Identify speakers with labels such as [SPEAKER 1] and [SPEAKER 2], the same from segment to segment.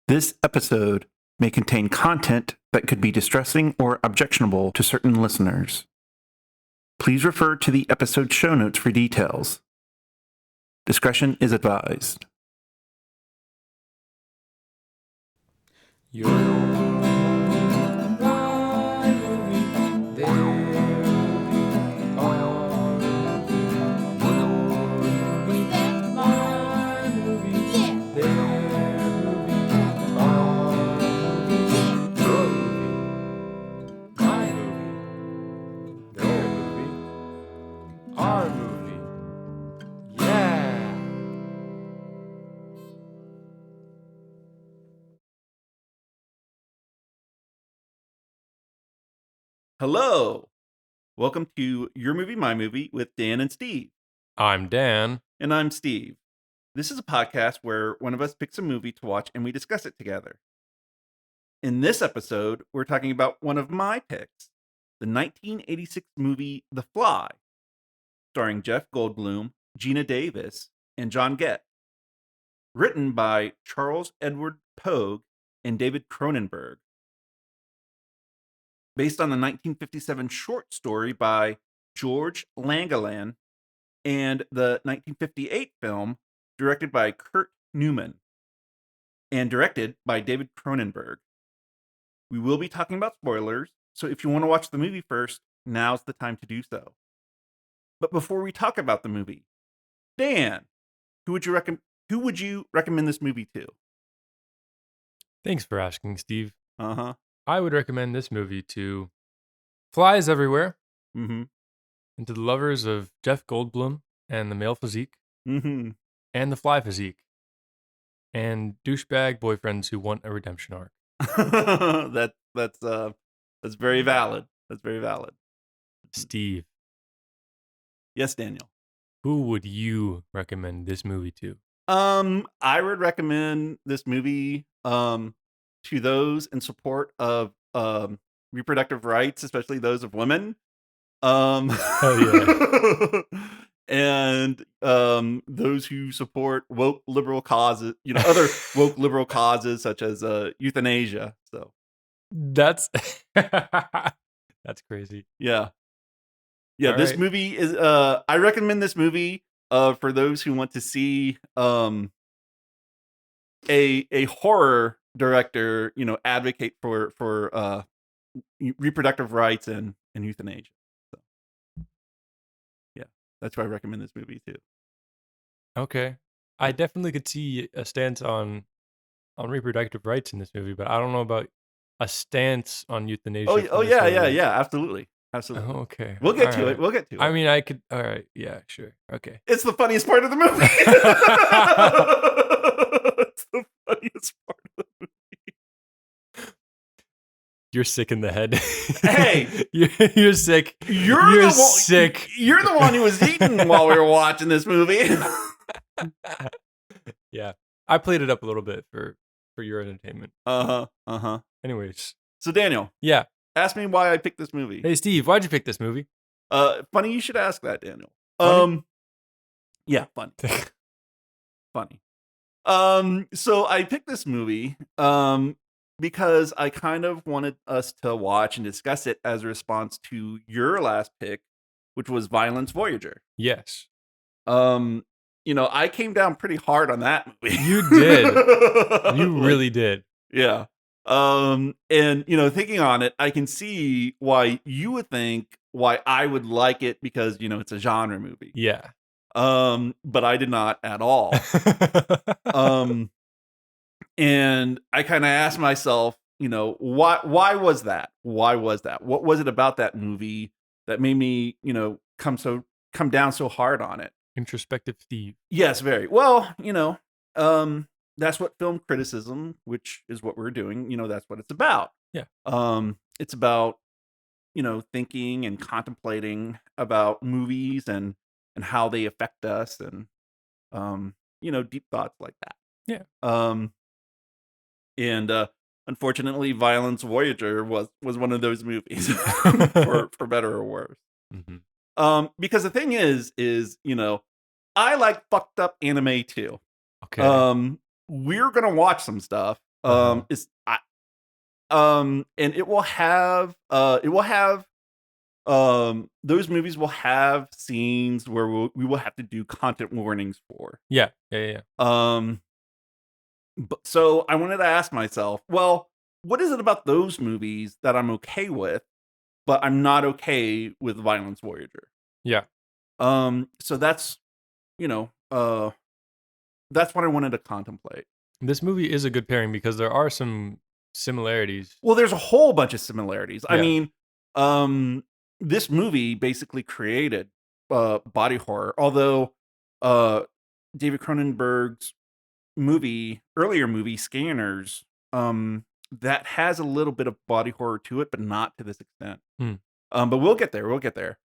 [SPEAKER 1] This episode may contain content that could be distressing or objectionable to certain listeners. Please refer to the episode show notes for details. Discretion is advised. Hello. Welcome to Your Movie, My Movie with Dan and Steve.
[SPEAKER 2] I'm Dan.
[SPEAKER 1] And I'm Steve. This is a podcast where one of us picks a movie to watch and we discuss it together. In this episode, we're talking about one of my picks, the 1986 movie The Fly, starring Jeff Goldblum, Gina Davis, and John Gett. Written by Charles Edward Pogue and David Cronenberg. Based on the 1957 short story by George Langeland and the 1958 film directed by Kurt Newman and directed by David Cronenberg. We will be talking about spoilers, so if you want to watch the movie first, now's the time to do so. But before we talk about the movie, Dan, who would you recommend this movie to?
[SPEAKER 2] Thanks for asking, Steve.
[SPEAKER 1] Uh-huh.
[SPEAKER 2] I would recommend this movie to flies everywhere,
[SPEAKER 1] Mm-hmm.
[SPEAKER 2] and to the lovers of Jeff Goldblum and the male physique,
[SPEAKER 1] Mm-hmm.
[SPEAKER 2] and the fly physique, and douchebag boyfriends who want a redemption arc.
[SPEAKER 1] That's very valid. That's very valid.
[SPEAKER 2] Steve,
[SPEAKER 1] Yes, Daniel.
[SPEAKER 2] who would you recommend this movie to?
[SPEAKER 1] I would recommend this movie to those in support of reproductive rights, especially those of women.
[SPEAKER 2] Hell
[SPEAKER 1] And those who support woke liberal causes, other woke liberal causes such as euthanasia. So
[SPEAKER 2] That's that's crazy.
[SPEAKER 1] yeah.
[SPEAKER 2] All
[SPEAKER 1] This
[SPEAKER 2] right.
[SPEAKER 1] movie is I recommend this movie for those who want to see a horror director, advocate for reproductive rights and euthanasia. So yeah, that's why I recommend this movie too.
[SPEAKER 2] Okay. I definitely could see a stance on reproductive rights in this movie, but I don't know about a stance on euthanasia.
[SPEAKER 1] Oh yeah, absolutely.
[SPEAKER 2] Oh, okay.
[SPEAKER 1] We'll get
[SPEAKER 2] All
[SPEAKER 1] to
[SPEAKER 2] right.
[SPEAKER 1] it. We'll get to it.
[SPEAKER 2] I mean, I could. All right. Yeah, sure. Okay.
[SPEAKER 1] It's the funniest part of the movie. It's the funniest part of the movie.
[SPEAKER 2] You're sick in the head.
[SPEAKER 1] Hey,
[SPEAKER 2] you're sick.
[SPEAKER 1] You're
[SPEAKER 2] sick.
[SPEAKER 1] You're the one who was eating while we were watching this movie.
[SPEAKER 2] Yeah, I played it up a little bit for your entertainment.
[SPEAKER 1] Uh-huh.
[SPEAKER 2] Anyways,
[SPEAKER 1] So Daniel,
[SPEAKER 2] yeah.
[SPEAKER 1] ask me why I picked this movie.
[SPEAKER 2] Hey, Steve, why'd you pick this movie?
[SPEAKER 1] Funny you should ask that, Daniel.
[SPEAKER 2] Funny?
[SPEAKER 1] Yeah, funny. Funny. So I picked this movie because I kind of wanted us to watch and discuss it as a response to your last pick, which was Violence Voyager.
[SPEAKER 2] Yes.
[SPEAKER 1] I came down pretty hard on that movie.
[SPEAKER 2] You did. You really did.
[SPEAKER 1] Yeah. And thinking on it, I can see why you would think why I would like it because, it's a genre movie.
[SPEAKER 2] Yeah.
[SPEAKER 1] But I did not at all. And I kind of asked myself, why was that? Why was that? What was it about that movie that made me, come down so hard on it?
[SPEAKER 2] Introspective Steve.
[SPEAKER 1] Yes, very. Well, that's what film criticism, which is what we're doing, that's what it's about.
[SPEAKER 2] Yeah.
[SPEAKER 1] It's about, thinking and contemplating about movies and how they affect us and, deep thoughts like that.
[SPEAKER 2] Yeah.
[SPEAKER 1] And unfortunately, Violence Voyager was one of those movies, for better or worse.
[SPEAKER 2] Mm-hmm.
[SPEAKER 1] Because the thing is, I like fucked up anime too.
[SPEAKER 2] Okay.
[SPEAKER 1] We're gonna watch some stuff
[SPEAKER 2] Uh-huh.
[SPEAKER 1] It's I and it will have those movies will have scenes where we will have to do content warnings for.
[SPEAKER 2] Yeah. Yeah, yeah, yeah.
[SPEAKER 1] Um, but so I wanted to ask myself, well, what is it about those movies that I'm okay with, but I'm not okay with Violence Voyager?
[SPEAKER 2] Yeah.
[SPEAKER 1] So you know, uh, that's what I wanted to contemplate.
[SPEAKER 2] This movie is a good pairing because there are some similarities.
[SPEAKER 1] Well, there's a whole bunch of similarities. I
[SPEAKER 2] Yeah.
[SPEAKER 1] mean, um, this movie basically created body horror, although uh, David Cronenberg's earlier movie, Scanners, that has a little bit of body horror to it, but not to this extent.
[SPEAKER 2] Mm.
[SPEAKER 1] But we'll get there. We'll get there.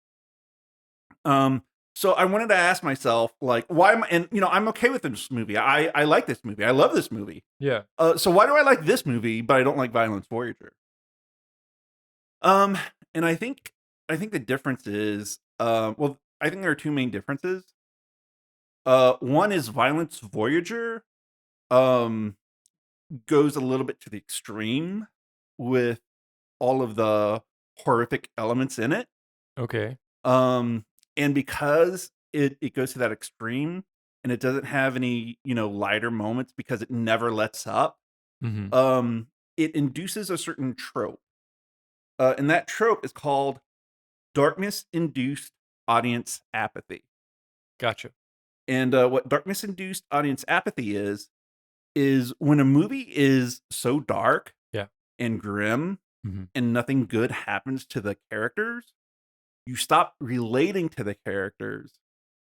[SPEAKER 1] Um, so I wanted to ask myself, like, why am I, and I'm okay with this movie. I like this movie. I love this movie.
[SPEAKER 2] Yeah.
[SPEAKER 1] So why do I like this movie, but I don't like Violence Voyager? Um, and I think the difference is, well, I think there are two main differences. One is Violence Voyager. Um, goes a little bit to the extreme with all of the horrific elements in it.
[SPEAKER 2] Okay.
[SPEAKER 1] Um, and because it goes to that extreme and it doesn't have any, lighter moments because it never lets up,
[SPEAKER 2] Mhm.
[SPEAKER 1] it induces a certain trope. And that trope is called darkness induced audience apathy.
[SPEAKER 2] Gotcha.
[SPEAKER 1] And what darkness induced audience apathy is when a movie is so dark
[SPEAKER 2] Yeah.
[SPEAKER 1] and grim
[SPEAKER 2] Mhm.
[SPEAKER 1] and nothing good happens to the characters, you stop relating to the characters,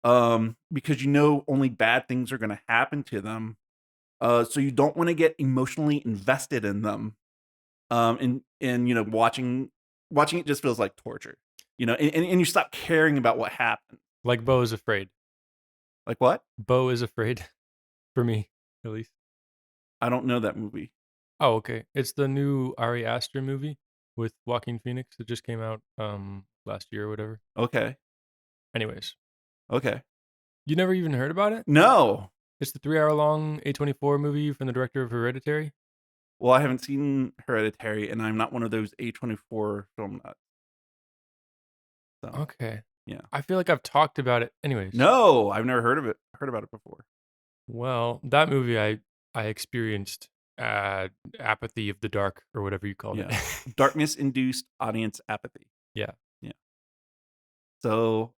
[SPEAKER 1] because only bad things are going to happen to them. So you don't want to get emotionally invested in them. And watching it just feels like torture. And you stop caring about what happened.
[SPEAKER 2] Like Bo is Afraid.
[SPEAKER 1] Like what?
[SPEAKER 2] Bo is Afraid for me, at least.
[SPEAKER 1] I don't know that movie.
[SPEAKER 2] Oh, okay. It's the new Ari Aster movie with Joaquin Phoenix. It just came out last year or whatever.
[SPEAKER 1] Okay.
[SPEAKER 2] Anyways,
[SPEAKER 1] Okay.
[SPEAKER 2] you never even heard about it?
[SPEAKER 1] No.
[SPEAKER 2] It's the 3-hour long A24 movie from the director of Hereditary.
[SPEAKER 1] Well, I haven't seen Hereditary, and I'm not one of those A24 film nuts. So,
[SPEAKER 2] Okay.
[SPEAKER 1] yeah.
[SPEAKER 2] I feel like I've talked about it. Anyways,
[SPEAKER 1] No, I've never heard about it before.
[SPEAKER 2] well, that movie I experienced apathy of the dark or whatever you called it.
[SPEAKER 1] Yeah. Darkness induced audience apathy.
[SPEAKER 2] Yeah.
[SPEAKER 1] Yeah. So,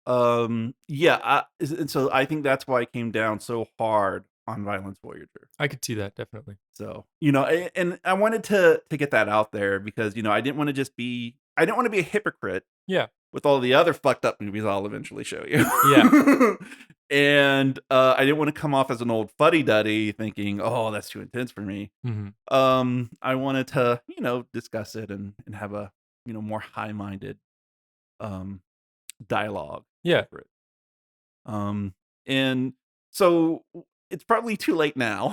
[SPEAKER 1] yeah, and so I think that's why I came down so hard on Violence Voyager.
[SPEAKER 2] I could see that definitely.
[SPEAKER 1] So, and I wanted to get that out there because, I didn't want to be a hypocrite
[SPEAKER 2] Yeah.
[SPEAKER 1] with all the other fucked up movies I'll eventually show you.
[SPEAKER 2] Yeah.
[SPEAKER 1] And I didn't want to come off as an old fuddy duddy thinking, oh, that's too intense for me.
[SPEAKER 2] Mhm.
[SPEAKER 1] I wanted to, discuss it and have a, more high minded um, dialogue
[SPEAKER 2] Yeah.
[SPEAKER 1] over it. And so it's probably too late now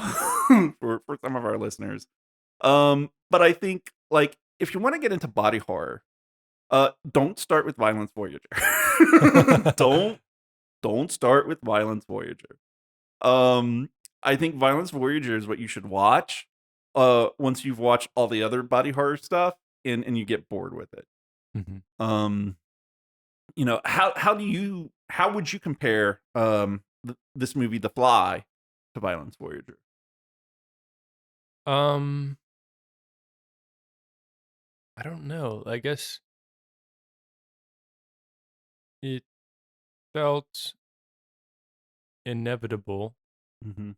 [SPEAKER 1] for some of our listeners. But I think, like, if you want to get into body horror, don't start with Violence Voyager. don't don't start with Violence Voyager. I think Violence Voyager is what you should watch. Once you've watched all the other body horror stuff and you get bored with it.
[SPEAKER 2] Mhm.
[SPEAKER 1] Um, how would you compare this movie The Fly to Violence Voyager?
[SPEAKER 2] Um, I don't know. I guess it felt inevitable
[SPEAKER 1] Hmm.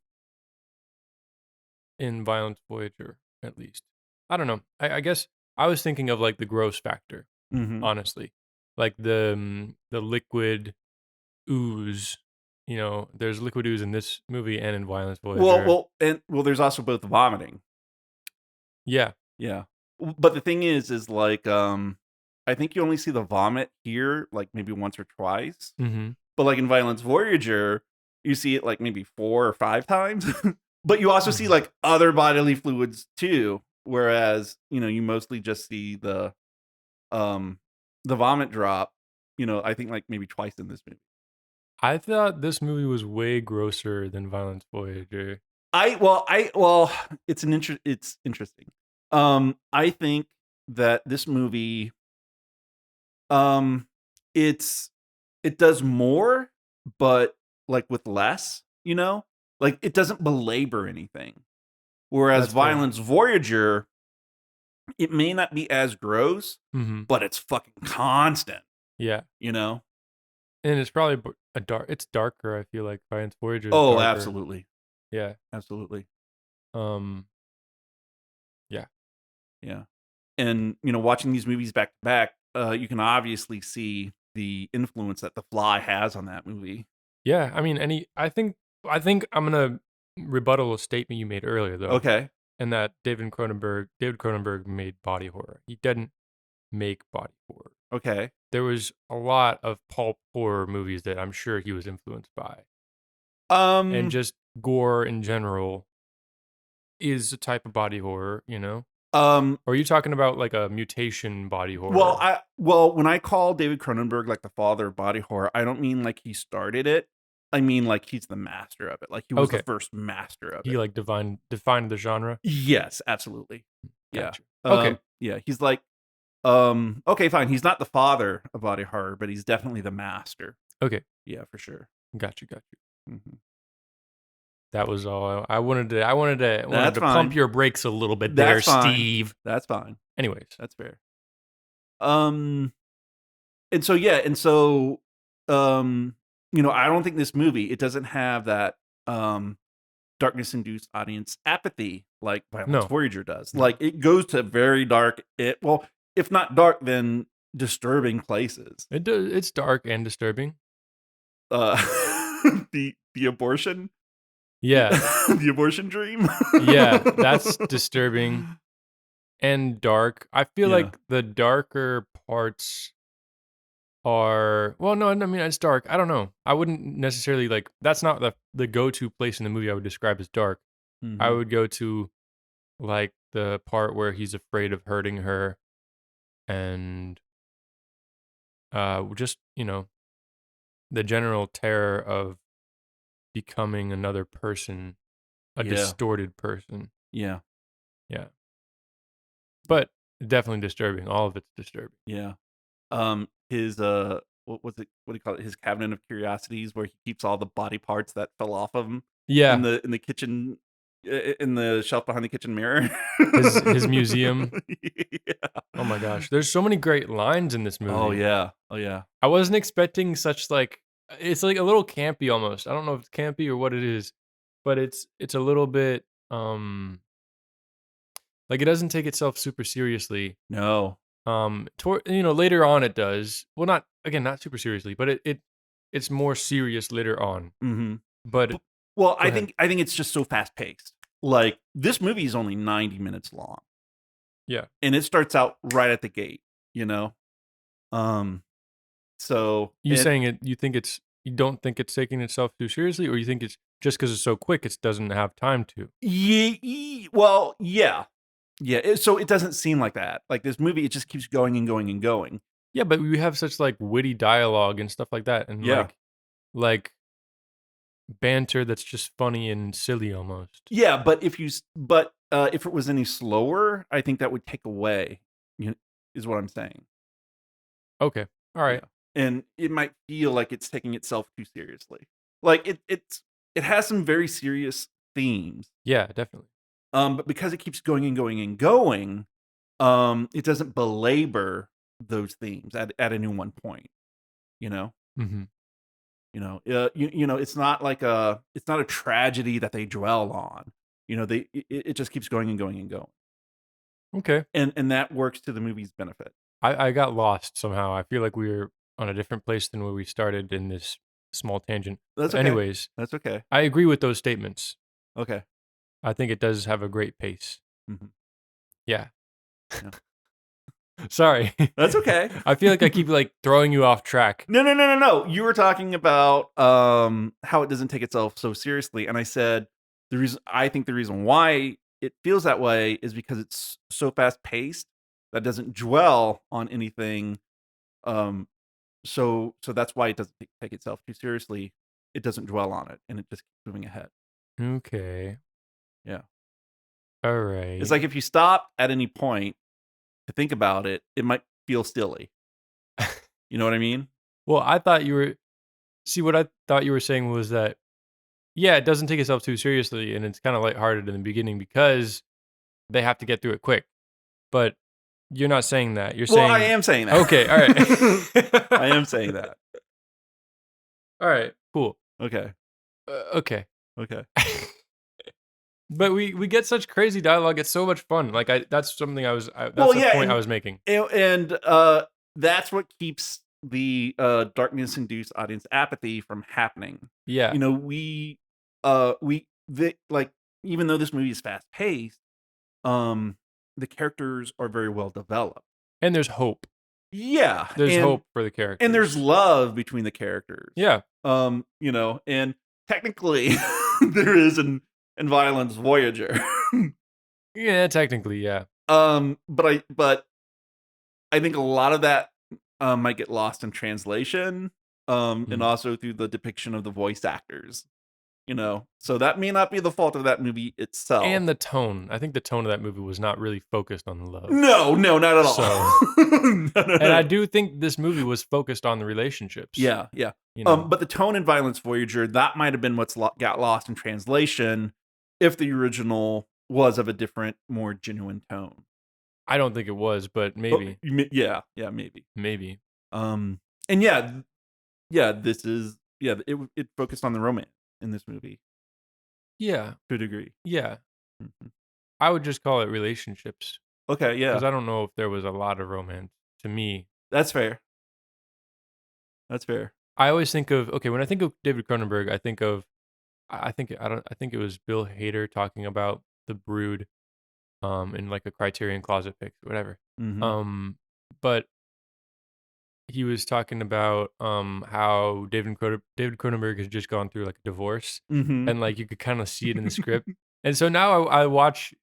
[SPEAKER 2] in Violent Voyager, at least. I don't know. I guess I was thinking of like the gross factor,
[SPEAKER 1] Hmm.
[SPEAKER 2] honestly. Like the liquid ooze. There's liquid ooze in this movie and in Violent
[SPEAKER 1] Well,
[SPEAKER 2] Voyager.
[SPEAKER 1] there's also both vomiting.
[SPEAKER 2] Yeah.
[SPEAKER 1] Yeah. But the thing is like, I think you only see the vomit here, like, maybe once or twice.
[SPEAKER 2] Mm-hmm.
[SPEAKER 1] But, like, in Violence Voyager, you see it, like, maybe 4 or 5 times. But you also see,
[SPEAKER 2] Mm-hmm.
[SPEAKER 1] like, other bodily fluids too, whereas, you mostly just see um, the vomit drop, I think, like, maybe twice in this movie.
[SPEAKER 2] I thought this movie was way grosser than Violent Voyager.
[SPEAKER 1] well, it's interesting. I think that this movie, um, it's it does more, but like with less, you know? Like it doesn't belabor anything. Whereas
[SPEAKER 2] That's fair.
[SPEAKER 1] Violence Voyager, it may not be as gross,
[SPEAKER 2] Mhm.
[SPEAKER 1] but it's fucking constant,
[SPEAKER 2] Yeah.
[SPEAKER 1] you know?
[SPEAKER 2] And it's probably it's darker, I feel like Valiant Voyager is
[SPEAKER 1] Oh,
[SPEAKER 2] darker.
[SPEAKER 1] absolutely.
[SPEAKER 2] Yeah.
[SPEAKER 1] Absolutely.
[SPEAKER 2] Um, yeah.
[SPEAKER 1] Yeah. And, watching these movies back to back, you can obviously see the influence that The Fly has on that movie.
[SPEAKER 2] Yeah, I mean, I think I'm gonna rebuttal a statement you made earlier, though,
[SPEAKER 1] Okay.
[SPEAKER 2] and that David Cronenberg made body horror. He didn't make body horror.
[SPEAKER 1] Okay.
[SPEAKER 2] There was a lot of pulp horror movies that I'm sure he was influenced by, and
[SPEAKER 1] Um,
[SPEAKER 2] just gore in general is a type of body horror, you know?
[SPEAKER 1] um,
[SPEAKER 2] Or are you talking about, like, a mutation body horror?
[SPEAKER 1] when I call David Cronenberg like the father of body horror, I don't mean like he started it. I mean like he's the master of it. Like he was the
[SPEAKER 2] Okay.
[SPEAKER 1] first master of
[SPEAKER 2] He,
[SPEAKER 1] it.
[SPEAKER 2] like, defined the genre?
[SPEAKER 1] Yes, absolutely. Yeah.
[SPEAKER 2] Gotcha. Okay.
[SPEAKER 1] Yeah, he's like, okay, fine. He's not the father of body horror, but he's definitely the master.
[SPEAKER 2] Okay.
[SPEAKER 1] Yeah, for sure.
[SPEAKER 2] Got you.
[SPEAKER 1] Mhm.
[SPEAKER 2] That was all I wanted to
[SPEAKER 1] That's
[SPEAKER 2] pump
[SPEAKER 1] fine.
[SPEAKER 2] your brakes a little bit there,
[SPEAKER 1] That's fine.
[SPEAKER 2] Steve.
[SPEAKER 1] That's fine.
[SPEAKER 2] Anyways.
[SPEAKER 1] That's fair. Um, and so yeah, um, I don't think this movie it doesn't have that um darkness induced audience apathy like Violence
[SPEAKER 2] No.
[SPEAKER 1] Voyager does.
[SPEAKER 2] No.
[SPEAKER 1] Like it goes to very dark, if not dark, then disturbing places.
[SPEAKER 2] It's dark and disturbing.
[SPEAKER 1] Uh the abortion
[SPEAKER 2] Yeah.
[SPEAKER 1] the abortion dream.
[SPEAKER 2] Yeah, that's disturbing and dark. I feel
[SPEAKER 1] Yeah.
[SPEAKER 2] like the darker parts are well, no, I mean, it's dark. I don't know. I wouldn't necessarily like that's not the go-to place in the movie I would describe as dark. I
[SPEAKER 1] Mhm.
[SPEAKER 2] would go to like the part where he's afraid of hurting her and just, the general terror of becoming another person, a
[SPEAKER 1] Yeah.
[SPEAKER 2] distorted person.
[SPEAKER 1] Yeah.
[SPEAKER 2] Yeah. But definitely disturbing. All of it's disturbing.
[SPEAKER 1] Yeah. His what do you call it? His cabinet of curiosities where he keeps all the body parts that fell off of him
[SPEAKER 2] Yeah.
[SPEAKER 1] in the kitchen in the shelf behind the kitchen mirror.
[SPEAKER 2] His museum.
[SPEAKER 1] Yeah.
[SPEAKER 2] Oh my gosh. There's so many great lines in this
[SPEAKER 1] Oh
[SPEAKER 2] movie.
[SPEAKER 1] yeah. Oh yeah.
[SPEAKER 2] I wasn't expecting such like it's like a little campy almost. I don't know if it's campy or what it is, but it's a little bit like it doesn't take itself super seriously.
[SPEAKER 1] No.
[SPEAKER 2] Later on it does. Well, not super seriously, but it's more serious later on.
[SPEAKER 1] Mhm.
[SPEAKER 2] But
[SPEAKER 1] B Well,
[SPEAKER 2] go ahead.
[SPEAKER 1] I think it's just so fast paced. Like this movie is only 90 minutes long
[SPEAKER 2] Yeah.
[SPEAKER 1] and it starts out right at the gate, you know? Um so
[SPEAKER 2] You
[SPEAKER 1] and
[SPEAKER 2] saying it you don't think it's taking itself too seriously, or you think it's just because it's so quick, it doesn't have time to?
[SPEAKER 1] well, yeah. Yeah, so it doesn't seem like that. Like this movie, it just keeps going and going and going.
[SPEAKER 2] Yeah, but we have such, like, witty dialogue and stuff like that, and,
[SPEAKER 1] Yeah.
[SPEAKER 2] like, banter that's just funny and silly almost.
[SPEAKER 1] Yeah, but if it was any slower, I think that would take away, you kn is what I'm saying.
[SPEAKER 2] Okay.
[SPEAKER 1] Yeah.
[SPEAKER 2] Alright.
[SPEAKER 1] And it might feel like it's taking itself too seriously. Like it has some very serious themes,
[SPEAKER 2] Yeah, definitely.
[SPEAKER 1] but because it keeps going and going and going, it doesn't belabor those themes at any one point, you know?
[SPEAKER 2] Mhm.
[SPEAKER 1] It's not a tragedy that they dwell on. It just keeps going and going and going,
[SPEAKER 2] Okay.
[SPEAKER 1] and that works to the movie's benefit.
[SPEAKER 2] I got lost somehow. I feel like we were on a different place than where we started in this small tangent.
[SPEAKER 1] That's
[SPEAKER 2] But
[SPEAKER 1] okay.
[SPEAKER 2] anyways,
[SPEAKER 1] That's okay.
[SPEAKER 2] I agree with those statements.
[SPEAKER 1] Okay.
[SPEAKER 2] I think it does have a great pace.
[SPEAKER 1] Mhm.
[SPEAKER 2] Yeah.
[SPEAKER 1] Yeah.
[SPEAKER 2] Sorry.
[SPEAKER 1] That's okay.
[SPEAKER 2] I feel like I keep, like, throwing you off track.
[SPEAKER 1] No, no, no, no, no. You were talking about how it doesn't take itself so seriously, and I said the reason why it feels that way is because it's so fast paced that doesn't dwell on anything. Um, so that's why it doesn't take itself too seriously. It doesn't dwell on it, and it just keeps moving ahead.
[SPEAKER 2] Okay.
[SPEAKER 1] Yeah.
[SPEAKER 2] All
[SPEAKER 1] It's
[SPEAKER 2] right.
[SPEAKER 1] like if you stop at any point to think about it, it might feel silly. You know what I mean?
[SPEAKER 2] Well, I thought you were see, what I thought you were saying was that, yeah, it doesn't take itself too seriously, and it's kinda lighthearted in the beginning because they have to get through it quick, but you're not saying that. You're
[SPEAKER 1] Well, I
[SPEAKER 2] saying
[SPEAKER 1] am saying
[SPEAKER 2] okay, alright.
[SPEAKER 1] that. I am saying that.
[SPEAKER 2] Alright, cool.
[SPEAKER 1] Okay.
[SPEAKER 2] Okay.
[SPEAKER 1] Okay.
[SPEAKER 2] But we get such crazy dialogue, it's so much fun, like, I that's something
[SPEAKER 1] Well,
[SPEAKER 2] that's a
[SPEAKER 1] yeah,
[SPEAKER 2] point I was making.
[SPEAKER 1] that's what keeps the darkness-induced audience apathy from happening.
[SPEAKER 2] Yeah,
[SPEAKER 1] You know, like, even though this movie is fast-paced, um, the characters are very well developed.
[SPEAKER 2] and there's hope.
[SPEAKER 1] Yeah,
[SPEAKER 2] There's hope for the
[SPEAKER 1] and there's
[SPEAKER 2] characters.
[SPEAKER 1] love between the characters.
[SPEAKER 2] Yeah.
[SPEAKER 1] And technically there is an Violence Voyager.
[SPEAKER 2] Yeah, technically, yeah.
[SPEAKER 1] But I think a lot of that might get lost in translation, and
[SPEAKER 2] Mhm.
[SPEAKER 1] also through the depiction of the voice actors. So that may not be the fault of that movie itself.
[SPEAKER 2] And the tone. I think the tone of that movie was not really focused on love.
[SPEAKER 1] No, no, not at
[SPEAKER 2] So
[SPEAKER 1] all. No, no,
[SPEAKER 2] and I
[SPEAKER 1] no.
[SPEAKER 2] do think this movie was focused on the relationships,
[SPEAKER 1] Yeah, yeah.
[SPEAKER 2] you know?
[SPEAKER 1] But the tone in Violence Voyager, that might have been what's got lost in translation if the original was of a different, more genuine tone.
[SPEAKER 2] I don't think it was, but
[SPEAKER 1] But
[SPEAKER 2] maybe.
[SPEAKER 1] yeah, yeah, maybe.
[SPEAKER 2] Maybe.
[SPEAKER 1] And yeah, this is it focused on the romance in this movie
[SPEAKER 2] Yeah.
[SPEAKER 1] to a degree.
[SPEAKER 2] Yeah.
[SPEAKER 1] Mhm.
[SPEAKER 2] I would just call it relationships
[SPEAKER 1] Okay, yeah,
[SPEAKER 2] because I don't know if there was a lot of romance to me.
[SPEAKER 1] that's fair. That's fair.
[SPEAKER 2] I always think of okay, when I think of David Cronenberg, I think of I think it was Bill Hader talking about The Brood, in like a Criterion Closet pick, whatever.
[SPEAKER 1] Mhm.
[SPEAKER 2] Um, but he was talking about how David Cronenberg has just gone through like a divorce,
[SPEAKER 1] Mhm.
[SPEAKER 2] and like you could kind of see it in the script. And so now I watch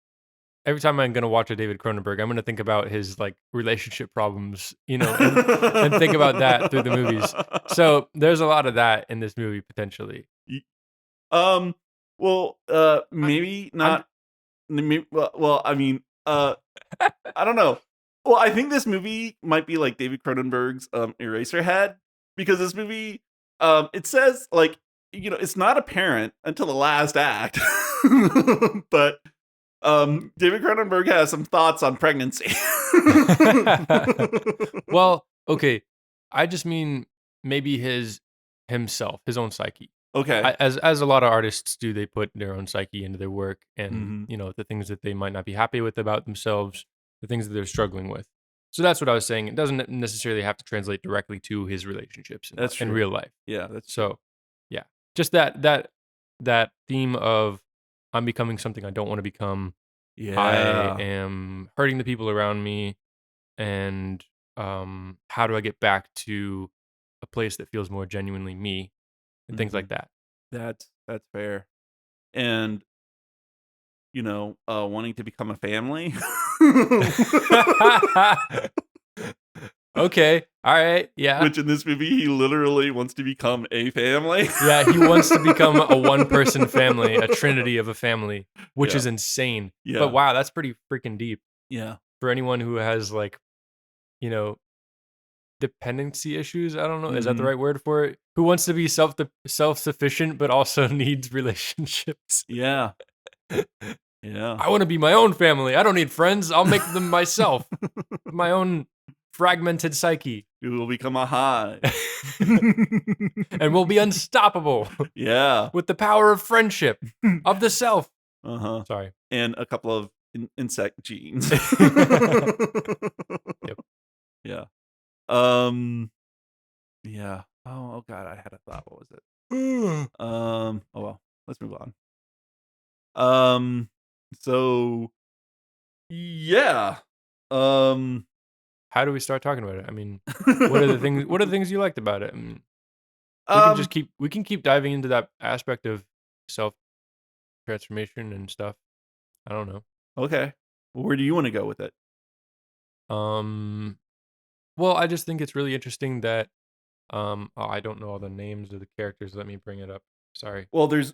[SPEAKER 2] every time I'm gonna watch a David Cronenberg, I'm gonna think about his like relationship problems, and think about that through the movies. So there's a lot of that in this movie potentially.
[SPEAKER 1] Y um, well,
[SPEAKER 2] I,
[SPEAKER 1] maybe
[SPEAKER 2] I'm
[SPEAKER 1] not I mean, I don't know. Well, I think this movie might be like David Cronenberg's, Eraserhead, because this movie, it says, like, it's not apparent until the last act, but, David Cronenberg has some thoughts on pregnancy.
[SPEAKER 2] well, okay. I just mean maybe his own psyche.
[SPEAKER 1] Okay.
[SPEAKER 2] As a lot of artists do, they put their own psyche into their work, and
[SPEAKER 1] Mhm.
[SPEAKER 2] the things that they might not be happy with about themselves, the things that they're struggling with. So that's what I was saying. It doesn't necessarily have to translate directly to his relationships
[SPEAKER 1] That's
[SPEAKER 2] in
[SPEAKER 1] true.
[SPEAKER 2] real life.
[SPEAKER 1] Yeah, that's true.
[SPEAKER 2] So yeah, just that theme of I'm becoming something I don't want to become. I
[SPEAKER 1] Yeah.
[SPEAKER 2] am hurting the people around me, and how do I get back to a place that feels more genuinely me and things like
[SPEAKER 1] Mhm.
[SPEAKER 2] that.
[SPEAKER 1] That's fair. And, wanting to become a family.
[SPEAKER 2] Okay, all right, yeah.
[SPEAKER 1] Which in this movie, he literally wants to become a family.
[SPEAKER 2] Yeah, he wants to become a one-person family, a trinity of a family, which
[SPEAKER 1] Yeah,
[SPEAKER 2] is insane. But
[SPEAKER 1] yeah,
[SPEAKER 2] wow, that's pretty freaking deep
[SPEAKER 1] yeah.
[SPEAKER 2] for anyone who has, like, you know, dependency issues, I don't know, is that the
[SPEAKER 1] Mhm.
[SPEAKER 2] right word for it? Who wants to be self-sufficient, but also needs relationships.
[SPEAKER 1] Yeah, yeah.
[SPEAKER 2] I wanna be my own family, I don't need friends, I'll make them myself, my own fragmented psyche,
[SPEAKER 1] It will become a hive.
[SPEAKER 2] and we'll be unstoppable
[SPEAKER 1] Yeah.
[SPEAKER 2] with the power of friendship, of the self.
[SPEAKER 1] Uh-huh.
[SPEAKER 2] Sorry.
[SPEAKER 1] And a couple of insect genes.
[SPEAKER 2] Yep.
[SPEAKER 1] Yeah. Um, yeah. Oh god, I had a thought. What was it? Oh well, let's move on. Um, so yeah. Um,
[SPEAKER 2] How do we start talking about it? I mean, what are the things you liked about it?
[SPEAKER 1] um,
[SPEAKER 2] We can keep diving into that aspect of self-transformation and stuff. I don't know.
[SPEAKER 1] okay. Where do you want to go with it?
[SPEAKER 2] Um, well, I just think it's really interesting that, I don't know all the names of the characters, let me bring it up. Sorry.
[SPEAKER 1] Well, there's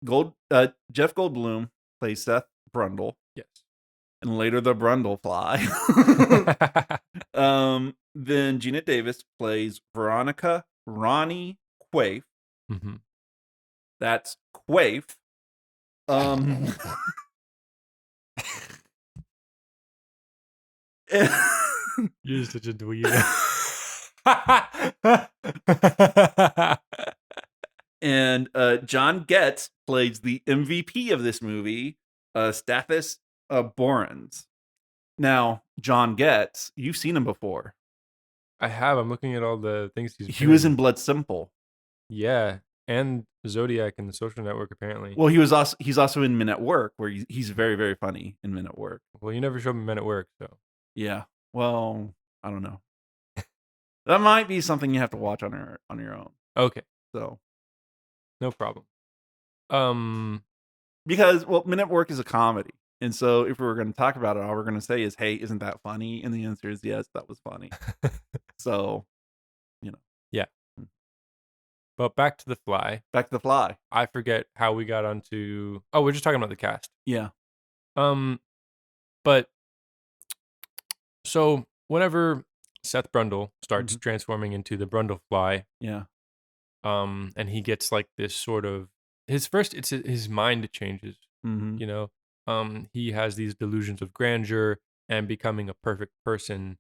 [SPEAKER 1] Jeff Goldblum plays Seth Brundle,
[SPEAKER 2] Yes.
[SPEAKER 1] and later the Brundle Fly. Then Gina Davis plays Veronica Ronnie Quaife.
[SPEAKER 2] Mhm.
[SPEAKER 1] That's Quaife. Um,
[SPEAKER 2] You're such a dweeb.
[SPEAKER 1] and John Getz plays the MVP of this movie, Stathis Borans. Now, John Getz, you've seen him before.
[SPEAKER 2] I have. I'm looking at all the things he's
[SPEAKER 1] He
[SPEAKER 2] been
[SPEAKER 1] was
[SPEAKER 2] in.
[SPEAKER 1] in Blood Simple.
[SPEAKER 2] Yeah, and Zodiac and The Social Network, apparently.
[SPEAKER 1] Well, he's also in Men at Work, where he's very, very funny in Men at Work.
[SPEAKER 2] Well, you never showed me Men at Work, so.
[SPEAKER 1] Yeah. Well, I don't know. That might be something you have to watch on your own.
[SPEAKER 2] Okay,
[SPEAKER 1] So
[SPEAKER 2] no problem. Um,
[SPEAKER 1] because Men at Work is a comedy, and so if we were going to talk about it, all we're going to say is, "Hey, isn't that funny?" And the answer is yes, that was funny. So, you know,
[SPEAKER 2] yeah.
[SPEAKER 1] Mm.
[SPEAKER 2] But back to The Fly.
[SPEAKER 1] Back to The Fly.
[SPEAKER 2] I forget how we got onto. Oh, we're just talking about the cast.
[SPEAKER 1] Yeah.
[SPEAKER 2] But so whenever Seth Brundle starts
[SPEAKER 1] Mhm.
[SPEAKER 2] transforming into the Brundle Fly,
[SPEAKER 1] Yeah.
[SPEAKER 2] and he gets like this sort of his mind changes,
[SPEAKER 1] Mhm.
[SPEAKER 2] you know. He has these delusions of grandeur and becoming a perfect person,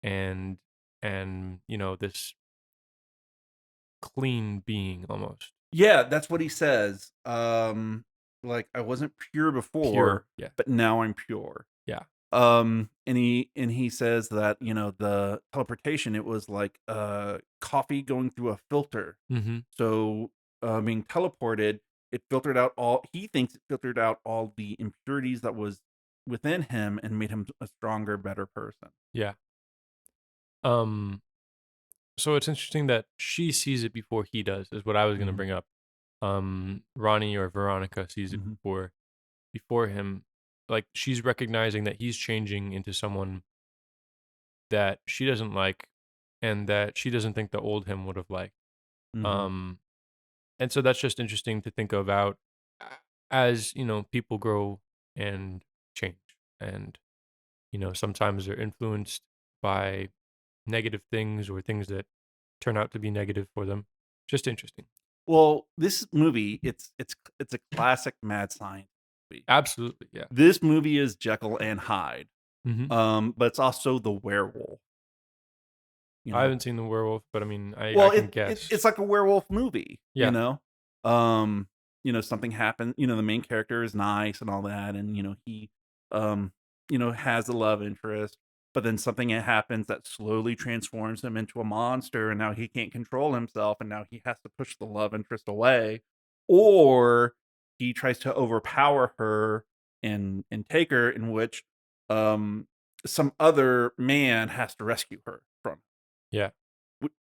[SPEAKER 2] and this clean being almost
[SPEAKER 1] Yeah, that's what he says. Like I wasn't pure
[SPEAKER 2] pure.
[SPEAKER 1] before,
[SPEAKER 2] Yeah,
[SPEAKER 1] but now I'm pure.
[SPEAKER 2] yeah.
[SPEAKER 1] And he says that, the teleportation, it was like coffee going through a filter.
[SPEAKER 2] Mm-hmm.
[SPEAKER 1] So being teleported, it filtered out all he thinks it filtered out all the impurities that was within him and made him a stronger, better person.
[SPEAKER 2] Yeah. Um. So it's interesting that she sees it before he does. Is what I was going to
[SPEAKER 1] Mhm.
[SPEAKER 2] bring up. Ronnie or Veronica sees it
[SPEAKER 1] Mhm.
[SPEAKER 2] before him. Like she's recognizing that he's changing into someone that she doesn't like, and that she doesn't think the old him would have liked.
[SPEAKER 1] Mhm.
[SPEAKER 2] Um, and so that's just interesting to think about as people grow and change, and sometimes they're influenced by negative things or things that turn out to be negative for them. Just interesting.
[SPEAKER 1] Well, this movie, it's a classic mad science movie.
[SPEAKER 2] Absolutely, yeah.
[SPEAKER 1] This movie is Jekyll and Hyde.
[SPEAKER 2] Hmm.
[SPEAKER 1] But it's also the werewolf, you
[SPEAKER 2] I
[SPEAKER 1] know.
[SPEAKER 2] haven't seen the werewolf, but I mean, I
[SPEAKER 1] Well,
[SPEAKER 2] can guess.
[SPEAKER 1] it's like a werewolf movie, you
[SPEAKER 2] Yeah,
[SPEAKER 1] know. Something happened, the main character is nice and all that, and he um, has a love interest, but then something happens that slowly transforms him into a monster, and now he can't control himself, and now he has to push the love interest away, or he tries to overpower her and take her, in which um some other man has to rescue her from,
[SPEAKER 2] yeah,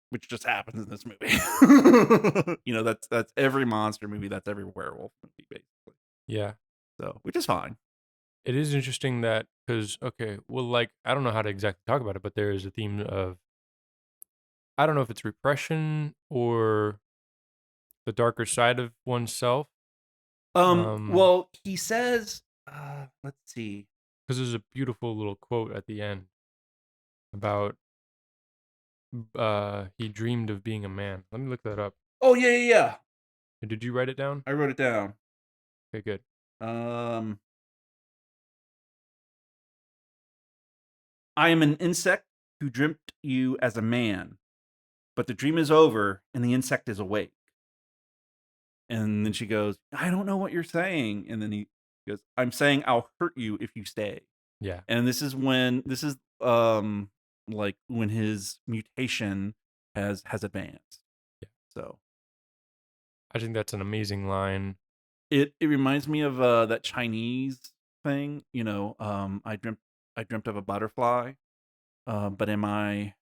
[SPEAKER 1] which just happens in this movie. That's every monster movie, that's every werewolf movie, basically.
[SPEAKER 2] yeah.
[SPEAKER 1] So, which is fine.
[SPEAKER 2] It is interesting that because okay, well, like I don't know how to exactly talk about it, but there is a theme of I don't know if it's repression or the darker side of oneself.
[SPEAKER 1] Well, he says, let's see.
[SPEAKER 2] Because there's a beautiful little quote at the end about he dreamed of being a man. Let me look that up.
[SPEAKER 1] Oh, yeah, yeah, yeah.
[SPEAKER 2] Did you write it down?
[SPEAKER 1] I wrote it down.
[SPEAKER 2] Okay, good.
[SPEAKER 1] Um, I am an insect who dreamt you as a man, but the dream is over and the insect is awake. And then she goes, I don't know what you're saying. And then he goes, I'm saying I'll hurt you if you stay.
[SPEAKER 2] Yeah,
[SPEAKER 1] And this is like when his mutation has advanced.
[SPEAKER 2] yeah.
[SPEAKER 1] So
[SPEAKER 2] I think that's an amazing line.
[SPEAKER 1] it reminds me of that Chinese thing, I dreamt of a butterfly. I dreamt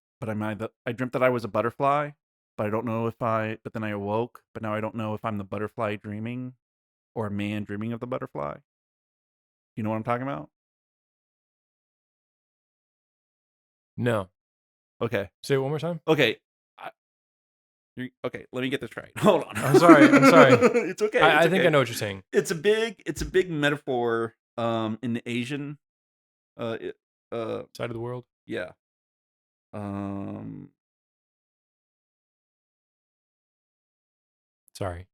[SPEAKER 1] that I was a butterfly, but I don't know if I but then I awoke, but now I don't know if I'm the butterfly dreaming or a man dreaming of the butterfly. You know what I'm talking about?
[SPEAKER 2] No,
[SPEAKER 1] Okay.
[SPEAKER 2] say it one more time.
[SPEAKER 1] Okay. Okay, let me get this right. Hold on.
[SPEAKER 2] I'm sorry.
[SPEAKER 1] It's okay. It's
[SPEAKER 2] I think I
[SPEAKER 1] okay.
[SPEAKER 2] know what you're saying.
[SPEAKER 1] It's a big metaphor in the Asian it, uh
[SPEAKER 2] Side of the world.
[SPEAKER 1] yeah. Um
[SPEAKER 2] Sorry.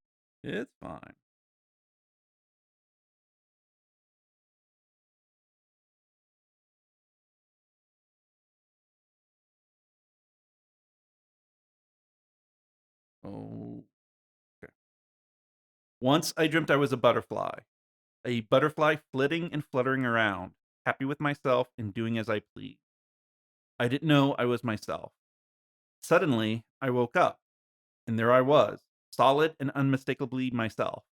[SPEAKER 1] it's fine. Oh, okay. Once I dreamt I was a butterfly flitting and fluttering around, happy with myself and doing as I please. I didn't know I was myself. Suddenly, I woke up, and there I was, solid and unmistakably myself.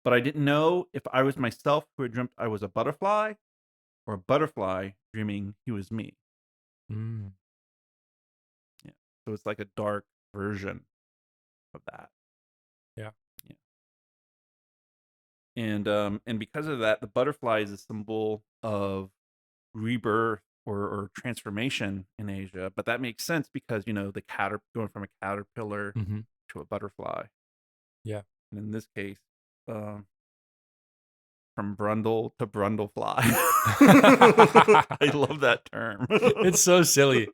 [SPEAKER 1] But I didn't know if I was myself who had dreamt I was a butterfly, or a butterfly dreaming he was me.
[SPEAKER 2] Mm.
[SPEAKER 1] Yeah. So it's like a dark version of that.
[SPEAKER 2] Yeah.
[SPEAKER 1] Yeah. And because of that, the butterfly is a symbol of rebirth or transformation in Asia. But that makes sense because the going from a caterpillar
[SPEAKER 2] Mm-hmm.
[SPEAKER 1] to a butterfly,
[SPEAKER 2] Yeah.
[SPEAKER 1] and in this case, um, from Brundle to Brundlefly. I love that term.
[SPEAKER 2] It's so silly.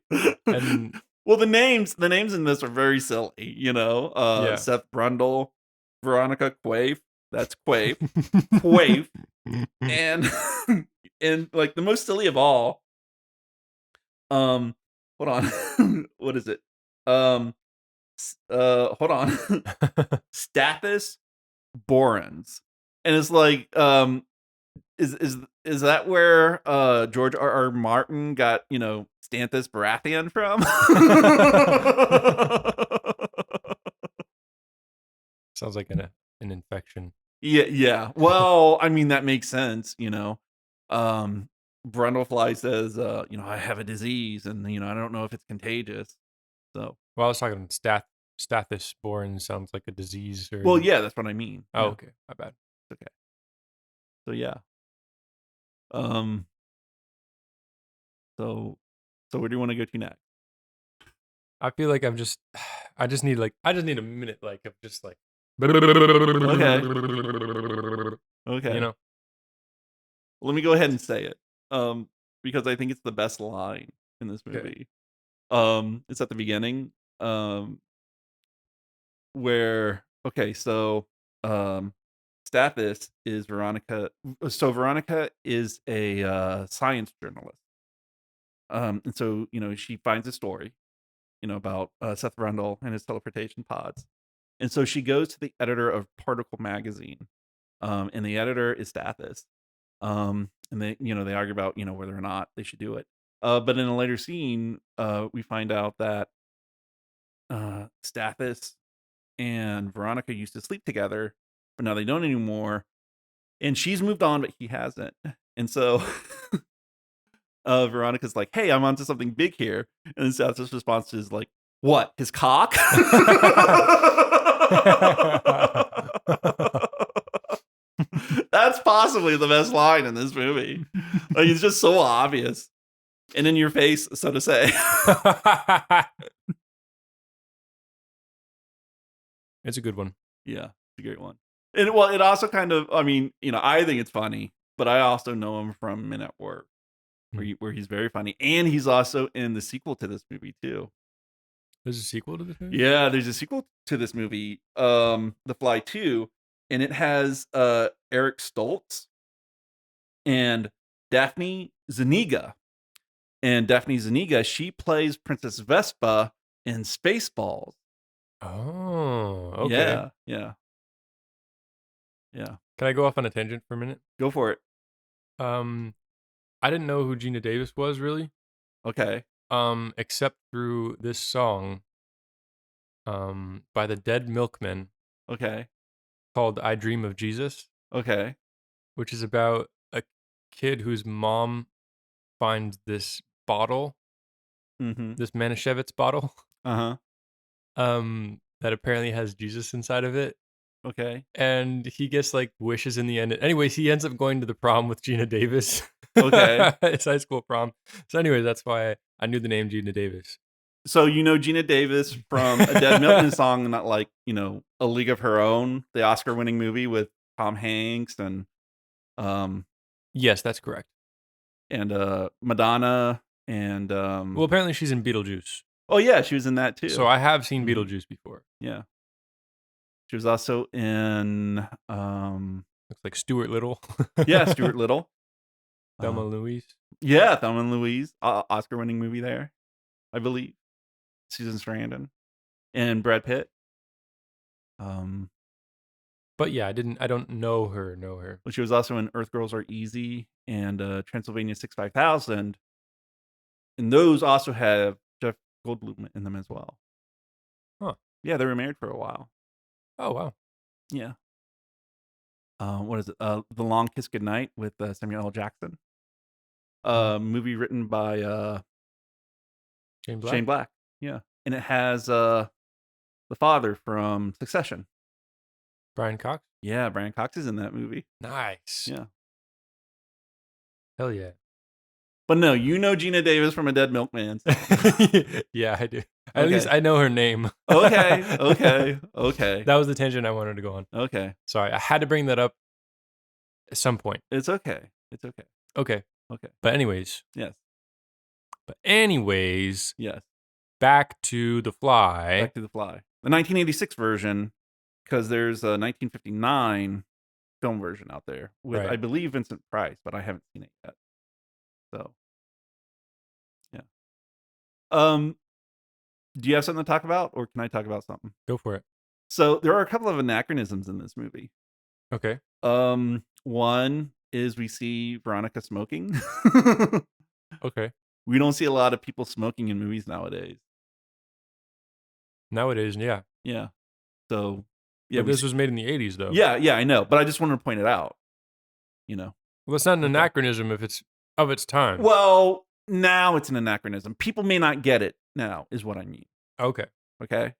[SPEAKER 2] And
[SPEAKER 1] Well, the names in this are very silly.
[SPEAKER 2] yeah.
[SPEAKER 1] Seth Brundle, Veronica Quaife. That's Quaife. Quaife, and and like the most silly of all. Um, hold on. What is it? Um, hold on. Stathis Borans, and it's like is that where George R. Martin got Stanthus Baratheon from?
[SPEAKER 2] Sounds like an infection.
[SPEAKER 1] Yeah, yeah. Well, I mean that makes sense. Um Brundlefly says I have a disease and I don't know if it's contagious. So,
[SPEAKER 2] Well, I was talking Stathis born sounds like a disease
[SPEAKER 1] well,
[SPEAKER 2] or
[SPEAKER 1] yeah, that's what I mean.
[SPEAKER 2] oh,
[SPEAKER 1] Yeah,
[SPEAKER 2] okay. My bad.
[SPEAKER 1] it's okay. So, yeah. Um so where do you want to go to next?
[SPEAKER 2] I feel like I'm just I just need a minute like of just like
[SPEAKER 1] Okay.
[SPEAKER 2] you
[SPEAKER 1] Okay.
[SPEAKER 2] know.
[SPEAKER 1] Let me go ahead and say it. Um because I think it's the best line in this
[SPEAKER 2] Okay.
[SPEAKER 1] movie. It's at the beginning. Where okay, so Stathis is Veronica. So Veronica is a science journalist. And so she finds a story, about Seth Rundle and his teleportation pods, and so she goes to the editor of Particle magazine, and the editor is Stathis, and they argue about whether or not they should do it. But in a later scene, we find out that Stathis and Veronica used to sleep together, but now they don't anymore. And she's moved on, but he hasn't. And so Veronica's like, "Hey, I'm onto something big here." And then Seth's response is like, "What? His cock?" That's possibly the best line in this movie. Like it's just so obvious and in your face, so to say.
[SPEAKER 2] It's a good one.
[SPEAKER 1] Yeah, it's a great one. And well, it also kind of, I mean, I think it's funny, but I also know him from Men at Work,
[SPEAKER 2] Mm.
[SPEAKER 1] where he's very funny, and he's also in the sequel to this movie too.
[SPEAKER 2] There's a sequel to this movie?
[SPEAKER 1] Yeah, there's a sequel to this movie, The Fly 2, and it has Eric Stoltz and Daphne Zuniga. And Daphne Zuniga, she plays Princess Vespa in Spaceballs.
[SPEAKER 2] Oh, okay.
[SPEAKER 1] Yeah, yeah, yeah.
[SPEAKER 2] Can I go off on a tangent for a minute?
[SPEAKER 1] Go for it.
[SPEAKER 2] Um, I didn't know who Gina Davis was really,
[SPEAKER 1] Okay,
[SPEAKER 2] except through this song, by the Dead Milkmen
[SPEAKER 1] okay,
[SPEAKER 2] called "I Dream of Jesus,"
[SPEAKER 1] okay.
[SPEAKER 2] which is about a kid whose mom finds this bottle,
[SPEAKER 1] Mhm.
[SPEAKER 2] this Manischewitz bottle,
[SPEAKER 1] Uh-huh.
[SPEAKER 2] that apparently has Jesus inside of it,
[SPEAKER 1] Okay.
[SPEAKER 2] and he gets like wishes in the end. Anyways, he ends up going to the prom with Gina Davis.
[SPEAKER 1] Okay.
[SPEAKER 2] It's high school prom. So, anyways, that's why I knew the name Gina Davis.
[SPEAKER 1] So Gina Davis from a Dead Milkman song, not like A League of Her Own, the Oscar-winning movie with Tom Hanks um
[SPEAKER 2] Yes, that's correct.
[SPEAKER 1] and Madonna and
[SPEAKER 2] Well, apparently she's in Beetlejuice.
[SPEAKER 1] oh yeah, she was in that too.
[SPEAKER 2] So I have seen
[SPEAKER 1] Mhm.
[SPEAKER 2] Beetlejuice before.
[SPEAKER 1] Yeah, she was also in
[SPEAKER 2] Looks like Stuart Little.
[SPEAKER 1] yeah, Stuart Little.
[SPEAKER 2] Thelma and Louise.
[SPEAKER 1] Yeah, Thelma and Louise, Oscar-winning movie there, I believe. Susan Sarandon and Brad Pitt.
[SPEAKER 2] But yeah, I don't know her.
[SPEAKER 1] But she was also in Earth Girls Are Easy and Transylvania 65000, and those also have Jeff Goldblum in them as well.
[SPEAKER 2] Huh.
[SPEAKER 1] Yeah, they were married for a while.
[SPEAKER 2] Oh, wow.
[SPEAKER 1] Yeah. What is it? The Long Kiss Goodnight with Samuel L. Jackson. Movie written by
[SPEAKER 2] Shane Black?
[SPEAKER 1] Shane Black. Yeah, and it has the father from Succession.
[SPEAKER 2] Brian Cox?
[SPEAKER 1] Yeah, Brian Cox is in that movie.
[SPEAKER 2] Nice.
[SPEAKER 1] Yeah,
[SPEAKER 2] Hell yeah.
[SPEAKER 1] but no, Gina Davis from a Dead Milkman song.
[SPEAKER 2] Yeah, I do. At least I know her name.
[SPEAKER 1] Okay.
[SPEAKER 2] That was the tangent I wanted to go on.
[SPEAKER 1] Okay.
[SPEAKER 2] Sorry, I had to bring that up at some point.
[SPEAKER 1] It's okay.
[SPEAKER 2] Okay.
[SPEAKER 1] Okay.
[SPEAKER 2] But anyways,
[SPEAKER 1] Yes. Yes.
[SPEAKER 2] back to The Fly.
[SPEAKER 1] Back to the Fly. The 1986 version, because there's a 1959 film version out there with,
[SPEAKER 2] Right.
[SPEAKER 1] I believe, Vincent Price, but I haven't seen it yet. So, yeah. Do you have something to talk about, or can I talk about something?
[SPEAKER 2] Go for it.
[SPEAKER 1] So there are a couple of anachronisms in this movie.
[SPEAKER 2] Okay.
[SPEAKER 1] One is we see Veronica smoking.
[SPEAKER 2] Okay.
[SPEAKER 1] We don't see a lot of people smoking in movies nowadays.
[SPEAKER 2] Nowadays, yeah.
[SPEAKER 1] Yeah. So, yeah,
[SPEAKER 2] But this was made in the 80s, though.
[SPEAKER 1] yeah, I know, but I just wanted to point it out. You know.
[SPEAKER 2] Well, it's not an
[SPEAKER 1] Okay.
[SPEAKER 2] anachronism if it's of its time.
[SPEAKER 1] Well, now it's an anachronism. People may not get it now, is what I mean.
[SPEAKER 2] Okay.
[SPEAKER 1] Okay.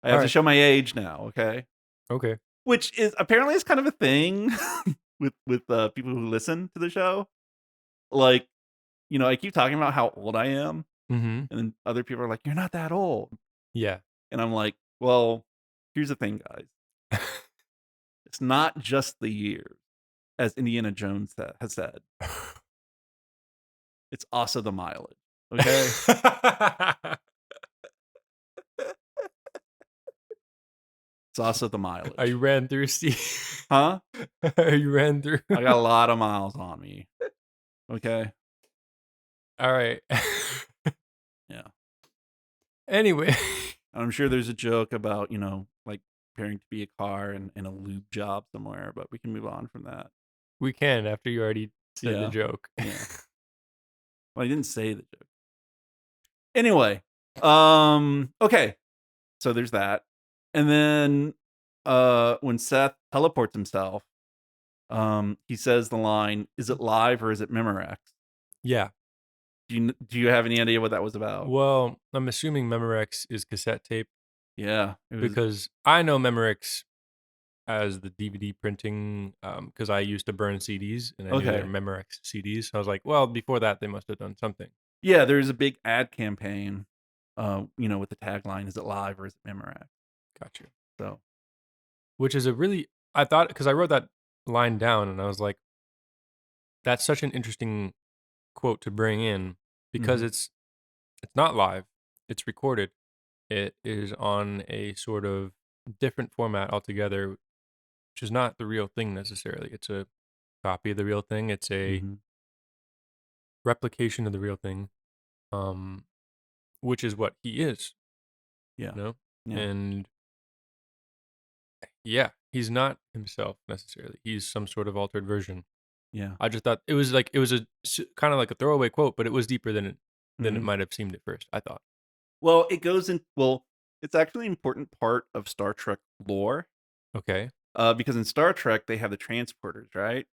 [SPEAKER 1] I have to show my age now. Okay.
[SPEAKER 2] Okay.
[SPEAKER 1] Which is apparently is kind of a thing with people who listen to the show. Like, I keep talking about how old I am,
[SPEAKER 2] Mm-hmm.
[SPEAKER 1] and then other people are like, "You're not that old,"
[SPEAKER 2] Yeah.
[SPEAKER 1] and I'm like, "Well, here's the thing, guys. It's not just the years, as Indiana Jones has said. It's also the mileage." Okay. It's also the mileage.
[SPEAKER 2] Are you ran through, Steve?
[SPEAKER 1] Huh?
[SPEAKER 2] Are you ran through?
[SPEAKER 1] I got a lot of miles on me. Okay.
[SPEAKER 2] All right.
[SPEAKER 1] Yeah.
[SPEAKER 2] Anyway.
[SPEAKER 1] I'm sure there's a joke about, like preparing to be a car and a lube job somewhere, but we can move on from that.
[SPEAKER 2] We can after you already said the
[SPEAKER 1] Yeah.
[SPEAKER 2] joke.
[SPEAKER 1] Yeah. Well, I didn't say the joke. Anyway, okay. So there's that. And then when Seth teleports himself, he says the line, "Is it live or is it Memorex?"
[SPEAKER 2] Yeah.
[SPEAKER 1] Do you have any idea what that was about?
[SPEAKER 2] Well, I'm assuming Memorex is cassette tape
[SPEAKER 1] Yeah, it was,
[SPEAKER 2] because I know Memorex as the DVD printing because I used to burn CDs and I knew they were
[SPEAKER 1] okay.
[SPEAKER 2] Memorex CDs. So I was like, well, before that, they must have done something.
[SPEAKER 1] Yeah, there's a big ad campaign, with the tagline, "Is it live or is it Memorex?"
[SPEAKER 2] Got you.
[SPEAKER 1] So,
[SPEAKER 2] Which is I thought, because I wrote that line down and I was like, that's such an interesting quote to bring in because
[SPEAKER 1] mhm.
[SPEAKER 2] it's not live, it's recorded. It is on a sort of different format altogether, which is not the real thing necessarily. It's a copy of the real thing. It's a
[SPEAKER 1] Mhm.
[SPEAKER 2] replication of the real thing, um, which is what he is,
[SPEAKER 1] Yeah.
[SPEAKER 2] you know?
[SPEAKER 1] Yeah.
[SPEAKER 2] And yeah, he's not himself necessarily. He's some sort of altered version.
[SPEAKER 1] Yeah.
[SPEAKER 2] I just thought it was kind of like a throwaway quote, but it was deeper than it
[SPEAKER 1] Mhm.
[SPEAKER 2] might have seemed at first. I thought.
[SPEAKER 1] Well, it's actually an important part of Star Trek lore,
[SPEAKER 2] Okay.
[SPEAKER 1] because in Star Trek they have the transporters, right?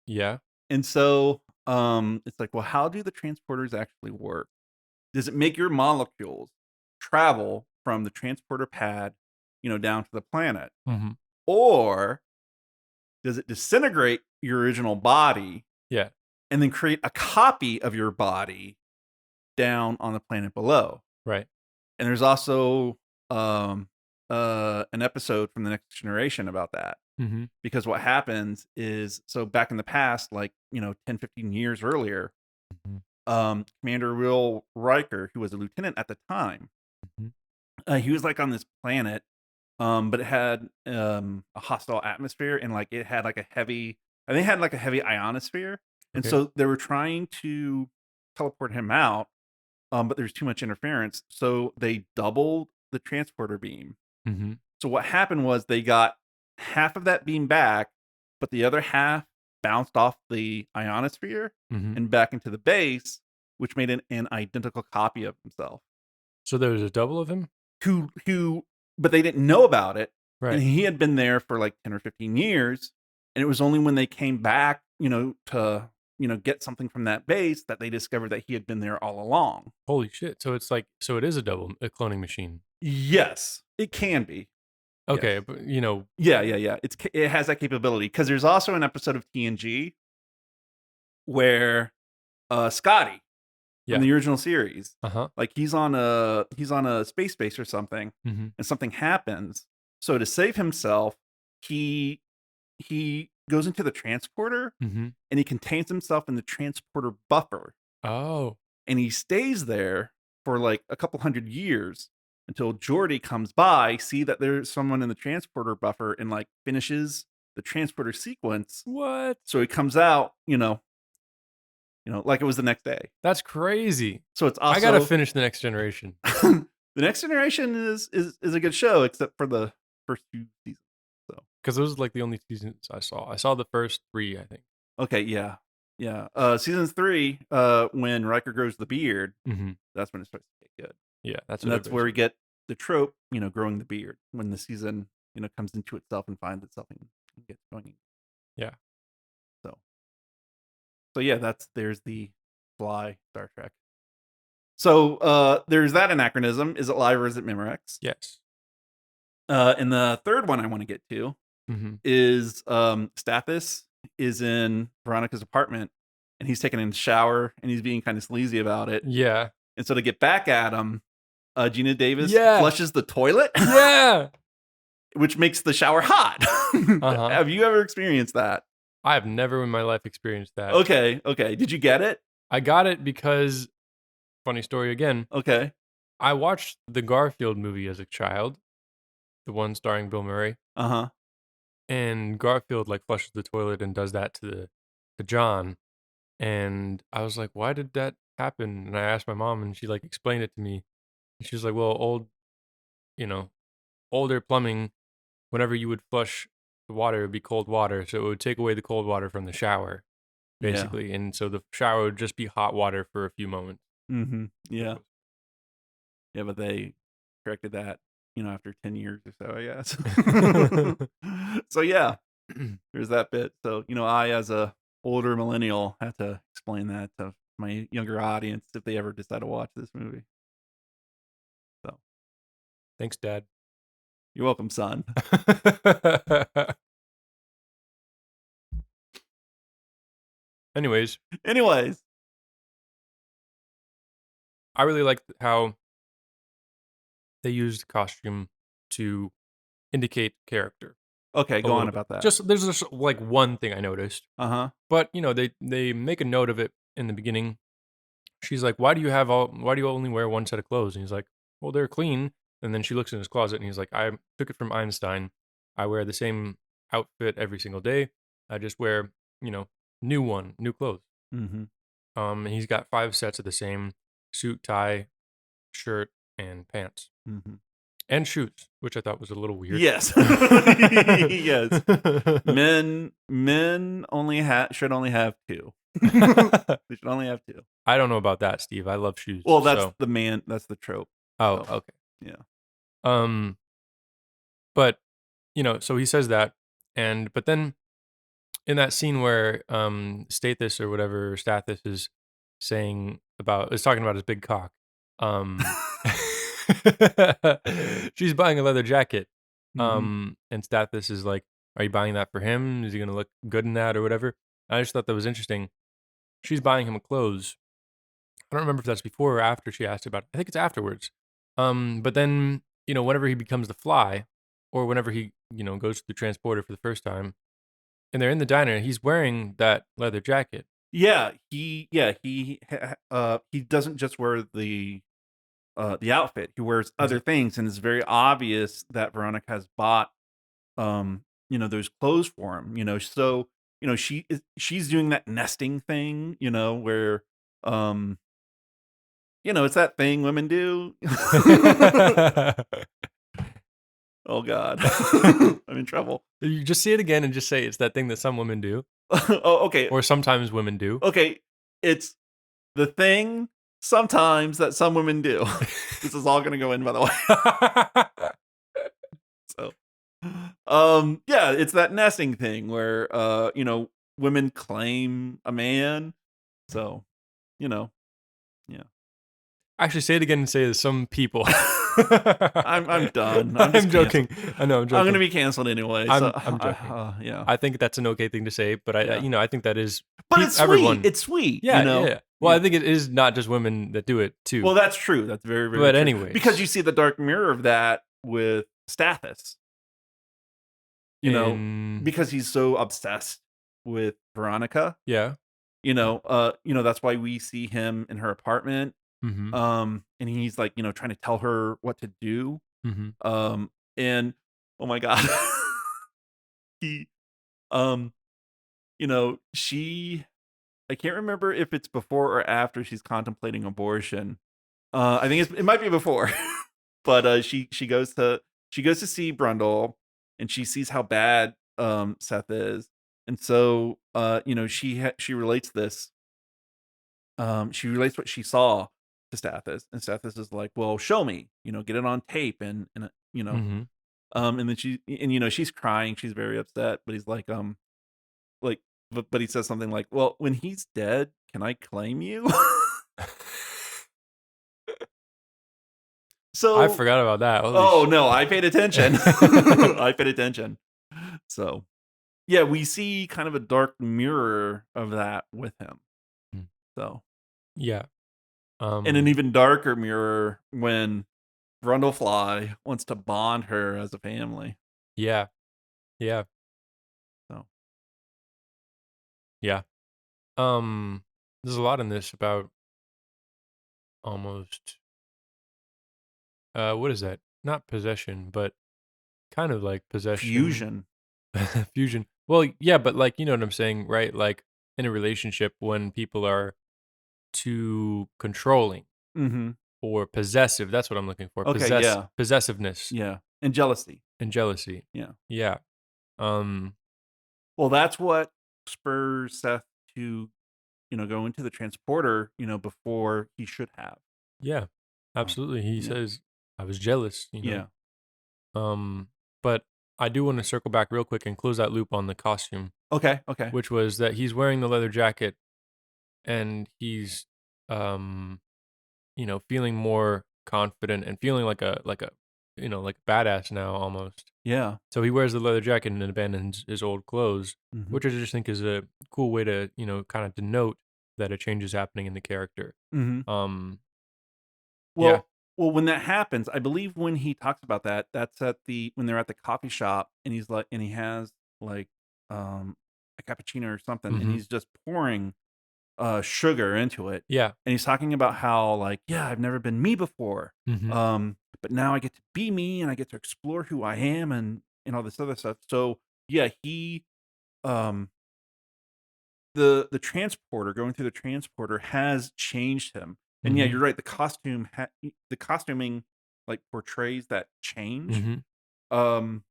[SPEAKER 2] Yeah.
[SPEAKER 1] And so, it's like, well, how do the transporters actually work? Does it make your molecules travel from the transporter pad, down to the planet?
[SPEAKER 2] Mm-hmm.
[SPEAKER 1] Or does it disintegrate your original body
[SPEAKER 2] Yeah.
[SPEAKER 1] and then create a copy of your body down on the planet below.
[SPEAKER 2] Right.
[SPEAKER 1] And there's also an episode from The Next Generation about that.
[SPEAKER 2] Mm-hmm.
[SPEAKER 1] Because what happens is, so back in the past, like, 10, 15 years earlier,
[SPEAKER 2] Mm-hmm.
[SPEAKER 1] Commander Will Riker, who was a lieutenant at the time,
[SPEAKER 2] Mm-hmm.
[SPEAKER 1] he was like on this planet, but it had a hostile atmosphere, and like it had like a heavy, I think it had like a heavy ionosphere. And
[SPEAKER 2] Okay.
[SPEAKER 1] so they were trying to teleport him out, but there's too much interference. So they doubled the transporter beam.
[SPEAKER 2] Mm-hmm.
[SPEAKER 1] So what happened was they got half of that beam back, but the other half bounced off the ionosphere
[SPEAKER 2] Mm-hmm.
[SPEAKER 1] and back into the base, which made an identical copy of himself.
[SPEAKER 2] So there was a double of him?
[SPEAKER 1] Who but they didn't know about it. And
[SPEAKER 2] Right.
[SPEAKER 1] he had been there for like 10 or 15 years. And it was only when they came back, to get something from that base that they discovered that he had been there all along.
[SPEAKER 2] Holy shit. So it's like, so it is a cloning machine.
[SPEAKER 1] Yes, it can be.
[SPEAKER 2] Okay,
[SPEAKER 1] Yes.
[SPEAKER 2] but
[SPEAKER 1] Yeah. It has that capability, because there's also an episode of TNG where Scotty
[SPEAKER 2] yeah.
[SPEAKER 1] from the original series,
[SPEAKER 2] Uh-huh.
[SPEAKER 1] like he's on a space base or something,
[SPEAKER 2] Mm-hmm.
[SPEAKER 1] and something happens. So to save himself, he goes into the transporter,
[SPEAKER 2] Mm-hmm.
[SPEAKER 1] and he contains himself in the transporter buffer,
[SPEAKER 2] Oh.
[SPEAKER 1] and he stays there for like a couple hundred years until Geordi comes by, see that there's someone in the transporter buffer, and like finishes the transporter sequence.
[SPEAKER 2] What?
[SPEAKER 1] So he comes out, like it was the next day.
[SPEAKER 2] That's crazy.
[SPEAKER 1] So it's
[SPEAKER 2] I gotta
[SPEAKER 1] also
[SPEAKER 2] finish The Next Generation.
[SPEAKER 1] The Next Generation is a good show, except for the first 2 seasons. So
[SPEAKER 2] Because those are like the only seasons I saw. I saw the first 3, I think.
[SPEAKER 1] okay, yeah. Season 3, when Riker grows the beard,
[SPEAKER 2] Mm-hmm.
[SPEAKER 1] that's when it starts to get good.
[SPEAKER 2] Yeah, that's
[SPEAKER 1] And
[SPEAKER 2] what
[SPEAKER 1] that's where we
[SPEAKER 2] everybody
[SPEAKER 1] get the trope, growing the beard, when the season, comes into itself and finds itself and gets going.
[SPEAKER 2] Yeah.
[SPEAKER 1] So so yeah, there's the Fly Star Trek. So there's that anachronism. Is it live or is it Memorex?
[SPEAKER 2] Yes.
[SPEAKER 1] And the third one I want to get to
[SPEAKER 2] Mm-hmm.
[SPEAKER 1] is Stathis is in Veronica's apartment, and he's taking a shower, and he's being kind of sleazy about it.
[SPEAKER 2] Yeah.
[SPEAKER 1] And so to get back at him, Gina Davis
[SPEAKER 2] Yeah.
[SPEAKER 1] flushes the toilet,
[SPEAKER 2] Yeah.
[SPEAKER 1] which makes the shower hot.
[SPEAKER 2] Uh-huh.
[SPEAKER 1] Have you ever experienced that?
[SPEAKER 2] I have never in my life experienced that.
[SPEAKER 1] Okay. Did you get it?
[SPEAKER 2] I got it because, funny story again,
[SPEAKER 1] Okay.
[SPEAKER 2] I watched the Garfield movie as a child, the one starring Bill Murray,
[SPEAKER 1] Uh-huh.
[SPEAKER 2] and Garfield like flushes the toilet and does that to John, and I was like, why did that happen? And I asked my mom, and she like explained it to me, and she was like, well, you know, older plumbing, whenever you would flush the water, it would be cold water, so it would take away the cold water from the shower,
[SPEAKER 1] Yeah.
[SPEAKER 2] basically, and so the shower would just be hot water for a few moments.
[SPEAKER 1] Mm-hmm. Yeah. Yeah, but they corrected that, after 10 years or so, I guess. So yeah, there's that bit. So, I, as a older millennial, had to explain that to my younger audience if they ever decide to watch this movie. So
[SPEAKER 2] Thanks, Dad.
[SPEAKER 1] you're welcome, son.
[SPEAKER 2] Anyways, I really like how they used costume to indicate character.
[SPEAKER 1] Okay,
[SPEAKER 2] A
[SPEAKER 1] go on
[SPEAKER 2] little bit.
[SPEAKER 1] about that.
[SPEAKER 2] There's just like one thing I noticed,
[SPEAKER 1] Uh-huh.
[SPEAKER 2] but they make a note of it in the beginning. She's like, why do you only wear one set of clothes? And he's like, well, they're clean. And then she looks in his closet and he's like, I took it from Einstein. I wear the same outfit every single day. I just wear, new clothes.
[SPEAKER 1] Mm-hmm.
[SPEAKER 2] And he's got 5 sets of the same suit, tie, shirt, and pants.
[SPEAKER 1] Mm-hmm.
[SPEAKER 2] And shoes, which I thought was a little weird.
[SPEAKER 1] Yes. Yes. Men should only have 2. They should only have 2.
[SPEAKER 2] I don't know about that, Steve. I love shoes.
[SPEAKER 1] Well, that's the trope.
[SPEAKER 2] Oh,
[SPEAKER 1] So,
[SPEAKER 2] okay.
[SPEAKER 1] yeah.
[SPEAKER 2] But so he says that, but then in that scene where Stathis or whatever Stathis is talking about his big cock. She's buying a leather jacket.
[SPEAKER 1] Mm-hmm.
[SPEAKER 2] And Stathis is like, are you buying that for him? Is he gonna look good in that or whatever? I just thought that was interesting. She's buying him clothes I don't remember if that's before or after she asked about it. I think it's afterwards. But then, whenever he becomes the Fly, or whenever he, goes to the transporter for the first time, and they're in the diner, he's wearing that leather jacket.
[SPEAKER 1] He doesn't just wear the outfit. He wears other
[SPEAKER 2] Exa
[SPEAKER 1] things, and it's very obvious that Veronica has bought those clothes for him. So she's doing that nesting thing. Where um it's that thing women do. Oh God, I'm in trouble.
[SPEAKER 2] You just say it again and just say it's that thing that some women do,
[SPEAKER 1] Oh, okay,
[SPEAKER 2] or sometimes women do.
[SPEAKER 1] okay. It's the thing sometimes that some women do. This is all gonna go in, by the way. So, yeah, it's that nesting thing where, women claim a man. So, you know, yeah.
[SPEAKER 2] Actually, say it again and say some people.
[SPEAKER 1] I'm done. I'm
[SPEAKER 2] I'm
[SPEAKER 1] just canceled.
[SPEAKER 2] joking. I know I'm
[SPEAKER 1] I'm gonna
[SPEAKER 2] joking.
[SPEAKER 1] be canceled anyway. So,
[SPEAKER 2] I'm joking.
[SPEAKER 1] yeah,
[SPEAKER 2] I think that's an okay thing to say, but
[SPEAKER 1] yeah.
[SPEAKER 2] I think that is
[SPEAKER 1] But it's sweet.
[SPEAKER 2] everyone.
[SPEAKER 1] It's sweet.
[SPEAKER 2] Yeah, yeah, yeah. Well, I
[SPEAKER 1] Yeah.
[SPEAKER 2] think it is not just women that do it too.
[SPEAKER 1] Well, that's true. That's very, very
[SPEAKER 2] But
[SPEAKER 1] true. Because
[SPEAKER 2] anyways,
[SPEAKER 1] you see the dark mirror of that with Stathis. You know,
[SPEAKER 2] in
[SPEAKER 1] because he's so obsessed with Veronica.
[SPEAKER 2] yeah.
[SPEAKER 1] That's why we see him in her apartment.
[SPEAKER 2] Mhm.
[SPEAKER 1] And he's like, trying to tell her what to do.
[SPEAKER 2] Mhm.
[SPEAKER 1] And oh my God, he, um, I can't remember if it's before or after she's contemplating abortion. I think it might be before, but she goes to see Brundle, and she sees how bad Seth is, and so she relates this. She relates what she saw to Stathis, and Stathis is like, "Well, show me, get it on tape,"
[SPEAKER 2] Mhm.
[SPEAKER 1] and then she's crying, she's very upset, but he's like, but he says something like, "Well, when he's dead, can I claim you?"
[SPEAKER 2] I
[SPEAKER 1] So,
[SPEAKER 2] forgot about that. Holy
[SPEAKER 1] oh
[SPEAKER 2] sh
[SPEAKER 1] no, I paid attention. I paid attention. So, yeah, we see kind of a dark mirror of that with him.
[SPEAKER 2] Mm.
[SPEAKER 1] So,
[SPEAKER 2] Yeah.
[SPEAKER 1] and an
[SPEAKER 2] Um,
[SPEAKER 1] even darker mirror when Brundlefly wants to bond her as a family.
[SPEAKER 2] yeah. Yeah.
[SPEAKER 1] So,
[SPEAKER 2] Yeah. There's a lot in this about almost, what is that? Not possession, but kind of like possession,
[SPEAKER 1] fusion.
[SPEAKER 2] fusion. Well, yeah, but like, you know what I'm saying, right? Like in a relationship when people are too controlling
[SPEAKER 1] Mhm.
[SPEAKER 2] or possessive, that's what I'm looking for.
[SPEAKER 1] Okay, yeah.
[SPEAKER 2] Possessiveness
[SPEAKER 1] Yeah. And jealousy.
[SPEAKER 2] and jealousy.
[SPEAKER 1] Yeah.
[SPEAKER 2] Yeah. Um,
[SPEAKER 1] Well, that's what spurs Seth to, go into the transporter, before he should have.
[SPEAKER 2] yeah.
[SPEAKER 1] Um,
[SPEAKER 2] Absolutely. He
[SPEAKER 1] yeah.
[SPEAKER 2] says, I was jealous,
[SPEAKER 1] Yeah.
[SPEAKER 2] But I do want to circle back real quick and close that loop on the costume,
[SPEAKER 1] Okay. Okay.
[SPEAKER 2] which was that he's wearing the leather jacket and he's um feeling more confident and feeling like a like a badass now almost.
[SPEAKER 1] Yeah.
[SPEAKER 2] So he wears the leather jacket and abandons his old clothes,
[SPEAKER 1] Mhm.
[SPEAKER 2] which I just think is a cool way to, kind of denote that a change is happening in the character.
[SPEAKER 1] Mhm.
[SPEAKER 2] Um yeah.
[SPEAKER 1] Well, when that happens, I believe when he talks about that, that's when they're at the coffee shop, and he has like um a cappuccino or something, and
[SPEAKER 2] Mhm.
[SPEAKER 1] he's just pouring sugar into it.
[SPEAKER 2] Yeah.
[SPEAKER 1] And he's talking about how, like, yeah, I've never been me before.
[SPEAKER 2] Mhm.
[SPEAKER 1] But now I get to be me, and I get to explore who I am, and all this other stuff. So yeah, he um the transporter, going through the transporter, has changed him. And yeah,
[SPEAKER 2] Mhm.
[SPEAKER 1] you're right, the costuming, like, portrays that change.
[SPEAKER 2] Mhm.
[SPEAKER 1] Um,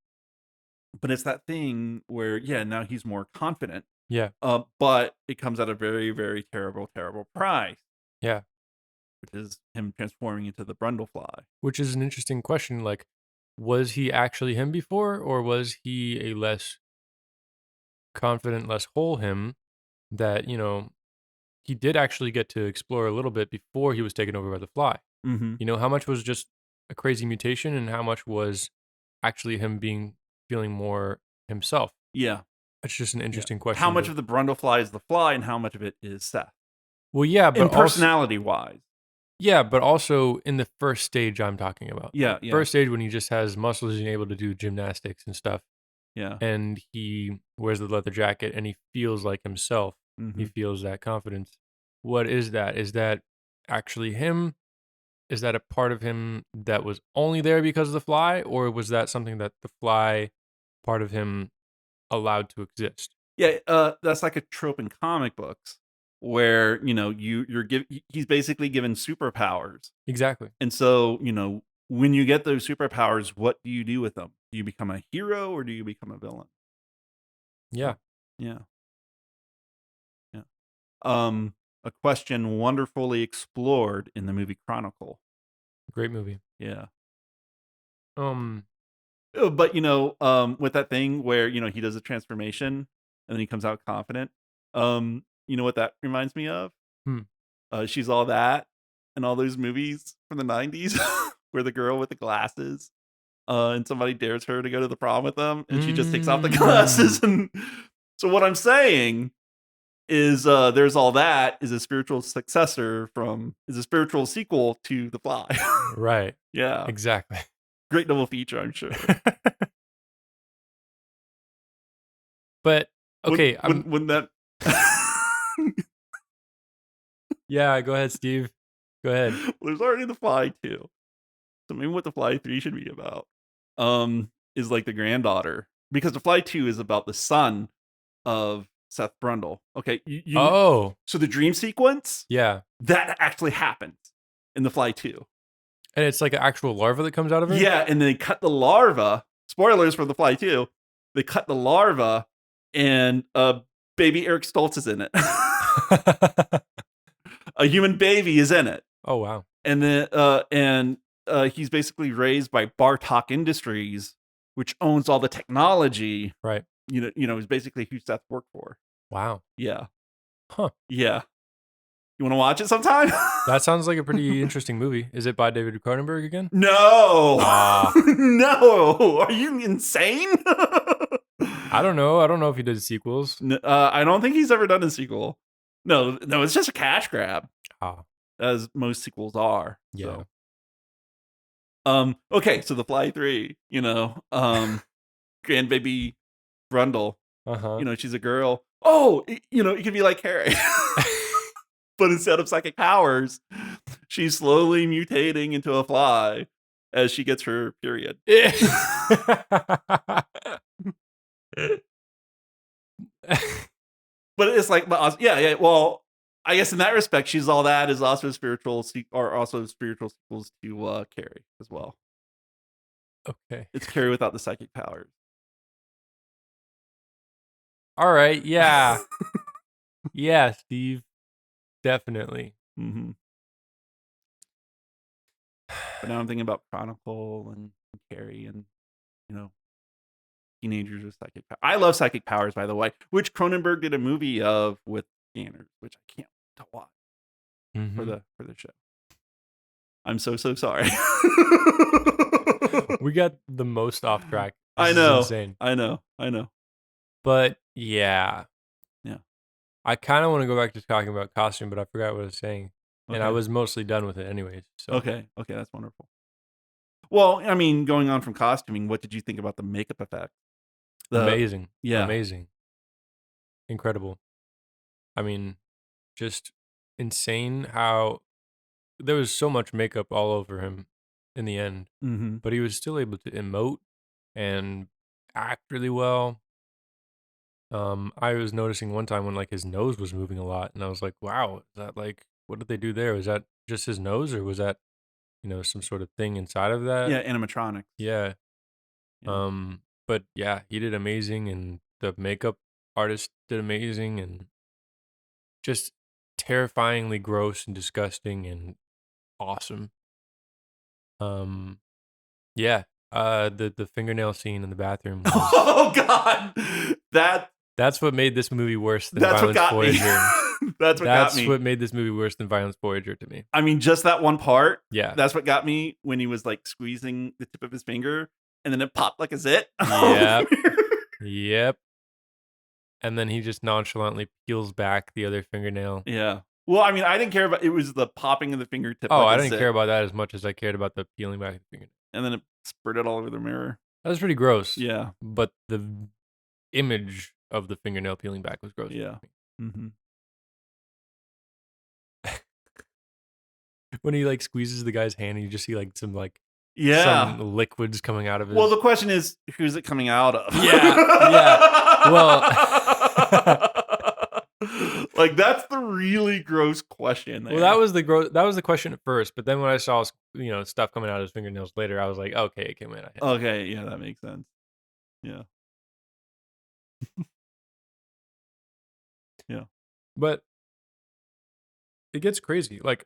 [SPEAKER 1] but it's that thing where, yeah, now he's more confident,
[SPEAKER 2] Yeah.
[SPEAKER 1] but it comes at a very, very terrible, terrible price,
[SPEAKER 2] Yeah.
[SPEAKER 1] which is him transforming into the Brundlefly.
[SPEAKER 2] Which is an interesting question, like, was he actually him before, or was he a less confident, less whole him that, he did actually get to explore a little bit before he was taken over by the fly?
[SPEAKER 1] Mhm.
[SPEAKER 2] How much was just a crazy mutation and how much was actually him feeling more himself?
[SPEAKER 1] Yeah,
[SPEAKER 2] That's just an
[SPEAKER 1] yeah.
[SPEAKER 2] interesting
[SPEAKER 1] How
[SPEAKER 2] question
[SPEAKER 1] much
[SPEAKER 2] to
[SPEAKER 1] of the Brundlefly is the fly, and how much of it is Seth?
[SPEAKER 2] Well, yeah,
[SPEAKER 1] in
[SPEAKER 2] but also
[SPEAKER 1] personality wise.
[SPEAKER 2] yeah, but also in the first stage I'm talking about.
[SPEAKER 1] Yeah, yeah,
[SPEAKER 2] First stage when he just has muscles and able to do gymnastics and stuff,
[SPEAKER 1] yeah.
[SPEAKER 2] and he wears the leather jacket and he feels like himself. He
[SPEAKER 1] Hmm.
[SPEAKER 2] feels that confidence. What is that? Is that actually him? Is that a part of him that was only there because of the fly, or was that something that the fly part of him allowed to exist?
[SPEAKER 1] Yeah, that's like a trope in comic books where he's basically given superpowers,
[SPEAKER 2] Exactly.
[SPEAKER 1] and so when you get those superpowers, what do you do with them? Do you become a hero or do you become a villain?
[SPEAKER 2] Yeah.
[SPEAKER 1] So, yeah, yeah. Um, a question wonderfully explored in the movie Chronicle.
[SPEAKER 2] Great movie.
[SPEAKER 1] Yeah.
[SPEAKER 2] Um.
[SPEAKER 1] But with that thing where he does a transformation and then he comes out confident. You know what that reminds me of?
[SPEAKER 2] Hmm.
[SPEAKER 1] She's All That and all those movies from the 90s where the girl with the glasses and somebody dares her to go to the prom with them and she just takes off the
[SPEAKER 2] Mm.
[SPEAKER 1] glasses. And so what I'm saying is There's All That is a spiritual sequel to The Fly.
[SPEAKER 2] Right.
[SPEAKER 1] Yeah.
[SPEAKER 2] Exactly.
[SPEAKER 1] Great double feature, I'm sure.
[SPEAKER 2] But
[SPEAKER 1] Wouldn't
[SPEAKER 2] okay, I'm
[SPEAKER 1] wouldn't wouldn't that
[SPEAKER 2] yeah, go ahead, Steve. Go ahead.
[SPEAKER 1] There's already The Fly 2. So maybe what The Fly 3 should be about, is like the granddaughter. Because The Fly 2 is about the son of Seth Brundle. Okay,
[SPEAKER 2] Oh,
[SPEAKER 1] so the dream sequence,
[SPEAKER 2] yeah.
[SPEAKER 1] that actually happens in The Fly 2.
[SPEAKER 2] And it's like an actual larva that comes out of her?
[SPEAKER 1] Yeah, and they cut the larva. Spoilers for The Fly 2. They cut the larva and, baby Eric Stoltz is in it. A human baby is in it.
[SPEAKER 2] Oh, wow.
[SPEAKER 1] And then he's basically raised by Bartok Industries, which owns all the technology.
[SPEAKER 2] Right.
[SPEAKER 1] Is basically who Seth worked for.
[SPEAKER 2] Wow.
[SPEAKER 1] Yeah,
[SPEAKER 2] Huh.
[SPEAKER 1] yeah. You want to watch it sometime?
[SPEAKER 2] That sounds like a pretty interesting movie. Is it by David Cronenberg again?
[SPEAKER 1] No,
[SPEAKER 2] Ah,
[SPEAKER 1] no. Are you insane?
[SPEAKER 2] I don't know. I don't know if he did sequels.
[SPEAKER 1] I don't think he's ever done a sequel. No, no. It's just a cash grab,
[SPEAKER 2] Ah,
[SPEAKER 1] as most sequels are.
[SPEAKER 2] yeah.
[SPEAKER 1] So, okay. So The Fly 3. Grandbaby Brundle.
[SPEAKER 2] Uh-huh.
[SPEAKER 1] She's a girl. Oh, it could be like Carrie. But instead of psychic powers, she's slowly mutating into a fly as she gets her period. But it's like, yeah, yeah. Well, I guess in that respect, She's All That is also also spiritual sequels to Carrie as well.
[SPEAKER 2] Okay.
[SPEAKER 1] It's Carrie without the psychic powers.
[SPEAKER 2] All right. Yeah. Yeah, Steve. Definitely.
[SPEAKER 1] Hmm. But now I'm thinking about Chronicle and Carrie and you know teenagers with psychic powers. I love psychic powers, by the way, which Cronenberg did a movie of with scanners, which I can't wait to watch
[SPEAKER 2] Hmm.
[SPEAKER 1] for the show. I'm so sorry.
[SPEAKER 2] We got the most off track. This
[SPEAKER 1] I
[SPEAKER 2] is
[SPEAKER 1] know,
[SPEAKER 2] insane.
[SPEAKER 1] I know, I know.
[SPEAKER 2] But yeah,
[SPEAKER 1] Yeah.
[SPEAKER 2] I kind of want to go back to talking about costume, but I forgot what I was saying. And I
[SPEAKER 1] Okay.
[SPEAKER 2] was mostly done with it anyways. So
[SPEAKER 1] Okay. Okay. That's wonderful. Well, I mean, going on from costuming, what did you think about the makeup effect? The
[SPEAKER 2] amazing.
[SPEAKER 1] Yeah.
[SPEAKER 2] Amazing. Incredible. I mean, just insane how there was so much makeup all over him in the end,
[SPEAKER 1] Mm-hmm.
[SPEAKER 2] but he was still able to emote and act really well. I was noticing one time when like his nose was moving a lot, and I was like, "Wow, is that like what did they do there? Was that just his nose, or was that some sort of thing inside of that?"
[SPEAKER 1] Yeah. Animatronics.
[SPEAKER 2] Yeah.
[SPEAKER 1] Yeah.
[SPEAKER 2] But yeah, he did amazing, and the makeup artist did amazing, and just terrifyingly gross and disgusting and awesome. Um, yeah. The fingernail scene in the bathroom was
[SPEAKER 1] Oh God, that
[SPEAKER 2] that's what made this movie worse than
[SPEAKER 1] that's what
[SPEAKER 2] Violence
[SPEAKER 1] got me.
[SPEAKER 2] Voyager.
[SPEAKER 1] That's what got
[SPEAKER 2] That's
[SPEAKER 1] me.
[SPEAKER 2] what made this movie worse than Violence Voyager to me.
[SPEAKER 1] I mean, just that one part.
[SPEAKER 2] Yeah.
[SPEAKER 1] That's what got me when he was like squeezing the tip of his finger, and then it popped like a zit.
[SPEAKER 2] Yep. Yep. And then he just nonchalantly peels back the other fingernail.
[SPEAKER 1] Yeah. Well, I mean, I didn't care about it was the popping of the fingertip
[SPEAKER 2] Oh,
[SPEAKER 1] like
[SPEAKER 2] I
[SPEAKER 1] a
[SPEAKER 2] didn't care
[SPEAKER 1] zit,
[SPEAKER 2] about that as much as I cared about the peeling back the fingernail.
[SPEAKER 1] and then it spurted all over the mirror.
[SPEAKER 2] That was pretty gross,
[SPEAKER 1] Yeah,
[SPEAKER 2] but the image of the fingernail peeling back was gross.
[SPEAKER 1] yeah. Mhm.
[SPEAKER 2] When he, like, squeezes the guy's hand and you just see, like,
[SPEAKER 1] Yeah.
[SPEAKER 2] some liquids coming out of
[SPEAKER 1] Well,
[SPEAKER 2] his
[SPEAKER 1] the question is, who's it coming out of?
[SPEAKER 2] Yeah, yeah. Well
[SPEAKER 1] Like, that's the really gross question
[SPEAKER 2] well, that
[SPEAKER 1] there.
[SPEAKER 2] was the question at first, but then when I saw, stuff coming out of his fingernails later, I was like, "Okay, it came out of him."
[SPEAKER 1] Okay, yeah, that makes sense. Yeah, yeah.
[SPEAKER 2] But it gets crazy, like,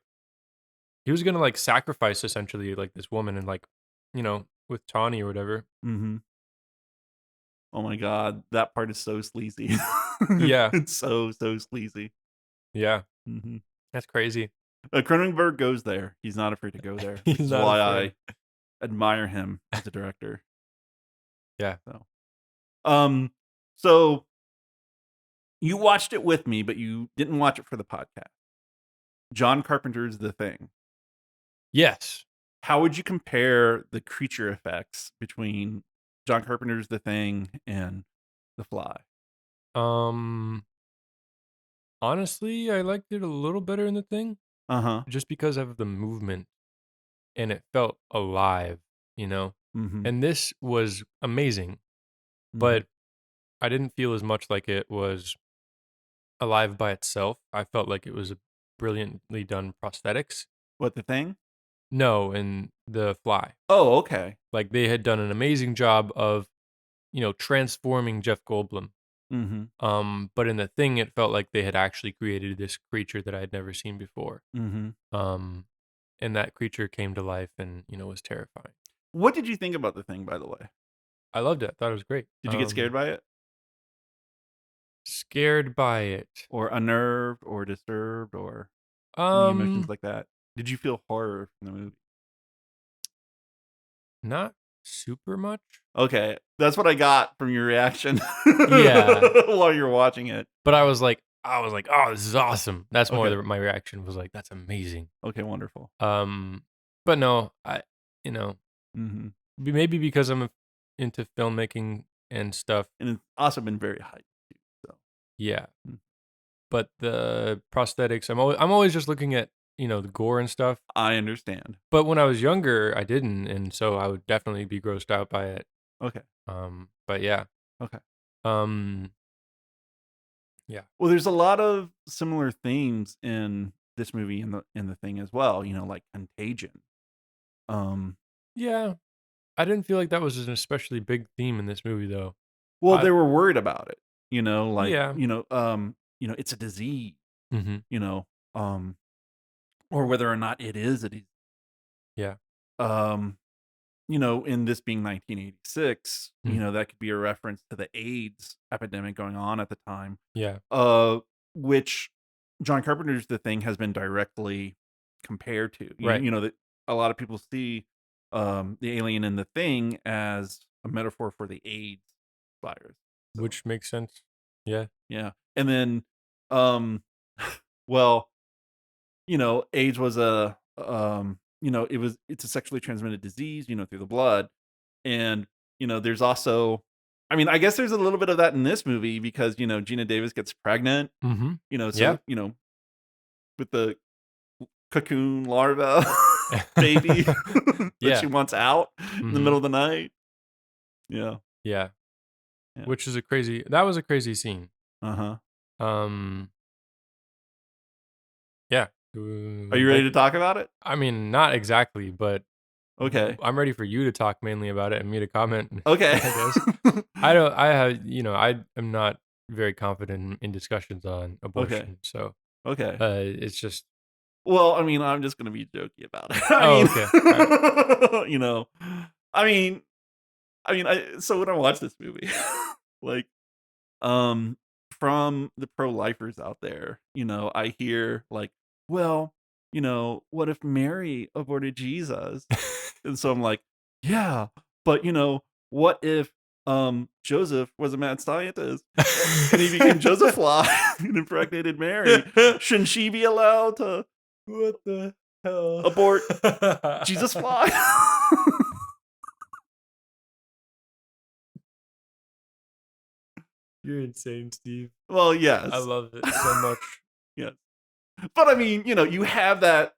[SPEAKER 2] he was gonna, like, sacrifice essentially, like, this woman and, like, with Tawny or whatever.
[SPEAKER 1] Mhm. Oh my god, that part is so sleazy.
[SPEAKER 2] Yeah,
[SPEAKER 1] It's so, so sleazy.
[SPEAKER 2] yeah,
[SPEAKER 1] Mhm.
[SPEAKER 2] that's crazy.
[SPEAKER 1] Cronenberg goes there. He's not afraid to go there,
[SPEAKER 2] He's
[SPEAKER 1] which is
[SPEAKER 2] not
[SPEAKER 1] why
[SPEAKER 2] afraid.
[SPEAKER 1] I admire him as a director.
[SPEAKER 2] Yeah.
[SPEAKER 1] So, um, so you watched it with me, but you didn't watch it for the podcast. John Carpenter's The Thing.
[SPEAKER 2] Yes.
[SPEAKER 1] How would you compare the creature effects between John Carpenter's The Thing and The Fly?
[SPEAKER 2] Um, honestly, I liked it a little better in The Thing,
[SPEAKER 1] Uh-huh.
[SPEAKER 2] just because of the movement, and it felt alive, you know?
[SPEAKER 1] Mhm.
[SPEAKER 2] And this was amazing,
[SPEAKER 1] Mhm.
[SPEAKER 2] but I didn't feel as much like it was alive by itself. I felt like it was a brilliantly done prosthetics.
[SPEAKER 1] What, The Thing?
[SPEAKER 2] No, in The Fly.
[SPEAKER 1] Oh, okay.
[SPEAKER 2] Like, they had done an amazing job of, transforming Jeff Goldblum.
[SPEAKER 1] Mhm.
[SPEAKER 2] But in The Thing, it felt like they had actually created this creature that I had never seen before.
[SPEAKER 1] Mhm.
[SPEAKER 2] Um, and that creature came to life and, was terrifying.
[SPEAKER 1] What did you think about The Thing, by the way?
[SPEAKER 2] I loved it. I thought it was great.
[SPEAKER 1] Did you get scared by it?
[SPEAKER 2] Scared by it.
[SPEAKER 1] Or unnerved or disturbed or any emotions
[SPEAKER 2] Um,
[SPEAKER 1] like that? Did you feel horror from the movie?
[SPEAKER 2] not super much.
[SPEAKER 1] Okay, that's what I got from your reaction
[SPEAKER 2] Yeah.
[SPEAKER 1] while you're watching it.
[SPEAKER 2] But I was like, "Oh, this is awesome." That's more
[SPEAKER 1] Okay.
[SPEAKER 2] my reaction was like, "That's amazing."
[SPEAKER 1] Okay, wonderful.
[SPEAKER 2] Um, but no, you know,
[SPEAKER 1] Mhm.
[SPEAKER 2] maybe because I'm into filmmaking and stuff.
[SPEAKER 1] And it's also been very hyped too, so
[SPEAKER 2] Yeah,
[SPEAKER 1] mm,
[SPEAKER 2] but the prosthetics, I'm always just looking at, the gore and stuff.
[SPEAKER 1] I understand.
[SPEAKER 2] But when I was younger, I didn't, and so I would definitely be grossed out by it.
[SPEAKER 1] Okay,
[SPEAKER 2] But yeah.
[SPEAKER 1] okay.
[SPEAKER 2] Um, yeah.
[SPEAKER 1] Well, there's a lot of similar themes in this movie and the Thing as well, like Contagion. Um,
[SPEAKER 2] Yeah. I didn't feel like that was an especially big theme in this movie though.
[SPEAKER 1] well,
[SPEAKER 2] I
[SPEAKER 1] they were worried about it, like,
[SPEAKER 2] Yeah.
[SPEAKER 1] it's a disease,
[SPEAKER 2] Mhm.
[SPEAKER 1] you know, um, or whether or not it is a disease.
[SPEAKER 2] Yeah.
[SPEAKER 1] Um, in this being 1986,
[SPEAKER 2] Mm.
[SPEAKER 1] that could be a reference to the AIDS epidemic going on at the time,
[SPEAKER 2] Yeah.
[SPEAKER 1] which John Carpenter's The Thing has been directly compared to.
[SPEAKER 2] Right.
[SPEAKER 1] That a lot of people see the alien in The Thing as a metaphor for the AIDS virus. So,
[SPEAKER 2] Which makes sense. Yeah.
[SPEAKER 1] yeah. And then, um, well, AIDS was it's a sexually transmitted disease, through the blood. And, there's also, I mean, I guess there's a little bit of that in this movie because, Gina Davis gets pregnant,
[SPEAKER 2] Mhm. Yeah.
[SPEAKER 1] so, with the cocoon larva baby that she
[SPEAKER 2] Yeah.
[SPEAKER 1] wants out in the
[SPEAKER 2] Mhm.
[SPEAKER 1] middle of the night. Yeah.
[SPEAKER 2] Yeah.
[SPEAKER 1] Yeah.
[SPEAKER 2] That was a crazy scene.
[SPEAKER 1] Uh-huh.
[SPEAKER 2] Um, yeah.
[SPEAKER 1] Are you ready
[SPEAKER 2] Like,
[SPEAKER 1] to talk about it?
[SPEAKER 2] I mean, not exactly, but
[SPEAKER 1] Okay.
[SPEAKER 2] I'm ready for you to talk mainly about it and me to comment,
[SPEAKER 1] Okay.
[SPEAKER 2] I guess. I don't I have I am not very confident in discussions on
[SPEAKER 1] Okay.
[SPEAKER 2] abortion, so,
[SPEAKER 1] Okay.
[SPEAKER 2] it's just
[SPEAKER 1] Well, I mean, I'm just gonna be jokey about it.
[SPEAKER 2] Oh, okay. Alright.
[SPEAKER 1] You know, I mean, so when I watch this movie, like, um, from the pro-lifers out there, I hear like, well, what if Mary aborted Jesus? And so I'm like, yeah, but what if Joseph was a mad scientist, and he became Joseph Fly and impregnated Mary. Shouldn't she be allowed to
[SPEAKER 2] What the hell?
[SPEAKER 1] abort Jesus Fly?
[SPEAKER 2] You're insane, Steve.
[SPEAKER 1] Well,
[SPEAKER 2] I
[SPEAKER 1] yes.
[SPEAKER 2] love it so much.
[SPEAKER 1] Yes. But I mean, you have that,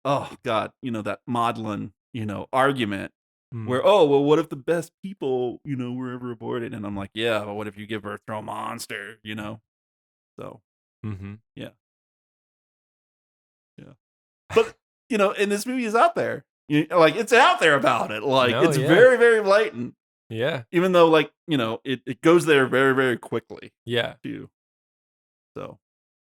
[SPEAKER 1] oh God, that maudlin, argument
[SPEAKER 2] Mm,
[SPEAKER 1] where, oh, well, what if the best people, were ever aborted? And I'm like, yeah, but what if you give birth to a monster? So,
[SPEAKER 2] mhm.
[SPEAKER 1] yeah, yeah. But, and this movie is out there. Like, it's out there about it. Like,
[SPEAKER 2] No,
[SPEAKER 1] it's
[SPEAKER 2] yeah.
[SPEAKER 1] very, very blatant.
[SPEAKER 2] Yeah.
[SPEAKER 1] Even though, like, it goes there very, very quickly,
[SPEAKER 2] Yeah.
[SPEAKER 1] too. So,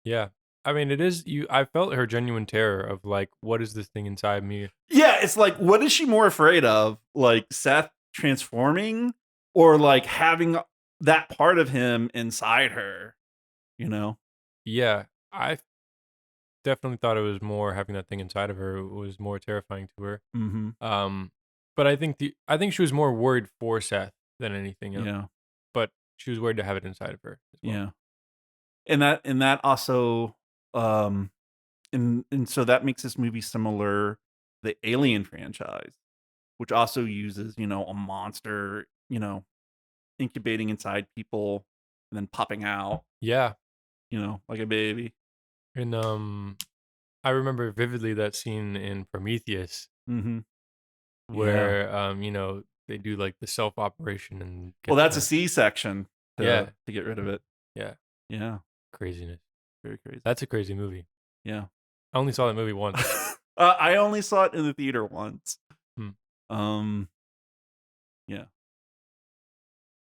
[SPEAKER 2] Yeah. I mean, it is I felt her genuine terror of, like, what is this thing inside me?
[SPEAKER 1] yeah, it's like, what is she more afraid of? Like, Seth transforming or, like, having that part of him inside her, you know?
[SPEAKER 2] Yeah. I definitely thought it was more having that thing inside of her was more terrifying to her.
[SPEAKER 1] Mhm.
[SPEAKER 2] Um, but I think she was more worried for Seth than anything else.
[SPEAKER 1] Yeah,
[SPEAKER 2] But she was worried to have it inside of her as well.
[SPEAKER 1] yeah. And that also, um and so that makes this movie similar the Alien franchise, which also uses, a monster, incubating inside people and then popping out,
[SPEAKER 2] Yeah.
[SPEAKER 1] like a baby.
[SPEAKER 2] And I remember vividly that scene in Prometheus
[SPEAKER 1] Mhm. Yeah.
[SPEAKER 2] where they do like the self operation and
[SPEAKER 1] Well,
[SPEAKER 2] get
[SPEAKER 1] that's a
[SPEAKER 2] the
[SPEAKER 1] C-section
[SPEAKER 2] yeah,
[SPEAKER 1] to get rid of it.
[SPEAKER 2] yeah,
[SPEAKER 1] Yeah,
[SPEAKER 2] craziness.
[SPEAKER 1] very crazy.
[SPEAKER 2] That's a crazy movie.
[SPEAKER 1] Yeah.
[SPEAKER 2] I only saw that movie once.
[SPEAKER 1] I only saw it in the theater once.
[SPEAKER 2] Hmm.
[SPEAKER 1] Um, yeah.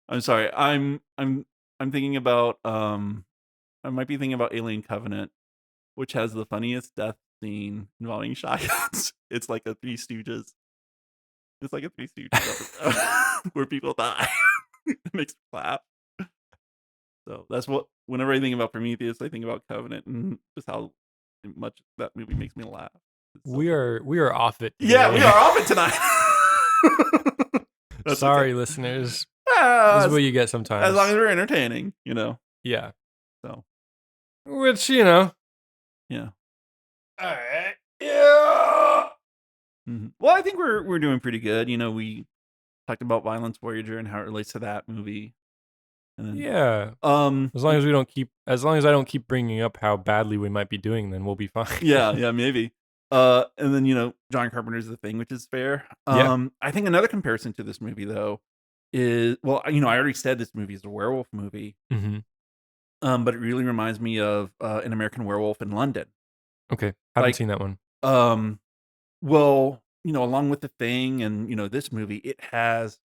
[SPEAKER 1] I'm sorry. I'm thinking about, I might be thinking about Alien Covenant, which has the funniest death scene involving shotguns. It's like a Three Stooges. It's like a Three Stooges episode where people die. It makes me laugh. So that's what. Whenever I think about Prometheus, I think about Covenant and just how much that movie makes me laugh. It's so funny.
[SPEAKER 2] We are off it
[SPEAKER 1] Yeah, we
[SPEAKER 2] today.
[SPEAKER 1] are off it tonight. That's okay.
[SPEAKER 2] Sorry, listeners. This
[SPEAKER 1] Ah,
[SPEAKER 2] is what you get
[SPEAKER 1] as long as
[SPEAKER 2] sometimes.
[SPEAKER 1] we're entertaining,
[SPEAKER 2] Yeah.
[SPEAKER 1] So
[SPEAKER 2] Which,
[SPEAKER 1] yeah.
[SPEAKER 2] all right. Yeah.
[SPEAKER 1] Well, I think we're doing pretty good. We talked about Violence Voyager and how it relates to that movie, and then
[SPEAKER 2] Yeah. As long as as long as I don't keep bringing up how badly we might be doing, then we'll be fine.
[SPEAKER 1] yeah, maybe. And then John Carpenter's The Thing, which is fair.
[SPEAKER 2] Yeah.
[SPEAKER 1] I think another comparison to this movie though is, well, I already said this movie is a werewolf movie,
[SPEAKER 2] Hmm.
[SPEAKER 1] but it really reminds me of An American Werewolf in London.
[SPEAKER 2] Okay. Haven't
[SPEAKER 1] Like,
[SPEAKER 2] seen that one.
[SPEAKER 1] um, well, along with The Thing and this movie, it has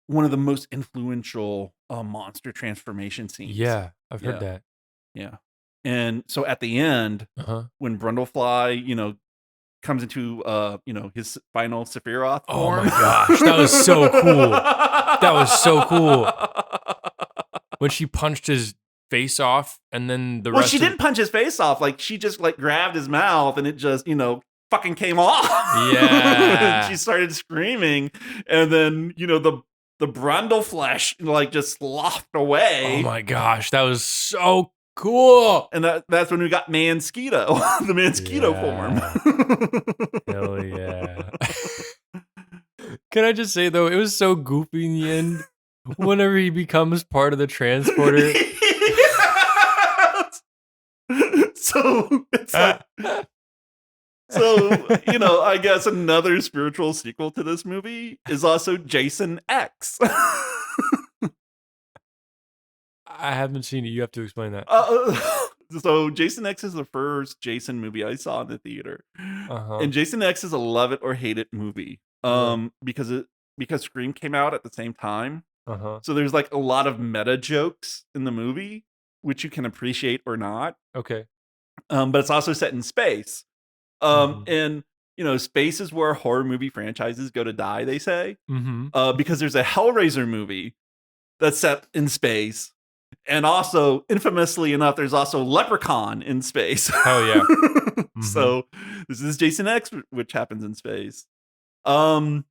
[SPEAKER 1] one of the most influential monster transformation scenes.
[SPEAKER 2] Yeah, I've heard
[SPEAKER 1] Yeah,
[SPEAKER 2] that.
[SPEAKER 1] yeah. And so at the end,
[SPEAKER 2] Uh-huh.
[SPEAKER 1] when Brundlefly, comes into his final Sephiroth
[SPEAKER 2] Oh
[SPEAKER 1] form.
[SPEAKER 2] my gosh, that was so cool. That was so cool. When she punched his face off and then the
[SPEAKER 1] Well,
[SPEAKER 2] rest
[SPEAKER 1] she
[SPEAKER 2] of
[SPEAKER 1] didn't punch his face off. Like, she just like grabbed his mouth and it just, fucking came off.
[SPEAKER 2] Yeah.
[SPEAKER 1] She started screaming, and then the Brundle flesh like just sloughed
[SPEAKER 2] Oh
[SPEAKER 1] away.
[SPEAKER 2] my gosh, that was so cool.
[SPEAKER 1] And that's when we got Mansquito, the Mansquito form.
[SPEAKER 2] Hell yeah. Can I just say though, it was so goofy in the end. Whenever he becomes part of the transporter.
[SPEAKER 1] Yes! So it's like, so I guess another spiritual sequel to this movie is also Jason X.
[SPEAKER 2] I haven't seen it. You have to explain that.
[SPEAKER 1] So Jason X is the first Jason movie I saw in the theater,
[SPEAKER 2] Uh-huh.
[SPEAKER 1] and Jason X is a love it or hate it movie.
[SPEAKER 2] Right.
[SPEAKER 1] Because Scream came out at the same time,
[SPEAKER 2] Uh-huh.
[SPEAKER 1] so there's like a lot of meta jokes in the movie, which you can appreciate or not.
[SPEAKER 2] Okay.
[SPEAKER 1] But it's also set in space.
[SPEAKER 2] Mhm.
[SPEAKER 1] And space is where horror movie franchises go to die, they say.
[SPEAKER 2] Mhm.
[SPEAKER 1] Because there's a Hellraiser movie that's set in space. And also, infamously enough, there's also Leprechaun in space.
[SPEAKER 2] Hell yeah. Mhm.
[SPEAKER 1] So this is Jason X, which happens in space. Um,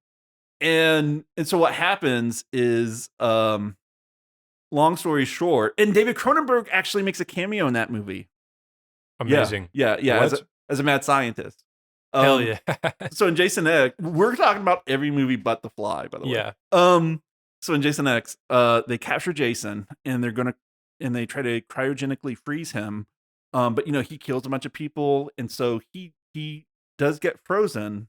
[SPEAKER 1] And so what happens is, long story short, and David Cronenberg actually makes a cameo in that movie. Yeah,
[SPEAKER 2] Amazing.
[SPEAKER 1] yeah, yeah,
[SPEAKER 2] What?
[SPEAKER 1] as a mad scientist.
[SPEAKER 2] Hell
[SPEAKER 1] Um,
[SPEAKER 2] yeah.
[SPEAKER 1] so in Jason X, we're talking about every movie but The Fly, by the way.
[SPEAKER 2] Yeah.
[SPEAKER 1] So in Jason X, they capture Jason and they try to cryogenically freeze him. But he kills a bunch of people, and so he does get frozen.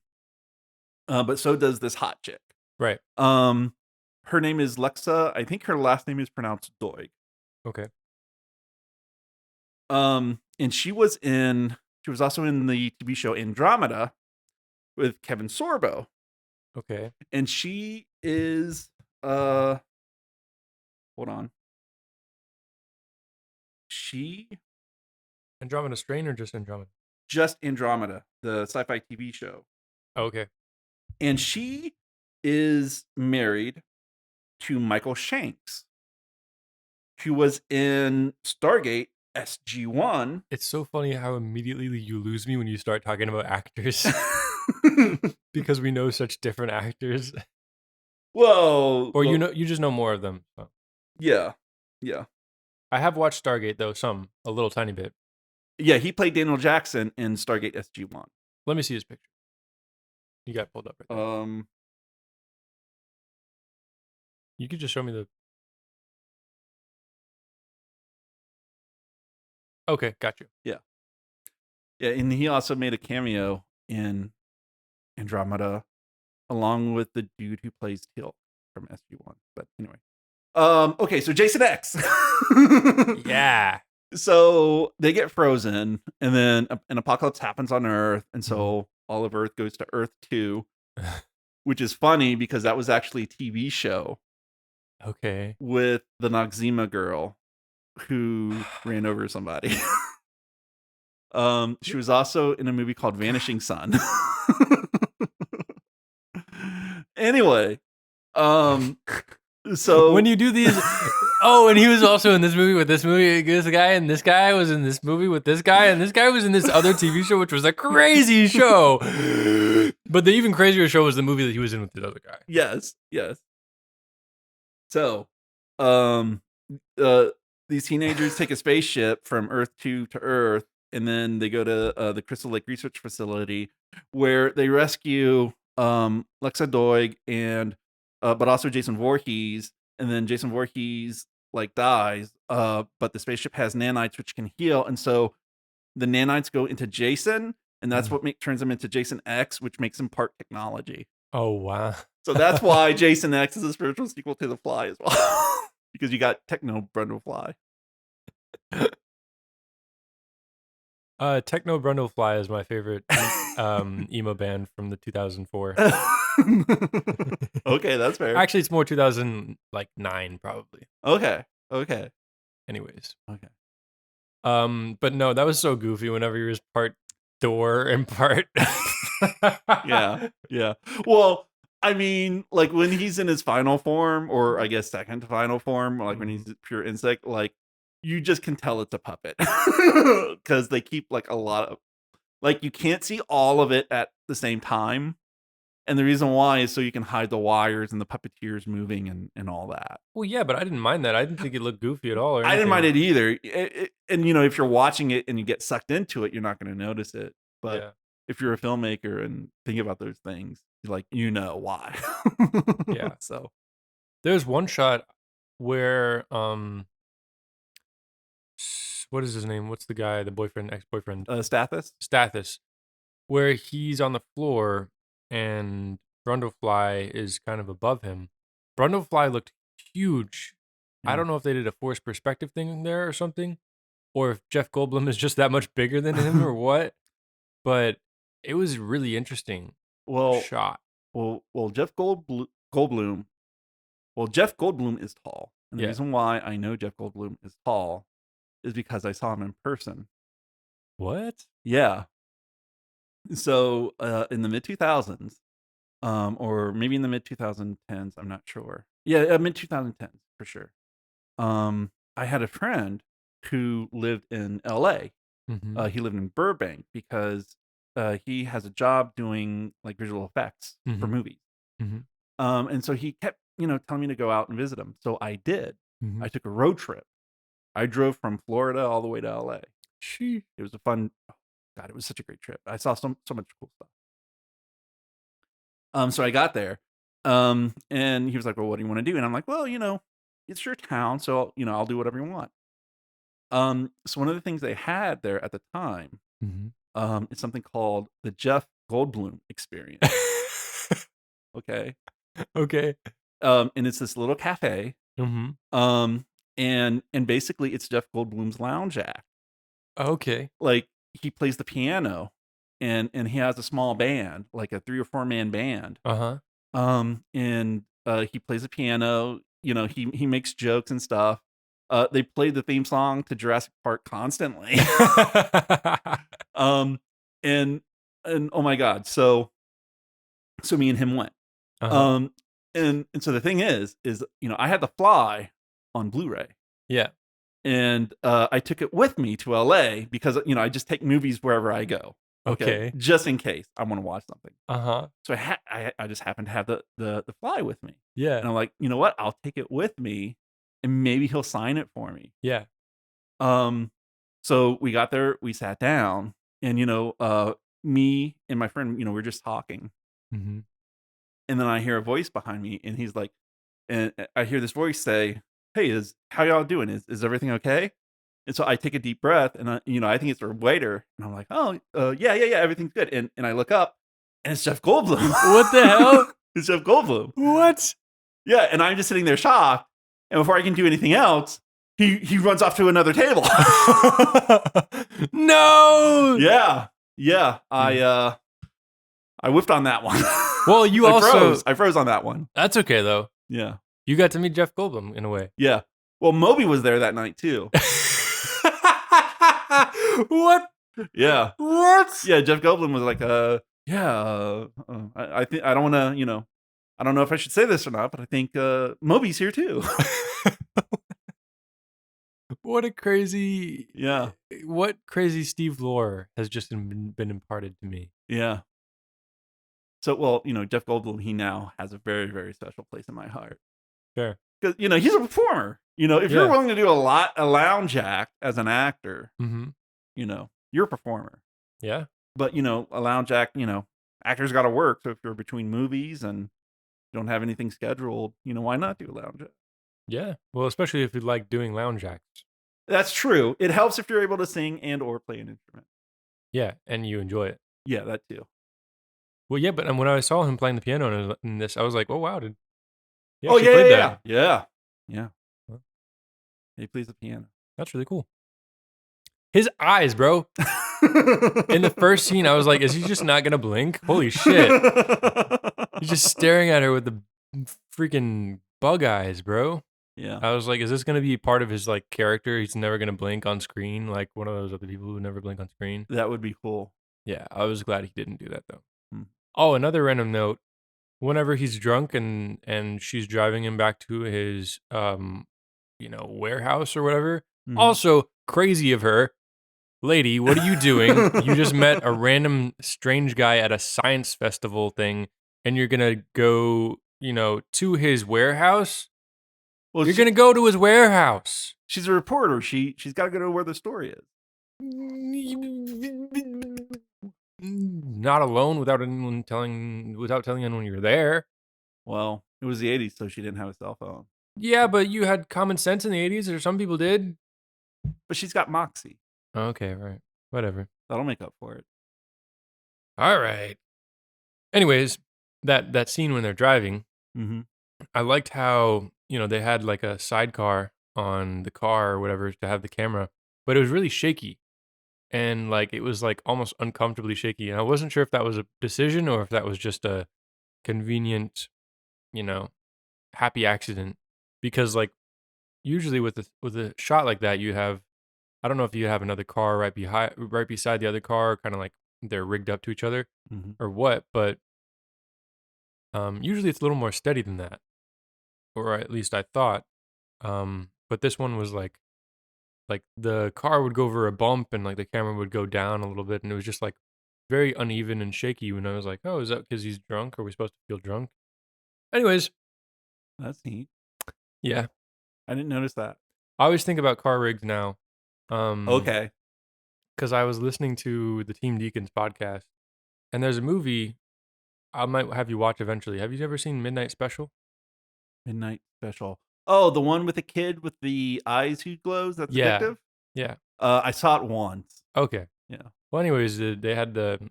[SPEAKER 1] But so does this hot chick.
[SPEAKER 2] Right.
[SPEAKER 1] Um, her name is Lexa. I think her last name is pronounced Doig.
[SPEAKER 2] Okay.
[SPEAKER 1] And she was also in the TV show Andromeda with Kevin Sorbo.
[SPEAKER 2] Okay.
[SPEAKER 1] And she is hold on. She
[SPEAKER 2] Andromeda Strain or just Andromeda?
[SPEAKER 1] just Andromeda, the sci-fi TV show.
[SPEAKER 2] Okay.
[SPEAKER 1] And she is married to Michael Shanks, who was in Stargate SG-1.
[SPEAKER 2] It's so funny how immediately you lose me when you start talking about actors because we know such different actors.
[SPEAKER 1] Whoa.
[SPEAKER 2] Or
[SPEAKER 1] Well,
[SPEAKER 2] you just know more of them. So.
[SPEAKER 1] yeah. Yeah.
[SPEAKER 2] I have watched Stargate though, a little tiny bit.
[SPEAKER 1] Yeah, he played Daniel Jackson in Stargate SG-1.
[SPEAKER 2] Let me see his picture. You got it pulled up right there. You could just show me the. Okay, got you.
[SPEAKER 1] Yeah. Yeah, and he also made a cameo in Andromeda along with the dude who plays Teal from SG-1. But anyway. Okay, so Jason X.
[SPEAKER 2] Yeah.
[SPEAKER 1] So they get frozen, and then an apocalypse happens on Earth, and so all of Earth goes to Earth 2, which is funny because that was actually a TV show
[SPEAKER 2] Okay.
[SPEAKER 1] with the Noxzema girl who ran over somebody. She was also in a movie called Vanishing Sun. Anyway, so
[SPEAKER 2] when you do these, oh, and he was also in this movie with this guy, and this guy was in this movie with this guy, and this guy was in this other TV show, which was a crazy show. But the even crazier show was the movie that he was in with the other guy.
[SPEAKER 1] Yes. So, these teenagers take a spaceship from Earth 2 to Earth, and then they go to the Crystal Lake Research Facility, where they rescue Lexa Doig and but also Jason Voorhees, and then Jason Voorhees dies. But the spaceship has nanites which can heal, and so the nanites go into Jason, and that's what turns him into Jason X, which makes him part technology.
[SPEAKER 2] Oh wow!
[SPEAKER 1] So that's why Jason X is a spiritual sequel to The Fly as well, because you got Techno Brundlefly.
[SPEAKER 2] Techno Brundlefly is my favorite emo band from the 2004.
[SPEAKER 1] Okay, that's fair.
[SPEAKER 2] Actually, it's more 2009 probably.
[SPEAKER 1] Okay.
[SPEAKER 2] Anyways.
[SPEAKER 1] Okay.
[SPEAKER 2] But no, that was so goofy whenever he was part door and part.
[SPEAKER 1] Yeah. Well, I mean, when he's in his final form, or I guess second to final form, when he's pure insect, you just can tell it's a puppet because they keep a lot of you can't see all of it at the same time. And the reason why is so you can hide the wires and the puppeteers moving and all that.
[SPEAKER 2] Well, yeah, but I didn't mind that. I didn't think it looked goofy at all. Or
[SPEAKER 1] I didn't mind it either. And if you're watching it and you get sucked into it, you're not going to notice it. But if you're a filmmaker and think about those things, why.
[SPEAKER 2] Yeah.
[SPEAKER 1] So
[SPEAKER 2] there's one shot where what is his name? What's the guy? The boyfriend, ex-boyfriend? Stathis. Where he's on the floor and Brundlefly is kind of above him. Brundlefly looked huge. I don't know if they did a forced perspective thing there or something, or if Jeff Goldblum is just that much bigger than him or what. But it was really interesting. Shot.
[SPEAKER 1] Well, Jeff Goldblum. Well, Jeff Goldblum is tall, and the reason why I know Jeff Goldblum is tall is because I saw him in person.
[SPEAKER 2] What?
[SPEAKER 1] Yeah. So in the mid 2000s, or maybe in the mid 2010s, I'm not sure. Yeah, mid 2010s for sure. I had a friend who lived in LA. He lived in Burbank because he has a job doing visual effects for movies. And so he kept, telling me to go out and visit him. So I did.
[SPEAKER 2] Mhm.
[SPEAKER 1] I took a road trip. I drove from Florida all the way to LA.
[SPEAKER 2] She
[SPEAKER 1] It was a fun, oh, God, it was such a great trip. I saw so much cool stuff. So I got there, and he was like, "Well, what do you want to do?" And I'm like, "Well, it's your town, so I'll do whatever you want." So one of the things they had there at the time,
[SPEAKER 2] Mhm.
[SPEAKER 1] is something called the Jeff Goldblum experience. Okay,
[SPEAKER 2] Okay.
[SPEAKER 1] and it's this little cafe,
[SPEAKER 2] Mhm.
[SPEAKER 1] um, and basically it's Jeff Goldblum's lounge act.
[SPEAKER 2] Okay.
[SPEAKER 1] Like he plays the piano, and he has a small band, like a 3 or 4 man band.
[SPEAKER 2] Uh-huh.
[SPEAKER 1] And he plays the piano. He makes jokes and stuff. They played the theme song to Jurassic Park constantly. um, and and oh my god, so me and him went.
[SPEAKER 2] Uh-huh.
[SPEAKER 1] Um, and so the thing is I had the Fly on Blu-ray,
[SPEAKER 2] Yeah.
[SPEAKER 1] and I took it with me to LA because I just take movies wherever I go. Okay,
[SPEAKER 2] Okay.
[SPEAKER 1] just in case I want to watch something.
[SPEAKER 2] Uh-huh.
[SPEAKER 1] So I just happened to have the Fly with me,
[SPEAKER 2] Yeah.
[SPEAKER 1] and I'm like, "You know what? I'll take it with me, and maybe he'll sign it for me."
[SPEAKER 2] Yeah.
[SPEAKER 1] Um, so we got there, we sat down, and, me and my friend, we're just talking,
[SPEAKER 2] Mhm.
[SPEAKER 1] and then I hear a voice behind me, and he's like and I hear this voice say, "Hey, is how y'all doing? Is everything okay?" And so I take a deep breath, and I think it's our waiter, and I'm like, "Oh, yeah, yeah, yeah, everything's good." And I look up, and it's Jeff Goldblum.
[SPEAKER 2] What the hell?
[SPEAKER 1] It's Jeff Goldblum.
[SPEAKER 2] What?
[SPEAKER 1] Yeah, and I'm just sitting there shocked, and before I can do anything else, he runs off to another table.
[SPEAKER 2] No!
[SPEAKER 1] Yeah, yeah,
[SPEAKER 2] Mm.
[SPEAKER 1] I whiffed on that one.
[SPEAKER 2] Well, you
[SPEAKER 1] I
[SPEAKER 2] also
[SPEAKER 1] froze. I froze on that one.
[SPEAKER 2] that's okay, though.
[SPEAKER 1] Yeah,
[SPEAKER 2] You got to meet Jeff Goldblum in a way.
[SPEAKER 1] yeah. Well, Moby was there that night too.
[SPEAKER 2] What?
[SPEAKER 1] Yeah,
[SPEAKER 2] What?
[SPEAKER 1] yeah. Jeff Goldblum was like, yeah. I think I don't want to, I don't know if I should say this or not, but I think Moby's here too.
[SPEAKER 2] What a crazy
[SPEAKER 1] Yeah,
[SPEAKER 2] what crazy Steve lore has just been imparted to me.
[SPEAKER 1] yeah. So, well, Jeff Goldblum, he now has a very, very special place in my heart.
[SPEAKER 2] Fair.
[SPEAKER 1] Because he's a performer. If you're
[SPEAKER 2] Yeah.
[SPEAKER 1] willing to do a lounge act as an actor,
[SPEAKER 2] Mhm.
[SPEAKER 1] you're a performer.
[SPEAKER 2] Yeah.
[SPEAKER 1] But a lounge act, actors got to work. So if you're between movies and don't have anything scheduled, why not do a lounge act?
[SPEAKER 2] Yeah. Well, especially if you like doing lounge acts.
[SPEAKER 1] That's true. It helps if you're able to sing and or play an instrument.
[SPEAKER 2] Yeah, and you enjoy it.
[SPEAKER 1] Yeah, that too.
[SPEAKER 2] Well, yeah, but when I saw him playing the piano in this, I was like, "Oh wow, did he
[SPEAKER 1] Oh
[SPEAKER 2] actually
[SPEAKER 1] yeah,
[SPEAKER 2] played
[SPEAKER 1] yeah,
[SPEAKER 2] that?"
[SPEAKER 1] yeah, yeah, yeah.
[SPEAKER 2] Well,
[SPEAKER 1] He plays the piano.
[SPEAKER 2] that's really cool. His eyes, bro. In the first scene, I was like, "Is he just not gonna blink? Holy shit!" He's just staring at her with the freaking bug eyes, bro.
[SPEAKER 1] Yeah,
[SPEAKER 2] I was like, "Is this gonna be part of his like character? He's never gonna blink on screen, like one of those other people who never blink on screen."
[SPEAKER 1] that would be cool.
[SPEAKER 2] Yeah, I was glad he didn't do that though.
[SPEAKER 1] Hmm.
[SPEAKER 2] Oh, another random note: whenever he's drunk and she's driving him back to his warehouse or whatever.
[SPEAKER 1] Mhm.
[SPEAKER 2] Also crazy of her. Lady, what are you doing? You just met a random strange guy at a science festival thing and you're going to go, to his warehouse?
[SPEAKER 1] Well,
[SPEAKER 2] You're going to go to his warehouse.
[SPEAKER 1] she's a reporter. She's got to go to where the story is.
[SPEAKER 2] Not alone without telling anyone you're there.
[SPEAKER 1] Well, it was the '80s, so she didn't have a cell phone.
[SPEAKER 2] Yeah, but you had common sense in the 80s, or some people did.
[SPEAKER 1] But she's got moxie.
[SPEAKER 2] Okay, right. Whatever.
[SPEAKER 1] That'll make up for it.
[SPEAKER 2] All right. Anyways, that scene when they're driving,
[SPEAKER 1] Mhm.
[SPEAKER 2] I liked how, they had like a sidecar on the car or whatever to have the camera, but it was really shaky. And like it was like almost uncomfortably shaky. And I wasn't sure if that was a decision or if that was just a convenient, you know, happy accident. Because like usually with a shot like that, you have I don't know if you have another car right beside the other car, kind of like they're rigged up to each other
[SPEAKER 1] Mhm.
[SPEAKER 2] or what, but usually it's a little more steady than that. Or at least I thought. But this one was like the car would go over a bump and like the camera would go down a little bit, and it was just like very uneven and shaky. When I was like, "Oh, is that because he's drunk? Are we supposed to feel drunk?" Anyways,
[SPEAKER 1] That's neat.
[SPEAKER 2] yeah,
[SPEAKER 1] I didn't notice that.
[SPEAKER 2] I always think about car rigs now,
[SPEAKER 1] Okay.
[SPEAKER 2] because I was listening to the Team Deacons podcast, and there's a movie I might have you watch eventually. Have you ever seen Midnight Special?
[SPEAKER 1] Midnight Special. Oh, the one with the kid with the eyes who glows? That's
[SPEAKER 2] Yeah,
[SPEAKER 1] addictive?
[SPEAKER 2] yeah.
[SPEAKER 1] I saw it once.
[SPEAKER 2] Okay.
[SPEAKER 1] Yeah.
[SPEAKER 2] Well, anyways, they had the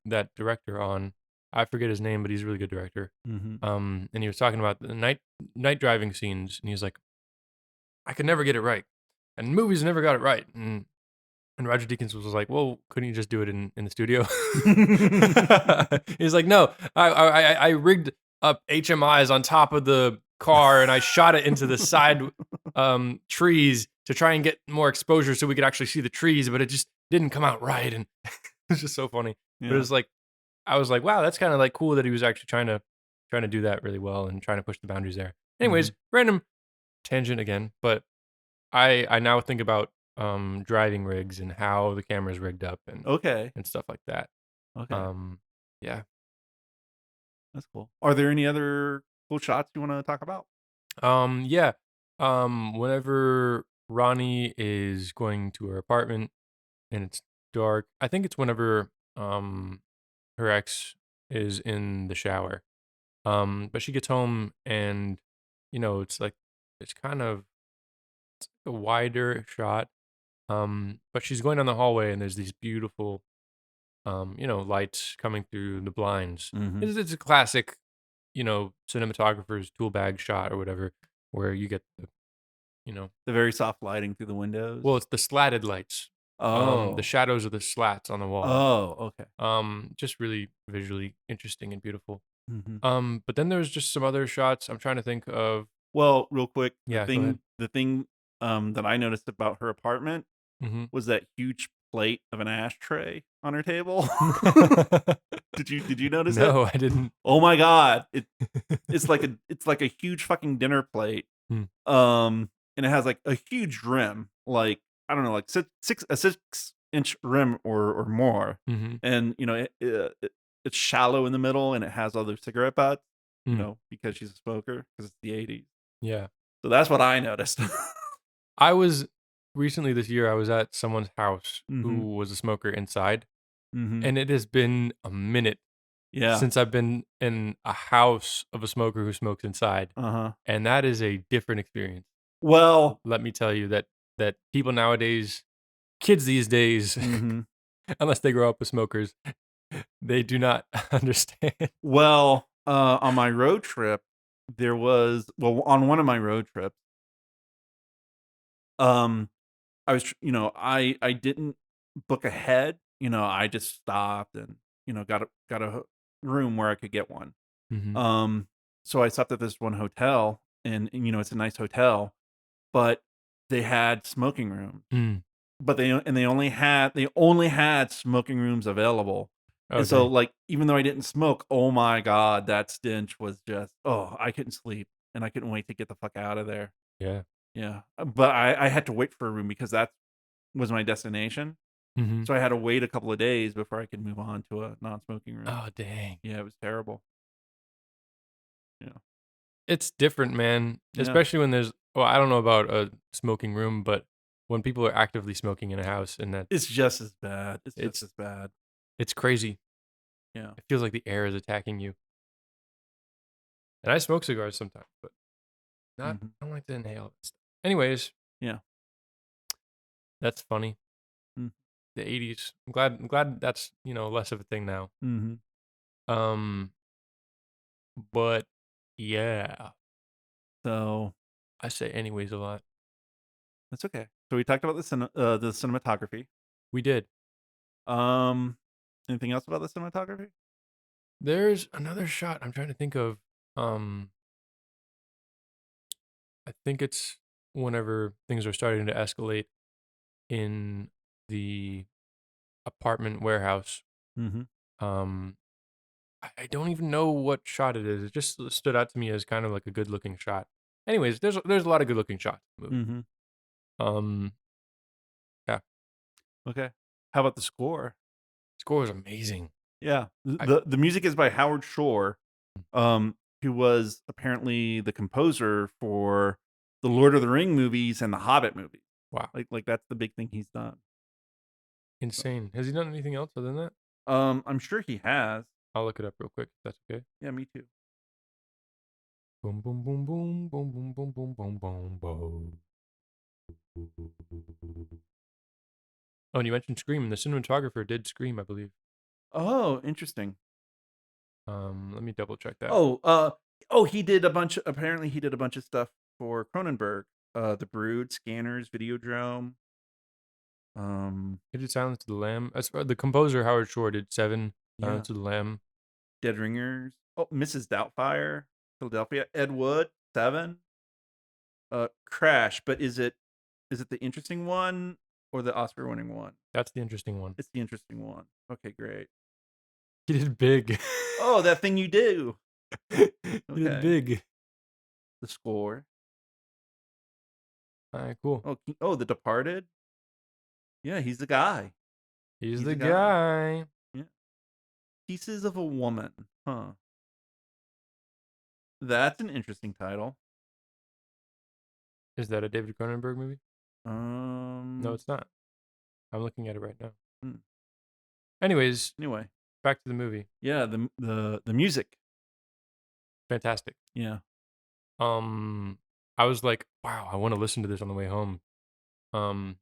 [SPEAKER 2] that director on. I forget his name, but he's a really good director.
[SPEAKER 1] Mhm.
[SPEAKER 2] And he was talking about the night driving scenes, and he's like, I could never get it right, and movies never got it right. And Roger Deakins was like, well, couldn't you just do it in the studio? He's like, no, I rigged up HMIs on top of the car, and I shot it into the side trees to try and get more exposure so we could actually see the trees, but it just didn't come out right, and it's just so funny. But it
[SPEAKER 1] Yeah.
[SPEAKER 2] was like, I was like, wow, that's kind of like cool that he was actually trying to do that really well and trying to push the boundaries there. Anyways,
[SPEAKER 1] Mhm.
[SPEAKER 2] random tangent again, but I now think about driving rigs and how the camera's rigged up
[SPEAKER 1] Okay.
[SPEAKER 2] and stuff like that.
[SPEAKER 1] Okay.
[SPEAKER 2] Um, yeah.
[SPEAKER 1] That's cool. Are there any other cool shots you wanna talk about?
[SPEAKER 2] Yeah. Whenever Ronnie is going to her apartment and it's dark, I think it's whenever her ex is in the shower. But she gets home and it's like it's kind of a wider shot. But she's going down the hallway and there's these beautiful lights coming through the blinds.
[SPEAKER 1] Mhm.
[SPEAKER 2] It's a classic, cinematographer's tool bag shot or whatever, where you get you know,
[SPEAKER 1] The very soft lighting through the windows?
[SPEAKER 2] well, it's the slatted lights, the
[SPEAKER 1] Oh.
[SPEAKER 2] shadows of the slats on the wall.
[SPEAKER 1] Oh, okay.
[SPEAKER 2] Just really visually interesting and beautiful.
[SPEAKER 1] Mhm.
[SPEAKER 2] But then there's just some other shots. I'm trying to think of.
[SPEAKER 1] Well, real quick,
[SPEAKER 2] Yeah, go ahead.
[SPEAKER 1] that I noticed about her apartment
[SPEAKER 2] Hmm.
[SPEAKER 1] was that huge plate of an ashtray on her table. Did you notice it?
[SPEAKER 2] No, I didn't.
[SPEAKER 1] Oh my god. It's like a huge fucking dinner plate.
[SPEAKER 2] Hmm.
[SPEAKER 1] And it has, like, a huge rim, like, I don't know, like, 6-inch rim or more.
[SPEAKER 2] Mm-hmm.
[SPEAKER 1] And, it's shallow in the middle, and it has all those cigarette butts,
[SPEAKER 2] Mm,
[SPEAKER 1] because she's a smoker, because it's the '80s.
[SPEAKER 2] yeah.
[SPEAKER 1] So that's what I noticed.
[SPEAKER 2] I was recently this year. I was at someone's house
[SPEAKER 1] Mhm.
[SPEAKER 2] who was a smoker inside,
[SPEAKER 1] Mhm.
[SPEAKER 2] and it has been a minute
[SPEAKER 1] Yeah.
[SPEAKER 2] since I've been in a house of a smoker who smokes inside,
[SPEAKER 1] Uh-huh.
[SPEAKER 2] and that is a different experience.
[SPEAKER 1] Well.
[SPEAKER 2] Let me tell you that people nowadays, kids these days,
[SPEAKER 1] Mhm.
[SPEAKER 2] unless they grow up with smokers, they do not understand.
[SPEAKER 1] Well, on my road trip, on one of my road trips, um I was tr I didn't book ahead, I just stopped and, got a room where I could get one.
[SPEAKER 2] Mhm.
[SPEAKER 1] Um, so I stopped at this one hotel and it's a nice hotel, but they had smoking rooms.
[SPEAKER 2] Mm.
[SPEAKER 1] But they only had smoking rooms available.
[SPEAKER 2] Oh,
[SPEAKER 1] And so,
[SPEAKER 2] dang.
[SPEAKER 1] like, even though I didn't smoke, oh my god, that stench was just I couldn't sleep, and I couldn't wait to get the fuck out of there.
[SPEAKER 2] Yeah.
[SPEAKER 1] Yeah, but I had to wait for a room because that was my destination.
[SPEAKER 2] Mhm.
[SPEAKER 1] So I had to wait a couple of days before I could move on to a non-smoking room.
[SPEAKER 2] Oh, dang.
[SPEAKER 1] Yeah, it was terrible. Yeah.
[SPEAKER 2] It's different, man,
[SPEAKER 1] Yeah.
[SPEAKER 2] especially when there's well, I don't know about a smoking room, but when people are actively smoking in a house and that
[SPEAKER 1] It's just as bad. It's just
[SPEAKER 2] it's
[SPEAKER 1] as bad.
[SPEAKER 2] it's crazy.
[SPEAKER 1] Yeah.
[SPEAKER 2] It feels like the air is attacking you. And I smoke cigars sometimes, but not
[SPEAKER 1] Mhm.
[SPEAKER 2] I don't like to inhale it. Anyways,
[SPEAKER 1] Yeah.
[SPEAKER 2] that's funny.
[SPEAKER 1] Mm.
[SPEAKER 2] The 80s. I'm glad that's, less of a thing now.
[SPEAKER 1] Mhm.
[SPEAKER 2] Um, but yeah,
[SPEAKER 1] So,
[SPEAKER 2] I say anyways a lot.
[SPEAKER 1] that's okay. So we talked about the cinematography.
[SPEAKER 2] We did.
[SPEAKER 1] Um, Anything else about the cinematography?
[SPEAKER 2] There's another shot I'm trying to think of. Um, I think it's whenever things are starting to escalate in the apartment warehouse.
[SPEAKER 1] Mhm.
[SPEAKER 2] Um, I don't even know what shot it is. It just stood out to me as kind of like a good looking shot. Anyways, there's a lot of good looking shots in the movie.
[SPEAKER 1] Mhm.
[SPEAKER 2] Um, yeah,
[SPEAKER 1] Okay. How about the score?
[SPEAKER 2] score is amazing.
[SPEAKER 1] Yeah.
[SPEAKER 2] I
[SPEAKER 1] The music is by Howard Shore. who was apparently the composer for the Lord of the Ring movies and the Hobbit movie.
[SPEAKER 2] Wow.
[SPEAKER 1] Like that's the big thing he's done.
[SPEAKER 2] Insane. Has he done anything else other than that?
[SPEAKER 1] I'm sure he has.
[SPEAKER 2] I'll look it up real quick if that's okay.
[SPEAKER 1] Yeah, me too.
[SPEAKER 2] Boom, boom, boom, boom, boom, boom, boom, boom, boom, boom, boom. Oh, and you mentioned Scream, and the cinematographer did Scream, I believe.
[SPEAKER 1] Oh, interesting.
[SPEAKER 2] Let me double check that.
[SPEAKER 1] He did a bunch. Apparently, he did a bunch of stuff for Cronenberg. The Brood, Scanners, Videodrome.
[SPEAKER 2] He did Silence of the Lamb. The composer Howard Shore did Seven,
[SPEAKER 1] Yeah,
[SPEAKER 2] Silence of the Lamb.
[SPEAKER 1] Dead Ringers. Oh, Mrs. Doubtfire, Philadelphia. Ed Wood, Seven. Crash. But is it the interesting one or the Oscar-winning one?
[SPEAKER 2] That's the interesting one.
[SPEAKER 1] It's the interesting one. Okay, great.
[SPEAKER 2] He did Big.
[SPEAKER 1] Oh, that thing you do.
[SPEAKER 2] He did
[SPEAKER 1] Okay.
[SPEAKER 2] Big.
[SPEAKER 1] The score.
[SPEAKER 2] All right, cool.
[SPEAKER 1] The Departed. Yeah, he's the guy.
[SPEAKER 2] He's
[SPEAKER 1] He's
[SPEAKER 2] the
[SPEAKER 1] the guy.
[SPEAKER 2] guy.
[SPEAKER 1] Yeah. Pieces of a Woman. Huh. That's an interesting title.
[SPEAKER 2] Is that a David Cronenberg movie? No,
[SPEAKER 1] Um.
[SPEAKER 2] it's not. I'm looking at it right now.
[SPEAKER 1] hmm.
[SPEAKER 2] Anyways,
[SPEAKER 1] Anyway,
[SPEAKER 2] back to the movie.
[SPEAKER 1] yeah. The music.
[SPEAKER 2] Fantastic.
[SPEAKER 1] Yeah.
[SPEAKER 2] I was like, wow, I want to listen to this on the way home. Um,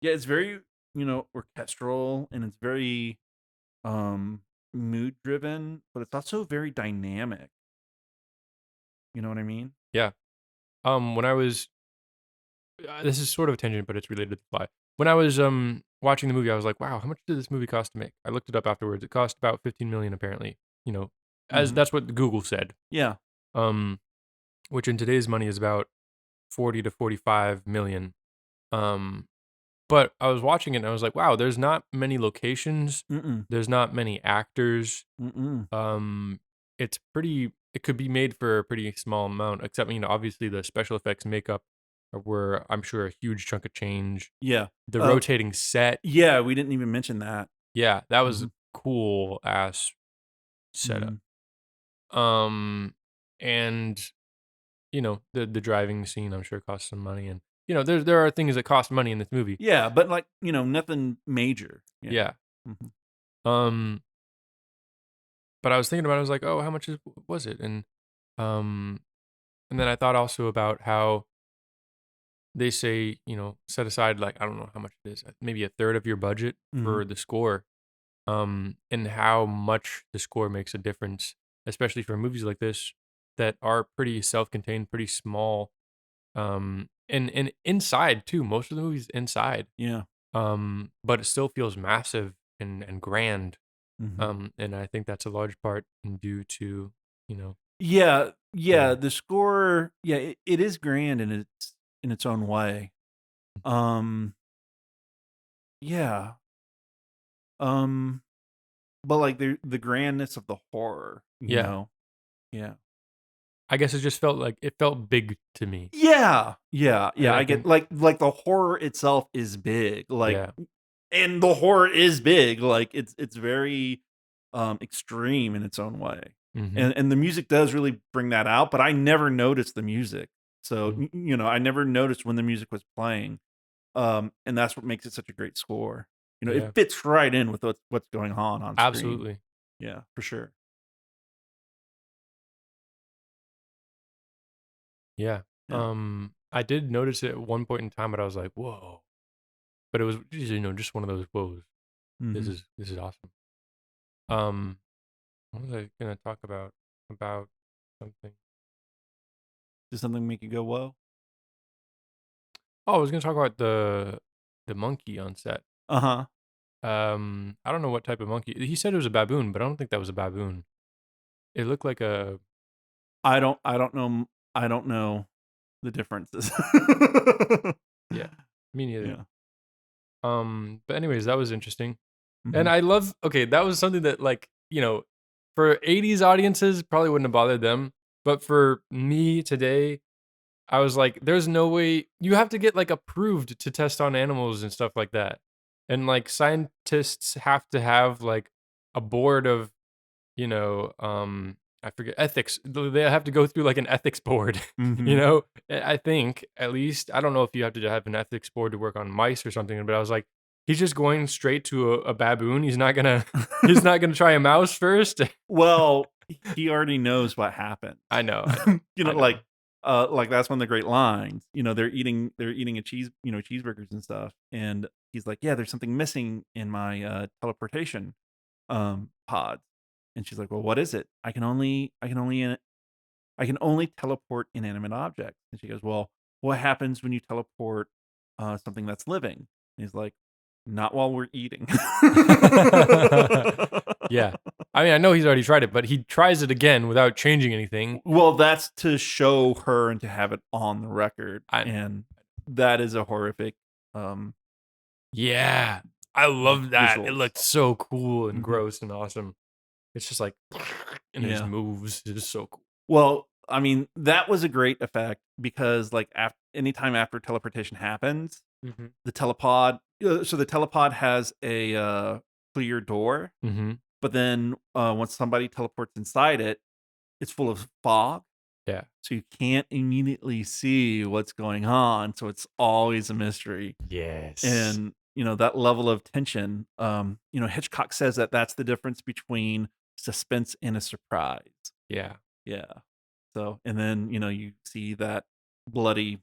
[SPEAKER 1] Yeah. It's very orchestral and it's very um mood driven, but it's also very dynamic. You know what I mean?
[SPEAKER 2] yeah. When I was, this is sort of a tangent, but it's related to the fly. When I was watching the movie, I was like, wow, how much did this movie cost to make? I looked it up afterwards. It cost about 15 million, apparently. You know, as
[SPEAKER 1] hmm
[SPEAKER 2] that's what Google said.
[SPEAKER 1] Yeah.
[SPEAKER 2] Um, which in today's money is about 40 to 45 million. Um, but I was watching it and I was like, wow, there's not many locations.
[SPEAKER 1] Mm-mm.
[SPEAKER 2] There's not many actors.
[SPEAKER 1] Mm-mm.
[SPEAKER 2] Um, it could be made for a pretty small amount, except, obviously the special effects makeup were, I'm sure, a huge chunk of change.
[SPEAKER 1] Yeah.
[SPEAKER 2] The rotating set.
[SPEAKER 1] Yeah. We didn't even mention that.
[SPEAKER 2] Yeah, that was
[SPEAKER 1] hmm
[SPEAKER 2] a cool ass setup.
[SPEAKER 1] hmm
[SPEAKER 2] Um, and the driving scene, I'm sure, cost some money, and there are things that cost money in this movie.
[SPEAKER 1] Yeah, but like nothing major.
[SPEAKER 2] Yeah.
[SPEAKER 1] hmm
[SPEAKER 2] Um, but I was thinking about it, I was like, oh, how much was it? Um, and then I thought also about how they say, set aside, like, I don't know how much it is, maybe a third of your budget
[SPEAKER 1] hmm
[SPEAKER 2] for the score. And how much the score makes a difference, especially for movies like this that are pretty self-contained, pretty small. And inside too. Most of the movies inside.
[SPEAKER 1] Yeah.
[SPEAKER 2] But it still feels massive and grand.
[SPEAKER 1] hmm
[SPEAKER 2] And I think that's a large part due to, you know,
[SPEAKER 1] Yeah, yeah.
[SPEAKER 2] yeah,
[SPEAKER 1] The score, yeah, it is grand in its own way. Um, yeah. Um, but like the grandness of the horror,
[SPEAKER 2] yeah.
[SPEAKER 1] Yeah.
[SPEAKER 2] I guess it felt big to me,
[SPEAKER 1] Yeah, yeah,
[SPEAKER 2] and
[SPEAKER 1] yeah.
[SPEAKER 2] I
[SPEAKER 1] I get
[SPEAKER 2] think,
[SPEAKER 1] like the horror itself is big,
[SPEAKER 2] yeah,
[SPEAKER 1] and the horror is big. Like it's very extreme in its own way,
[SPEAKER 2] mm-hmm,
[SPEAKER 1] and the music does really bring that out. But I never noticed the music, so
[SPEAKER 2] mm,
[SPEAKER 1] I never noticed when the music was playing. And that's what makes it such a great score. It
[SPEAKER 2] yeah,
[SPEAKER 1] fits right in with what's going on screen.
[SPEAKER 2] absolutely,
[SPEAKER 1] Yeah, for sure.
[SPEAKER 2] yeah.
[SPEAKER 1] Yeah.
[SPEAKER 2] I did notice it at one point in time, but I was like, whoa. But it was, just one of those whoas.
[SPEAKER 1] hmm
[SPEAKER 2] This is awesome. Um, what was I gonna talk about? About something.
[SPEAKER 1] Does something make you go whoa?
[SPEAKER 2] Oh, I was gonna talk about the monkey on set.
[SPEAKER 1] Uh huh.
[SPEAKER 2] I don't know what type of monkey. He said it was a baboon, but I don't think that was a baboon. It looked like a,
[SPEAKER 1] I don't know the differences.
[SPEAKER 2] yeah, me neither.
[SPEAKER 1] Yeah.
[SPEAKER 2] But anyways, that was interesting. And
[SPEAKER 1] Mhm.
[SPEAKER 2] I love, okay, that was something that, like, for 80s audiences probably wouldn't have bothered them, but for me today, I was like, there's no way you have to get, like, approved to test on animals and stuff like that. And, like, scientists have to have, like, a board of, I forget ethics. They have to go through like an ethics board, you
[SPEAKER 1] Mhm.
[SPEAKER 2] know. I think at least I don't know if you have to have an ethics board to work on mice or something, but I was like, he's just going straight to a baboon. He's not gonna he's not gonna try a mouse first.
[SPEAKER 1] Well, he already knows what happens.
[SPEAKER 2] I know, I know,
[SPEAKER 1] You know,
[SPEAKER 2] I know.
[SPEAKER 1] like that's one of the great lines. You know, they're eating a cheeseburgers and stuff, and he's like, "Yeah, there's something missing in my teleportation pods." And she's like, "Well, what is it? I can only teleport inanimate objects." And she goes, "Well, what happens when you teleport something that's living?" And he's like, "Not while we're eating."
[SPEAKER 2] Yeah. I mean, I know he's already tried it, but he tries it again without changing anything.
[SPEAKER 1] Well, that's to show her and to have it on the record,
[SPEAKER 2] I
[SPEAKER 1] and that is a horrific, um,
[SPEAKER 2] Yeah. I love that. It
[SPEAKER 1] visuals.
[SPEAKER 2] looked so cool and
[SPEAKER 1] Mhm.
[SPEAKER 2] gross and awesome. It's just like and it just
[SPEAKER 1] Yeah.
[SPEAKER 2] moves. It is so cool.
[SPEAKER 1] Well, I mean, that was a great effect because, like, anytime after teleportation happens,
[SPEAKER 2] Mhm.
[SPEAKER 1] the telepod has a, clear door,
[SPEAKER 2] Mhm.
[SPEAKER 1] but then, once somebody teleports inside it, it's full of fog,
[SPEAKER 2] Yeah.
[SPEAKER 1] so you can't immediately see what's going on, so it's always a mystery.
[SPEAKER 2] Yes.
[SPEAKER 1] And, that level of tension, Hitchcock says that that's the difference between suspense and a surprise.
[SPEAKER 2] Yeah.
[SPEAKER 1] Yeah. So, and then, you see that bloody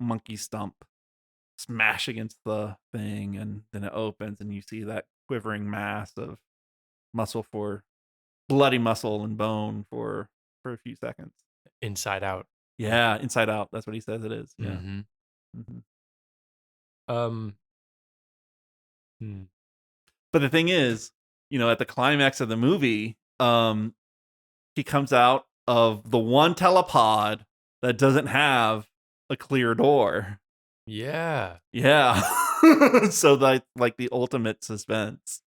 [SPEAKER 1] monkey stump smash against the thing, and then it opens, and you see that quivering mass of muscle for bloody muscle and bone for a few seconds.
[SPEAKER 2] Inside Out. Yeah.
[SPEAKER 1] Yeah, Inside Out. That's what he says it is. Yeah.
[SPEAKER 2] Mhm.
[SPEAKER 1] Mhm.
[SPEAKER 2] Um, hmm.
[SPEAKER 1] But the thing is, at the climax of the movie, he comes out of the one telepod that doesn't have a clear door.
[SPEAKER 2] Yeah.
[SPEAKER 1] Yeah. So like the ultimate suspense.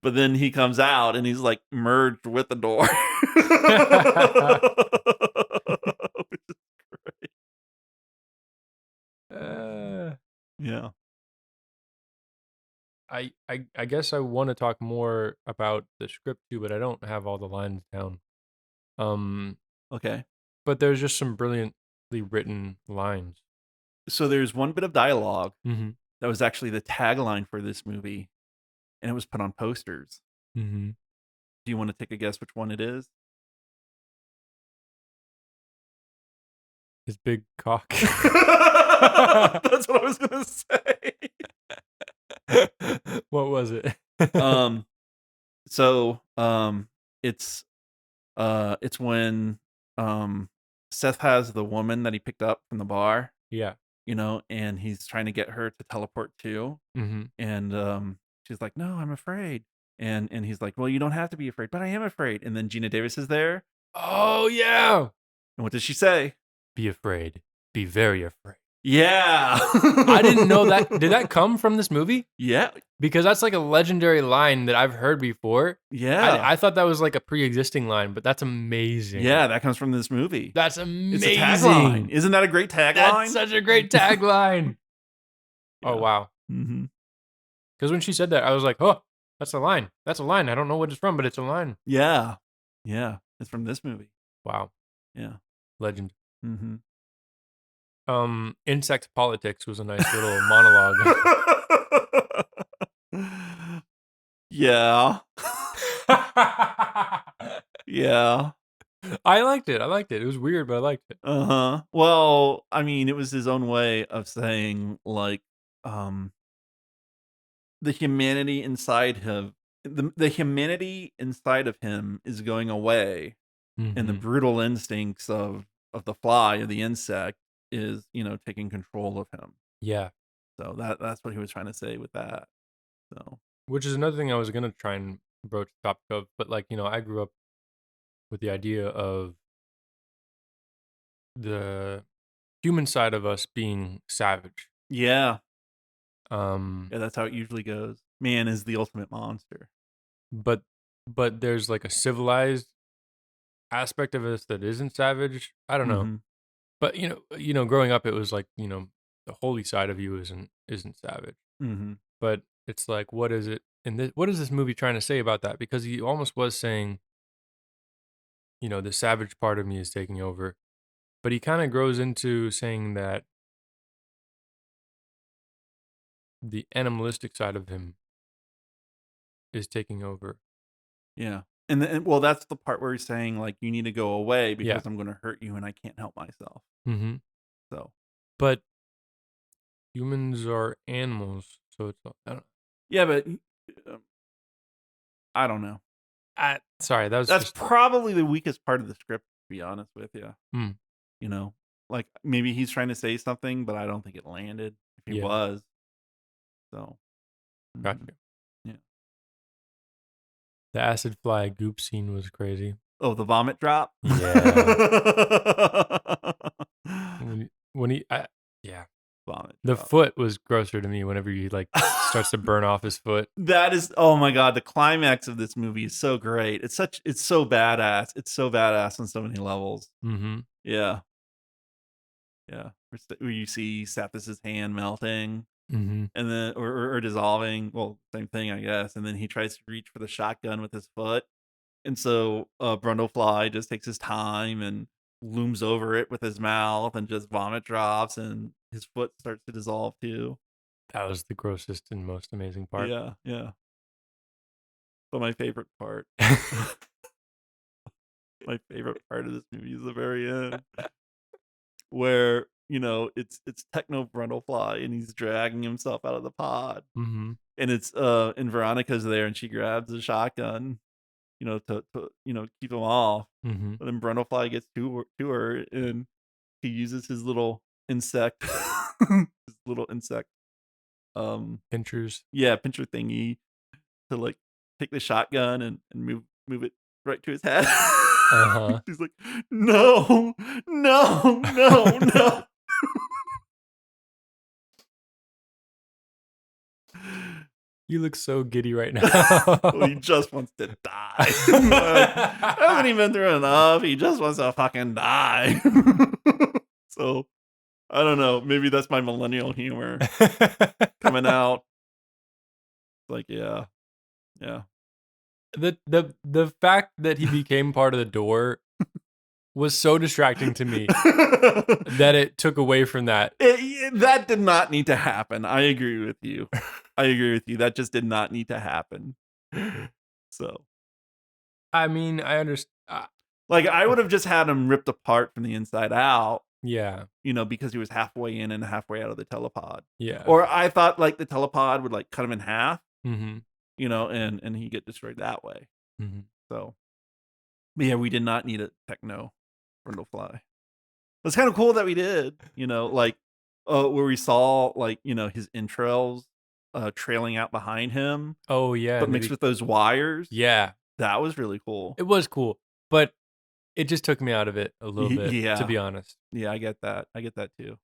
[SPEAKER 1] But then he comes out and he's like merged with the door. Which is great.
[SPEAKER 2] Uh,
[SPEAKER 1] Yeah.
[SPEAKER 2] I guess I wanna talk more about the script too, but I don't have all the lines down. Um,
[SPEAKER 1] Okay.
[SPEAKER 2] but there's just some brilliantly written lines.
[SPEAKER 1] So there's one bit of dialogue
[SPEAKER 2] Mhm.
[SPEAKER 1] that was actually the tagline for this movie, and it was put on posters.
[SPEAKER 2] Mhm.
[SPEAKER 1] Do you want to take a guess which one it is?
[SPEAKER 2] His big cock.
[SPEAKER 1] That's what I was gonna say.
[SPEAKER 2] What was it?
[SPEAKER 1] Um, so it's when Seth has the woman that he picked up from the bar,
[SPEAKER 2] Yeah.
[SPEAKER 1] and he's trying to get her to teleport too.
[SPEAKER 2] Mhm.
[SPEAKER 1] And she's like, "No, I'm afraid." And he's like, "Well, you don't have to be afraid, but I am afraid." And then Gina Davis is there,
[SPEAKER 2] Oh, yeah!
[SPEAKER 1] and what does she say?
[SPEAKER 2] Be afraid. Be very afraid.
[SPEAKER 1] Yeah.
[SPEAKER 2] I didn't know that did that come from this movie?
[SPEAKER 1] Yeah.
[SPEAKER 2] Because that's like a legendary line that I've heard before.
[SPEAKER 1] Yeah.
[SPEAKER 2] I thought that was like a pre-existing line, but that's amazing.
[SPEAKER 1] Yeah, that comes from this movie.
[SPEAKER 2] That's
[SPEAKER 1] It's a tagline.
[SPEAKER 2] amazing.
[SPEAKER 1] Isn't that a great
[SPEAKER 2] That's
[SPEAKER 1] tagline?
[SPEAKER 2] such a great tagline. Oh,
[SPEAKER 1] Yeah.
[SPEAKER 2] wow.
[SPEAKER 1] Mhm.
[SPEAKER 2] Because when she said that, I was like, "Oh, that's a line. That's a line. I don't know what it's from, but it's a line."
[SPEAKER 1] Yeah. Yeah. It's from this movie.
[SPEAKER 2] Wow.
[SPEAKER 1] Yeah.
[SPEAKER 2] Legend.
[SPEAKER 1] Mhm.
[SPEAKER 2] Insect Politics was a nice little monologue.
[SPEAKER 1] Yeah. Yeah.
[SPEAKER 2] I liked it. I liked it. It was weird, but I liked it.
[SPEAKER 1] Uh-huh. Well, I mean, it was his own way of saying, like, um, the humanity inside him the humanity inside of him is going away, and the
[SPEAKER 2] Mhm.
[SPEAKER 1] brutal instincts of the fly, of the insect, is, taking control of him.
[SPEAKER 2] Yeah.
[SPEAKER 1] So that's what he was trying to say with that. So,
[SPEAKER 2] Which is another thing I was gonna try and broach the topic of, but, like, I grew up with the idea of the human side of us being savage.
[SPEAKER 1] yeah.
[SPEAKER 2] Um,
[SPEAKER 1] Yeah, that's how it usually goes. Man is the ultimate monster.
[SPEAKER 2] but there's, like, a civilized aspect of us that isn't savage. I don't know.
[SPEAKER 1] Mhm.
[SPEAKER 2] But, growing up, it was like, the holy side of you isn't savage.
[SPEAKER 1] Mhm.
[SPEAKER 2] But it's like, what is it what is this movie trying to say about that? Because he almost was saying the savage part of me is taking over. But he kind of grows into saying that the animalistic side of him is taking over.
[SPEAKER 1] Yeah. And that's the part where he's saying, like, you need to go away
[SPEAKER 2] Yeah.
[SPEAKER 1] because I'm going to hurt you and I can't help myself.
[SPEAKER 2] Mm-hmm.
[SPEAKER 1] So,
[SPEAKER 2] But humans are animals, so it's I don't.
[SPEAKER 1] yeah, but um, I don't know.
[SPEAKER 2] Sorry, that was
[SPEAKER 1] That's
[SPEAKER 2] just.
[SPEAKER 1] probably the weakest part of the script, to be honest with you.
[SPEAKER 2] Mm,
[SPEAKER 1] You know, like maybe he's trying to say something, but I don't think it landed if he
[SPEAKER 2] yeah,
[SPEAKER 1] was. So, mhm,
[SPEAKER 2] gotcha.
[SPEAKER 1] yeah.
[SPEAKER 2] The acid fly goop scene was crazy.
[SPEAKER 1] Oh, the vomit drop?
[SPEAKER 2] Yeah, when he, yeah,
[SPEAKER 1] Vomit
[SPEAKER 2] the
[SPEAKER 1] drop.
[SPEAKER 2] foot was grosser to me whenever he like starts to burn off his foot.
[SPEAKER 1] That is, oh my god, the climax of this movie is so great. It's so badass. It's so badass on so many levels.
[SPEAKER 2] Mm-hmm.
[SPEAKER 1] Yeah, yeah. Where you see Sathis' hand melting
[SPEAKER 2] Mm-hmm.
[SPEAKER 1] and then or dissolving. Well, same thing, I guess. And then he tries to reach for the shotgun with his foot. And so Brundlefly just takes his time and looms over it with his mouth and just vomit drops and his foot starts to dissolve too.
[SPEAKER 2] That was the grossest and most amazing part.
[SPEAKER 1] Yeah, yeah. But my favorite part, my favorite part of this movie is the very end where, it's Techno Brundlefly and he's dragging himself out of the pod.
[SPEAKER 2] Mm-hmm.
[SPEAKER 1] And it's and Veronica's there and she grabs a shotgun, to keep him off.
[SPEAKER 2] Mm-hmm.
[SPEAKER 1] But then Brundlefly gets to her and he uses his little insect his little insect
[SPEAKER 2] Pinchers.
[SPEAKER 1] yeah, pincher thingy to like take the shotgun and move it right to his head.
[SPEAKER 2] Uh-huh.
[SPEAKER 1] He's like, no, no, no, no.
[SPEAKER 2] You look so giddy right
[SPEAKER 1] Well, he
[SPEAKER 2] now.
[SPEAKER 1] just wants to die. Like, haven't even been through enough. He just wants to fucking die. So I don't know. Maybe that's my millennial humor coming out. Like, yeah, yeah.
[SPEAKER 2] The fact that he became part of the door was so distracting to me that it took away from that.
[SPEAKER 1] That did not need to happen. I agree with you. I agree with you. That just did not need to happen. So,
[SPEAKER 2] I mean, I understand.
[SPEAKER 1] like, I would have just had him ripped apart from the inside out,
[SPEAKER 2] Yeah,
[SPEAKER 1] because he was halfway in and halfway out of the telepod.
[SPEAKER 2] yeah.
[SPEAKER 1] Or I thought like the telepod would like cut him in half,
[SPEAKER 2] Mm-hmm.
[SPEAKER 1] and he get destroyed that way.
[SPEAKER 2] Mm-hmm.
[SPEAKER 1] So, but yeah, we did not need a techno Brundlefly. It's kind of cool that we did, like where we saw like, his entrails trailing out behind him,
[SPEAKER 2] Oh yeah,
[SPEAKER 1] but
[SPEAKER 2] and
[SPEAKER 1] mixed with those wires.
[SPEAKER 2] yeah,
[SPEAKER 1] That was really cool.
[SPEAKER 2] it was cool, but it just took me out of it a little bit, to
[SPEAKER 1] Yeah.
[SPEAKER 2] be honest.
[SPEAKER 1] Yeah, I get that. I get that too.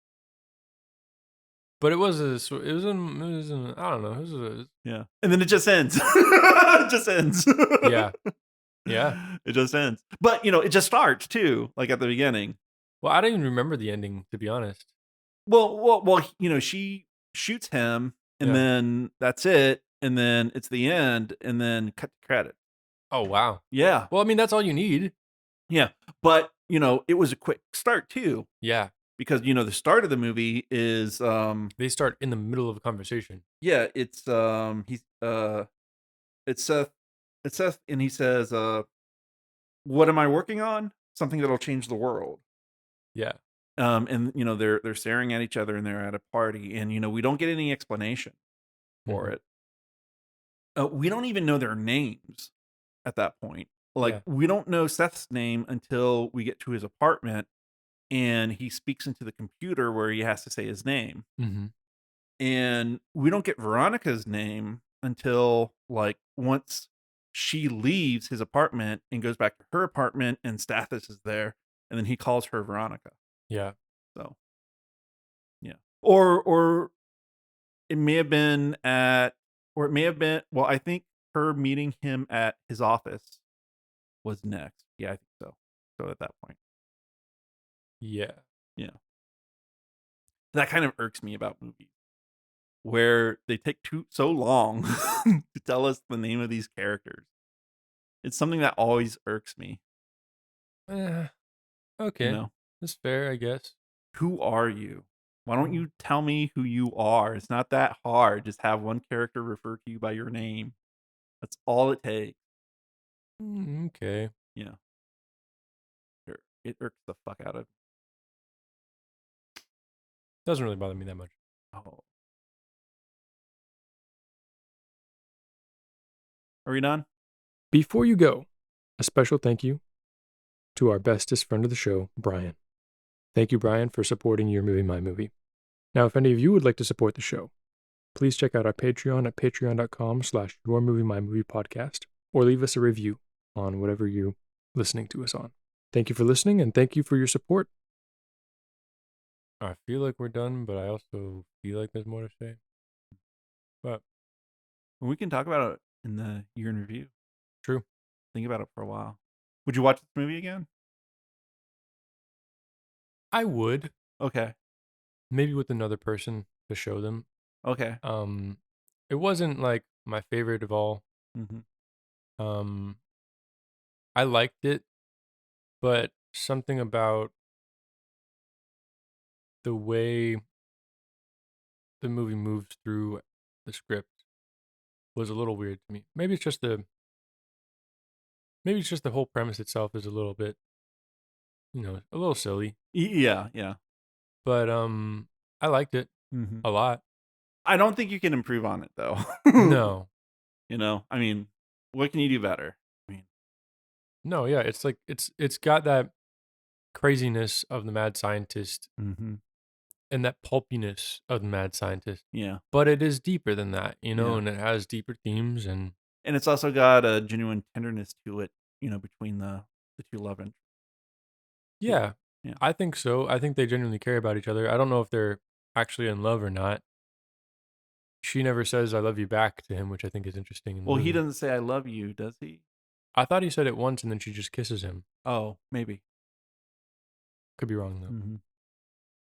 [SPEAKER 2] But it was I don't know. It was
[SPEAKER 1] Yeah. And then it just ends. It just ends.
[SPEAKER 2] yeah, yeah.
[SPEAKER 1] It just ends. But, it just starts too, like at the beginning.
[SPEAKER 2] Well, I don't even remember the ending, to be honest.
[SPEAKER 1] Well, she shoots him and
[SPEAKER 2] Yeah.
[SPEAKER 1] then that's it. And then it's the end and then cut the credit.
[SPEAKER 2] Oh wow.
[SPEAKER 1] Yeah.
[SPEAKER 2] Well, I mean, that's all you need.
[SPEAKER 1] Yeah. But, it was a quick start too.
[SPEAKER 2] Yeah.
[SPEAKER 1] Because, the start of the movie is
[SPEAKER 2] They start in the middle of a conversation.
[SPEAKER 1] yeah, it's Seth and he says, "What am I working on? Something that'll change the world."
[SPEAKER 2] Yeah.
[SPEAKER 1] And they're staring at each other and they're at a party and we don't get any explanation for
[SPEAKER 2] Mhm.
[SPEAKER 1] it. We don't even know their names at that point. Like
[SPEAKER 2] Yeah.
[SPEAKER 1] we don't know Seth's name until we get to his apartment and he speaks into the computer where he has to say his name.
[SPEAKER 2] Mhm.
[SPEAKER 1] And we don't get Veronica's name until like once she leaves his apartment and goes back to her apartment and Stathis is there and then he calls her Veronica.
[SPEAKER 2] Yeah.
[SPEAKER 1] So, yeah. Or it may have been well, I think her meeting him at his office was next. Yeah, I think so. So at that point.
[SPEAKER 2] Yeah.
[SPEAKER 1] Yeah. That kind of irks me about movies where they take so long to tell us the name of these characters. It's something that always irks me.
[SPEAKER 2] Okay,
[SPEAKER 1] You know,
[SPEAKER 2] that's fair, I guess.
[SPEAKER 1] who are you? Why don't
[SPEAKER 2] Mm,
[SPEAKER 1] you tell me who you are? It's not that hard. Just have one character refer to you by your name. That's all it takes.
[SPEAKER 2] okay.
[SPEAKER 1] You know, it irks the fuck out of.
[SPEAKER 2] Doesn't really bother me that much.
[SPEAKER 1] Oh, are we done?
[SPEAKER 2] Before you go, a special thank you to our bestest friend of the show, Brian. Thank you, Brian, for supporting Your Movie, My Movie. Now, if any of you would like to support the show, please check out our Patreon at patreon.com/Your Movie, My Movie podcast, or leave us a review on whatever you're listening to us on. Thank you for listening, and thank you for your support. I feel like we're done, but I also feel like there's more to say. But
[SPEAKER 1] We can talk about it in the year in review.
[SPEAKER 2] true.
[SPEAKER 1] Think about it for a while. Would you watch this movie again?
[SPEAKER 2] I would,
[SPEAKER 1] Okay.
[SPEAKER 2] maybe with another person to show them.
[SPEAKER 1] Okay.
[SPEAKER 2] It wasn't like my favorite of all.
[SPEAKER 1] Hmm.
[SPEAKER 2] Um, I liked it, but something about the way the movie moves through the script was a little weird to me. Maybe it's just the whole premise itself is a little bit, a little silly.
[SPEAKER 1] Yeah. Yeah.
[SPEAKER 2] But I liked it
[SPEAKER 1] Hmm.
[SPEAKER 2] a lot.
[SPEAKER 1] I don't think you can improve on it though.
[SPEAKER 2] No.
[SPEAKER 1] I mean, what can you do better? I mean,
[SPEAKER 2] No, yeah, it's like it's got that craziness of the mad scientist
[SPEAKER 1] hmm,
[SPEAKER 2] and that pulpiness of the mad scientist.
[SPEAKER 1] yeah.
[SPEAKER 2] But it is deeper than that,
[SPEAKER 1] Yeah.
[SPEAKER 2] and it has deeper themes and
[SPEAKER 1] And it's also got a genuine tenderness to it, between the two love interests.
[SPEAKER 2] yeah,
[SPEAKER 1] Yeah.
[SPEAKER 2] I think so. I think they genuinely care about each other. I don't know if they're actually in love or not. She never says "I love you" back to him, which I think is interesting in the
[SPEAKER 1] Well, he
[SPEAKER 2] movie.
[SPEAKER 1] doesn't say I love you, does he?
[SPEAKER 2] I thought he said it once and then she just kisses him.
[SPEAKER 1] Oh, maybe.
[SPEAKER 2] Could be wrong though.
[SPEAKER 1] Hmm.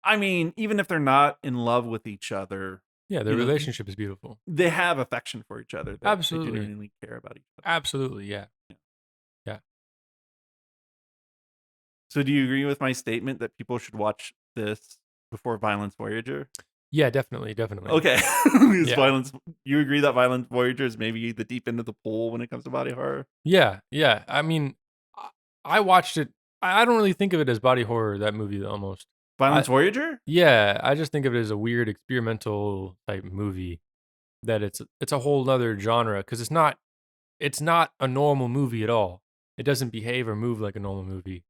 [SPEAKER 1] I mean, even if they're not in love with each other,
[SPEAKER 2] Yeah, their
[SPEAKER 1] you know,
[SPEAKER 2] relationship is beautiful.
[SPEAKER 1] they have affection for each other, that they
[SPEAKER 2] Absolutely.
[SPEAKER 1] genuinely care about each other.
[SPEAKER 2] Absolutely, yeah.
[SPEAKER 1] Yeah.
[SPEAKER 2] Yeah.
[SPEAKER 1] So do you agree with my statement that people should watch this before Violence Voyager?
[SPEAKER 2] Yeah, definitely, definitely.
[SPEAKER 1] Okay.
[SPEAKER 2] Yeah.
[SPEAKER 1] You agree that Violence Voyager is maybe the deep end of the pool when it comes to body horror?
[SPEAKER 2] Yeah, yeah. I mean, I I watched it. I don't really think of it as body horror, that movie almost. I
[SPEAKER 1] Violence Voyager?
[SPEAKER 2] Yeah, I just think of it as a weird experimental type movie that it's a whole other genre because it's not a normal movie at all. It doesn't behave or move like a normal movie.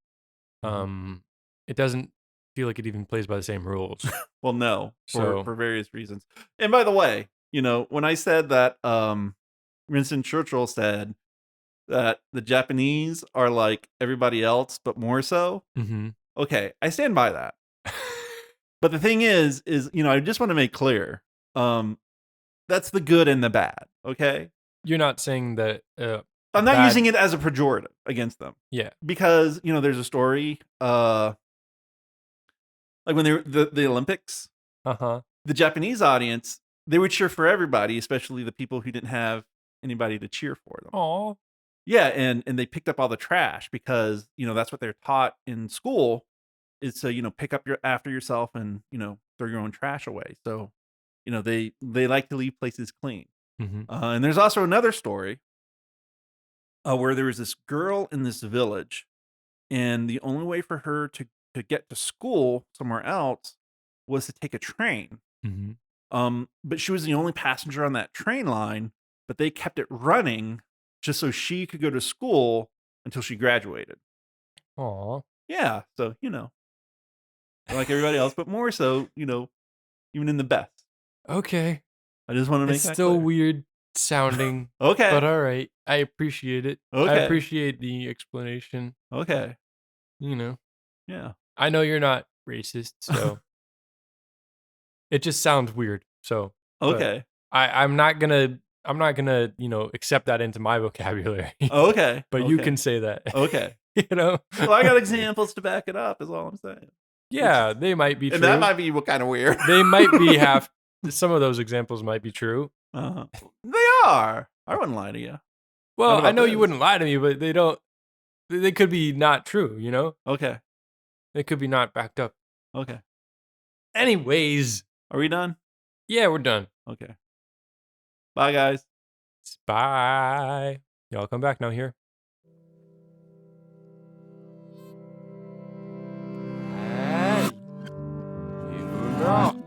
[SPEAKER 1] Mhm.
[SPEAKER 2] Um, it doesn't feel like it even plays by the same rules.
[SPEAKER 1] Well, no, for
[SPEAKER 2] So,
[SPEAKER 1] various reasons. And by the way, when I said that Winston Churchill said that the Japanese are like everybody else but more so,
[SPEAKER 2] mhm.
[SPEAKER 1] okay, I stand by that. But the thing is, I just want to make clear, um that's the good and the bad, okay?
[SPEAKER 2] You're not saying that
[SPEAKER 1] I'm not
[SPEAKER 2] bad.
[SPEAKER 1] using it as a pejorative against them
[SPEAKER 2] Yeah.
[SPEAKER 1] because, there's a story like when they were the Olympics,
[SPEAKER 2] Uh huh.
[SPEAKER 1] the Japanese audience, they would cheer for everybody, especially the people who didn't have anybody to cheer for them.
[SPEAKER 2] Aw.
[SPEAKER 1] Yeah, and they picked up all the trash because, that's what they're taught in school is to, pick up your after yourself and, throw your own trash away. So, they like to leave places clean.
[SPEAKER 2] Mhm.
[SPEAKER 1] And there's also another story where there was this girl in this village, and the only way for her to get to school somewhere else was to take a train.
[SPEAKER 2] Mhm.
[SPEAKER 1] But she was the only passenger on that train line, but they kept it running just so she could go to school until she graduated.
[SPEAKER 2] Aw.
[SPEAKER 1] Yeah, so, like everybody else, but more so, even in the best.
[SPEAKER 2] Okay.
[SPEAKER 1] I just want to make
[SPEAKER 2] It's
[SPEAKER 1] that
[SPEAKER 2] still
[SPEAKER 1] clear.
[SPEAKER 2] weird sounding,
[SPEAKER 1] Okay.
[SPEAKER 2] but all right. I appreciate it. I
[SPEAKER 1] Okay.
[SPEAKER 2] appreciate the explanation.
[SPEAKER 1] Okay.
[SPEAKER 2] You know,
[SPEAKER 1] Yeah.
[SPEAKER 2] I know you're not racist, so it just sounds weird. So, but
[SPEAKER 1] Okay.
[SPEAKER 2] I'm not gonna accept that into my vocabulary.
[SPEAKER 1] Okay.
[SPEAKER 2] But you
[SPEAKER 1] Okay.
[SPEAKER 2] can say that.
[SPEAKER 1] Okay.
[SPEAKER 2] you know.
[SPEAKER 1] Well, I got examples to back it up, is all I'm saying. Which,
[SPEAKER 2] Yeah, they might be
[SPEAKER 1] and that
[SPEAKER 2] true.
[SPEAKER 1] might be what kind of weird.
[SPEAKER 2] They might be half. Some of those examples might be true.
[SPEAKER 1] Uh-huh. They are. I wouldn't lie to you. Not
[SPEAKER 2] Well, I
[SPEAKER 1] about
[SPEAKER 2] know you
[SPEAKER 1] this.
[SPEAKER 2] wouldn't lie to me, but they don't. They could be not true, you know?
[SPEAKER 1] Okay.
[SPEAKER 2] They could be not backed up.
[SPEAKER 1] Okay.
[SPEAKER 2] Anyways,
[SPEAKER 1] Are we done?
[SPEAKER 2] yeah, we're done.
[SPEAKER 1] Okay. Bye, guys.
[SPEAKER 2] Bye. Y'all come back now here. Hey. You